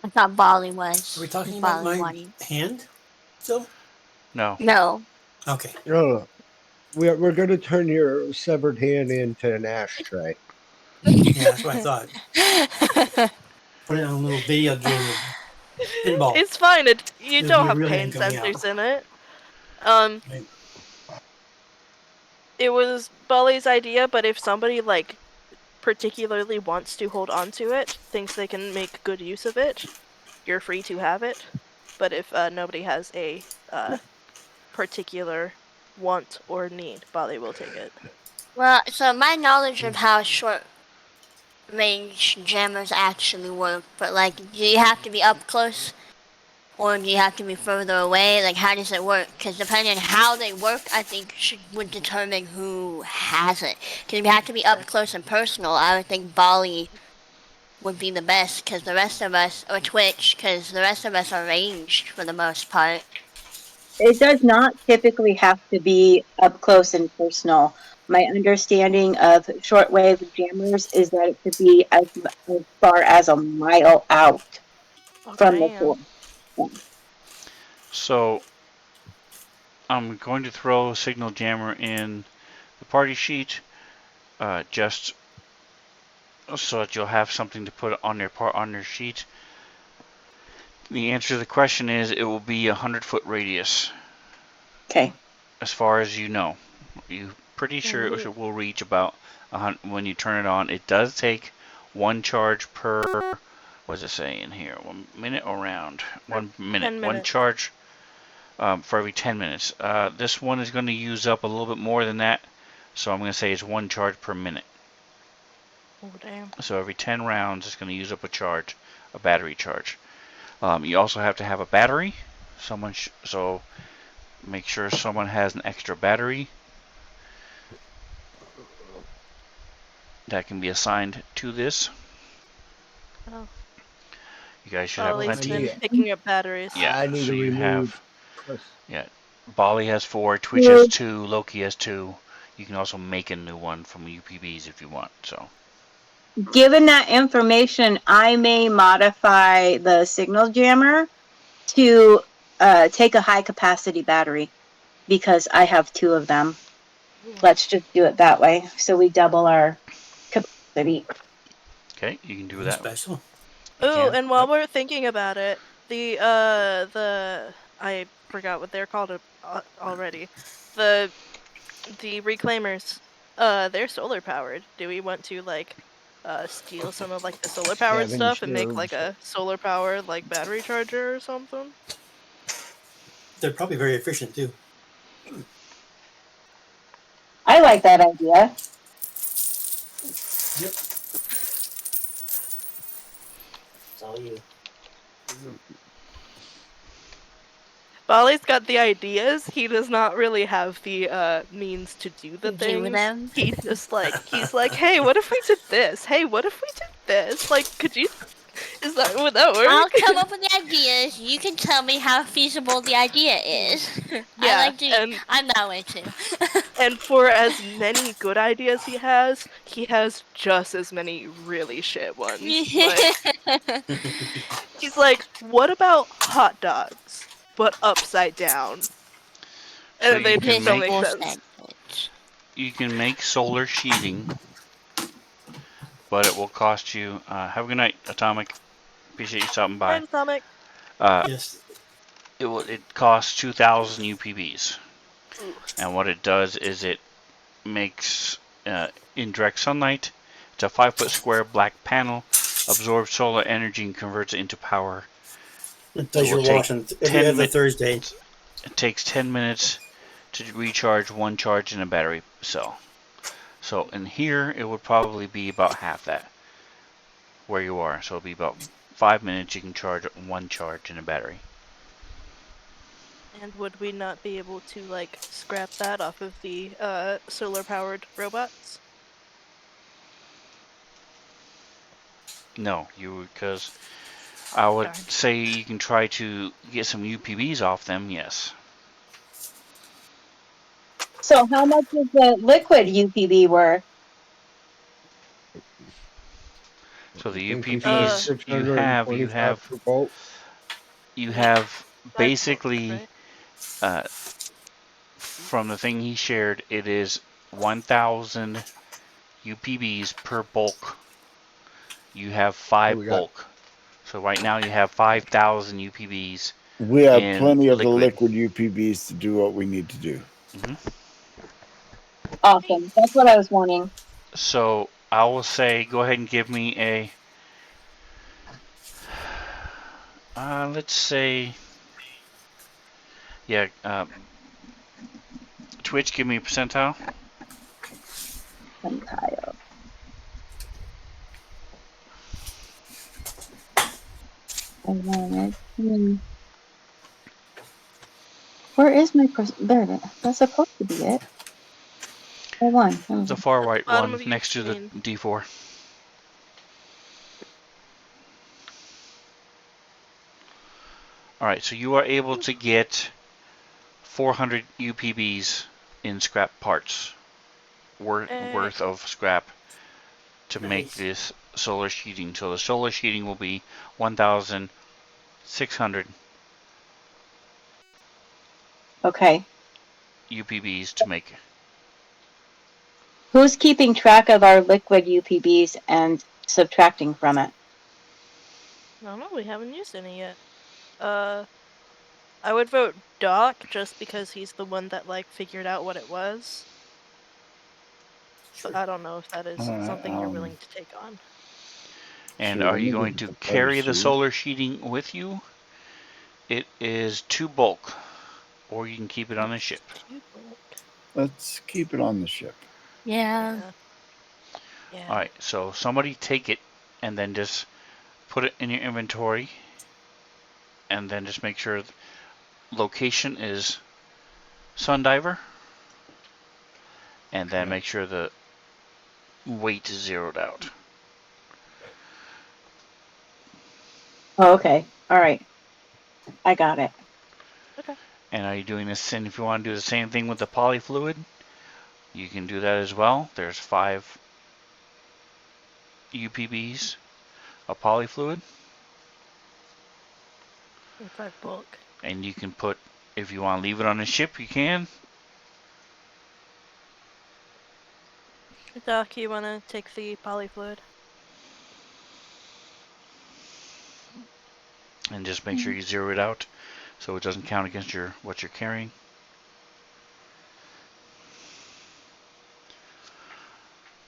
I thought Bali Are we was. talking about Bali my wanting. hand still? No. No. Okay. oh, we're going to turn your severed hand into an ashtray. Yeah, that's what I thought. Put it on a little video game of pinball. It's fine. You There's don't my have real pain hand coming out. sensors in it. Um, Right. it was Bali's idea, but if somebody like particularly wants to hold on to it, thinks they can make good use of it, you're free to have it. But if nobody has a particular want or need, Bali will take it. Well, so my knowledge of how short range jammers actually work, but like, do you have to be up close? Or do you have to be further away? Like, how does it work? Because depending on how they work, I think would determine who has it. Because if you have to be up close and personal, I would think Bali would be the best. Because the rest of us, or Twitch, because the rest of us are ranged for the most part. It does not typically have to be up close and personal. My understanding of shortwave jammers is that it could be as far as a mile out Oh from the damn! source. Yeah. So I'm going to throw a signal jammer in the party sheet, just so that you'll have something to put on your sheet. The answer to the question is it will be 100-foot radius, Okay. as far as you know. You're pretty sure it will reach about when you turn it on. It does take one charge per what does it say in here? 1 minute or round? 1 minute. 10 One minutes. charge for every 10 minutes. This one is going to use up a little bit more than that, so I'm going to say it's 1 charge per minute. Oh, damn. So every 10 rounds, it's going to use up a charge, a battery charge. You also have to have a battery. So make sure someone has an extra battery that can be assigned to this. Oh. You guys should have Ollie's plenty. been need- picking up batteries. Yeah, I need so to you have, remove. Plus, yeah, Bali has 4, Twitch has 2, Loki has 2. You can also make a new one from UPBs if you want. So Given that information, I may modify the signal jammer to take a high capacity battery because I have 2 of them. Ooh. Let's just do it that way. So we double our capacity. okay, you can do Ooh, that. special. You Oh, can. and while we're thinking about it, the I forgot what they're called already. The reclaimers, they're solar powered. Do we want to like steal some of like the solar powered stuff and make like scavenge a solar powered like battery charger or something? They're probably very efficient too. I like that idea. Yep. It's all you. Bali's got the ideas. He does not really have the means to do the Do things. them. He just he's like, hey, what if we did this? Hey, what if we did this? Like, would that work? I'll come up with the ideas. You can tell me how feasible the idea is. I Yeah, like doing. and I'm that way too. and for as many good ideas he has just as many really shit ones. Like, he's like, what about hot dogs, but upside down? So And you they can just don't make make Vegetable sense. sandwich. solar sheeting, but it will cost you. Have a good night, Atomic. Appreciate you stopping by. And stomach. Yes. It costs 2,000 UPBs, Ooh. and what it does is it makes in direct sunlight. It's a 5-foot square black panel, absorbs solar energy and converts it into power. It does It will your take washing every 10 other minutes. Thursday. It takes 10 minutes to recharge 1 charge in a battery cell. So in here, it would probably be about half that where you are. So it'll be about 5 minutes you can charge 1 charge in a battery. And would we not be able to like scrap that off of the solar powered robots? No, because I would Darn. say you can try to get some UPBs off them, yes. So how much is the liquid UPB worth? So the I think he said UPBs $625 per bolt. you Yeah. have 5 volts, basically right? from the thing he shared, it is 1,000 UPBs per bulk. You have So 5 we got bulk. So right now you have 5,000 UPBs We have in plenty of the liquid. liquid UPBs to do what we need to do. Awesome. That's what I was wanting. So I will say, go ahead and give me a. Let's say, yeah. Twitch, give me a percentile. Percentile. Where is my there it is. That's supposed to be it. One. The far right Bottom one of your next to the screen. D4. All right, so you are able to get 400 UPBs in scrap parts worth of scrap to make Nice. this solar sheeting. So the solar sheeting will be 1,600 Okay. UPBs to make. Who's keeping track of our liquid UPBs and subtracting from it? I don't know, we haven't used any yet. I would vote Doc just because he's the one that like figured out what it was. Sure. But I don't know if that is something you're Um, willing to take on. And Sure, are let you me going look to at the carry party the sheet. solar sheeting with you? It is 2 bulk, or you can keep it on the ship. Two bulk. Let's keep it on the ship. Yeah. Yeah. Alright, so somebody take it and then just put it in your inventory. And then just make sure location is Sundiver. And then Okay. make sure the weight is zeroed out. Oh, okay. All right. I got it. Okay. And are you doing this? And if you want to do the same thing with the polyfluid, you can do that as well. There's 5 UPBs of polyfluid. And 5 bulk. And you can put, if you want to leave it on the ship, you can. Doc, you want to take the polyfluid? And just make sure you zero it out so it doesn't count against what you're carrying.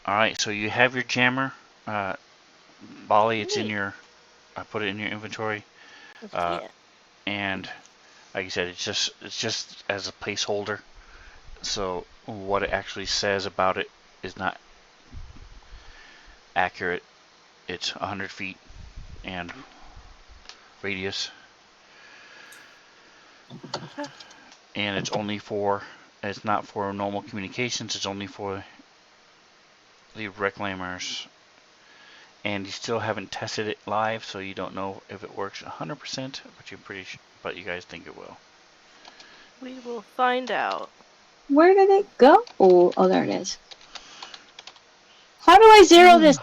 Alright, so you have your jammer. Bali, it's in Neat. your, I put it in your inventory. Yeah. And like I said, it's just as a placeholder. So what it actually says about it is not accurate. It's 100 feet and radius, and it's only for, it's not for normal communications, it's only for the reclaimers. And you still haven't tested it live, so you don't know if it works 100%, but you're pretty sure, but you guys think it will. We will find out. Where did it go? Oh, there it is. How do I zero this?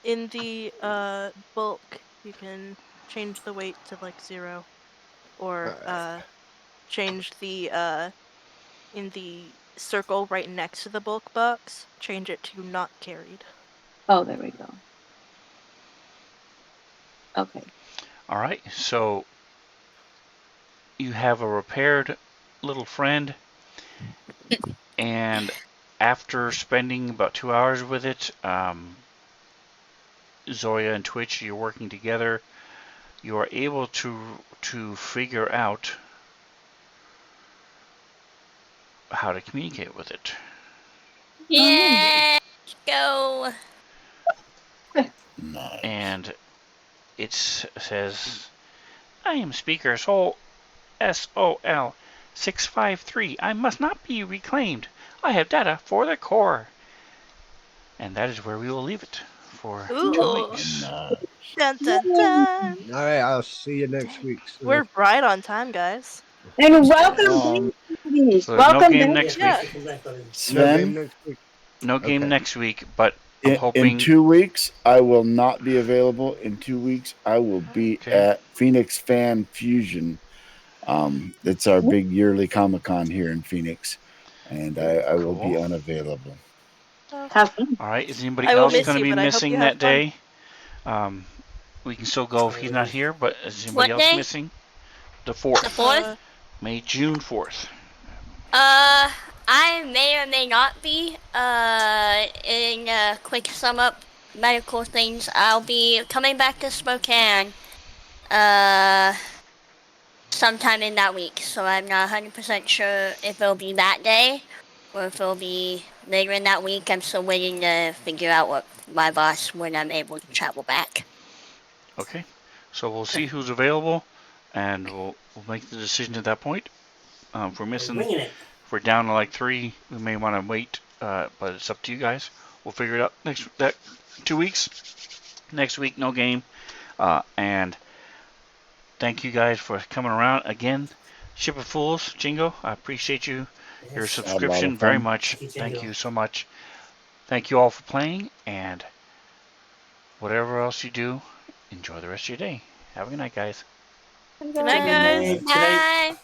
In the bulk, you can change the weight to like 0, or change the in the circle right next to the bulk box, change it to not carried. Oh, there we go. Okay. Alright, so you have a repaired little friend, and after spending about 2 hours with it, Zoya and Twitch, you're working together. You are able to figure out how to communicate with it. Yeah. Let's go. Nice. And it says, I am speaker SOL 653. I must not be reclaimed. I have data for the core. And that is where we will leave it for 2 Ooh. weeks. Nice. Dun dun dun! All right, I'll see you next week. So. We're right on time, guys. And welcome Um, back, ladies. So there's no Welcome game back. next Yeah. week. no game Sven, next week. No game Okay. next week, but I'm in hoping 2 weeks, I will not be available. In 2 weeks, I will be Okay. at Phoenix Fan Fusion. It's our big yearly Comic Con here in Phoenix, and I will be Cool. unavailable. Have fun. All right. Is anybody I will else miss going to you, be but I hope you missing have that fun. day? We can still go if he's not here, but is anybody What else day? missing? The The 4th. 4th? June 4th. I may or may not be. In a quick sum up medical things, I'll be coming back to Spokane. Sometime in that week. So I'm not 100% sure if it'll be that day or if it'll be later in that week. I'm still waiting to figure out what my boss when I'm able to travel back. Okay. So we'll see who's available, and we'll make the decision at that point. If we're missing, Winging it. if we're down to like 3, we may want to wait, but it's up to you guys. We'll figure it out next 2 weeks. Next week, no game. And thank you guys for coming around again. Ship of Fools, Jingo, I appreciate you, your Yes. I had a lot subscription of very fun. much. Thank you, Thank Jingo. you so much. Thank you all for playing, and whatever else you do, enjoy the rest of your day. Have a good night, guys. Good night, guys. Good night. Bye.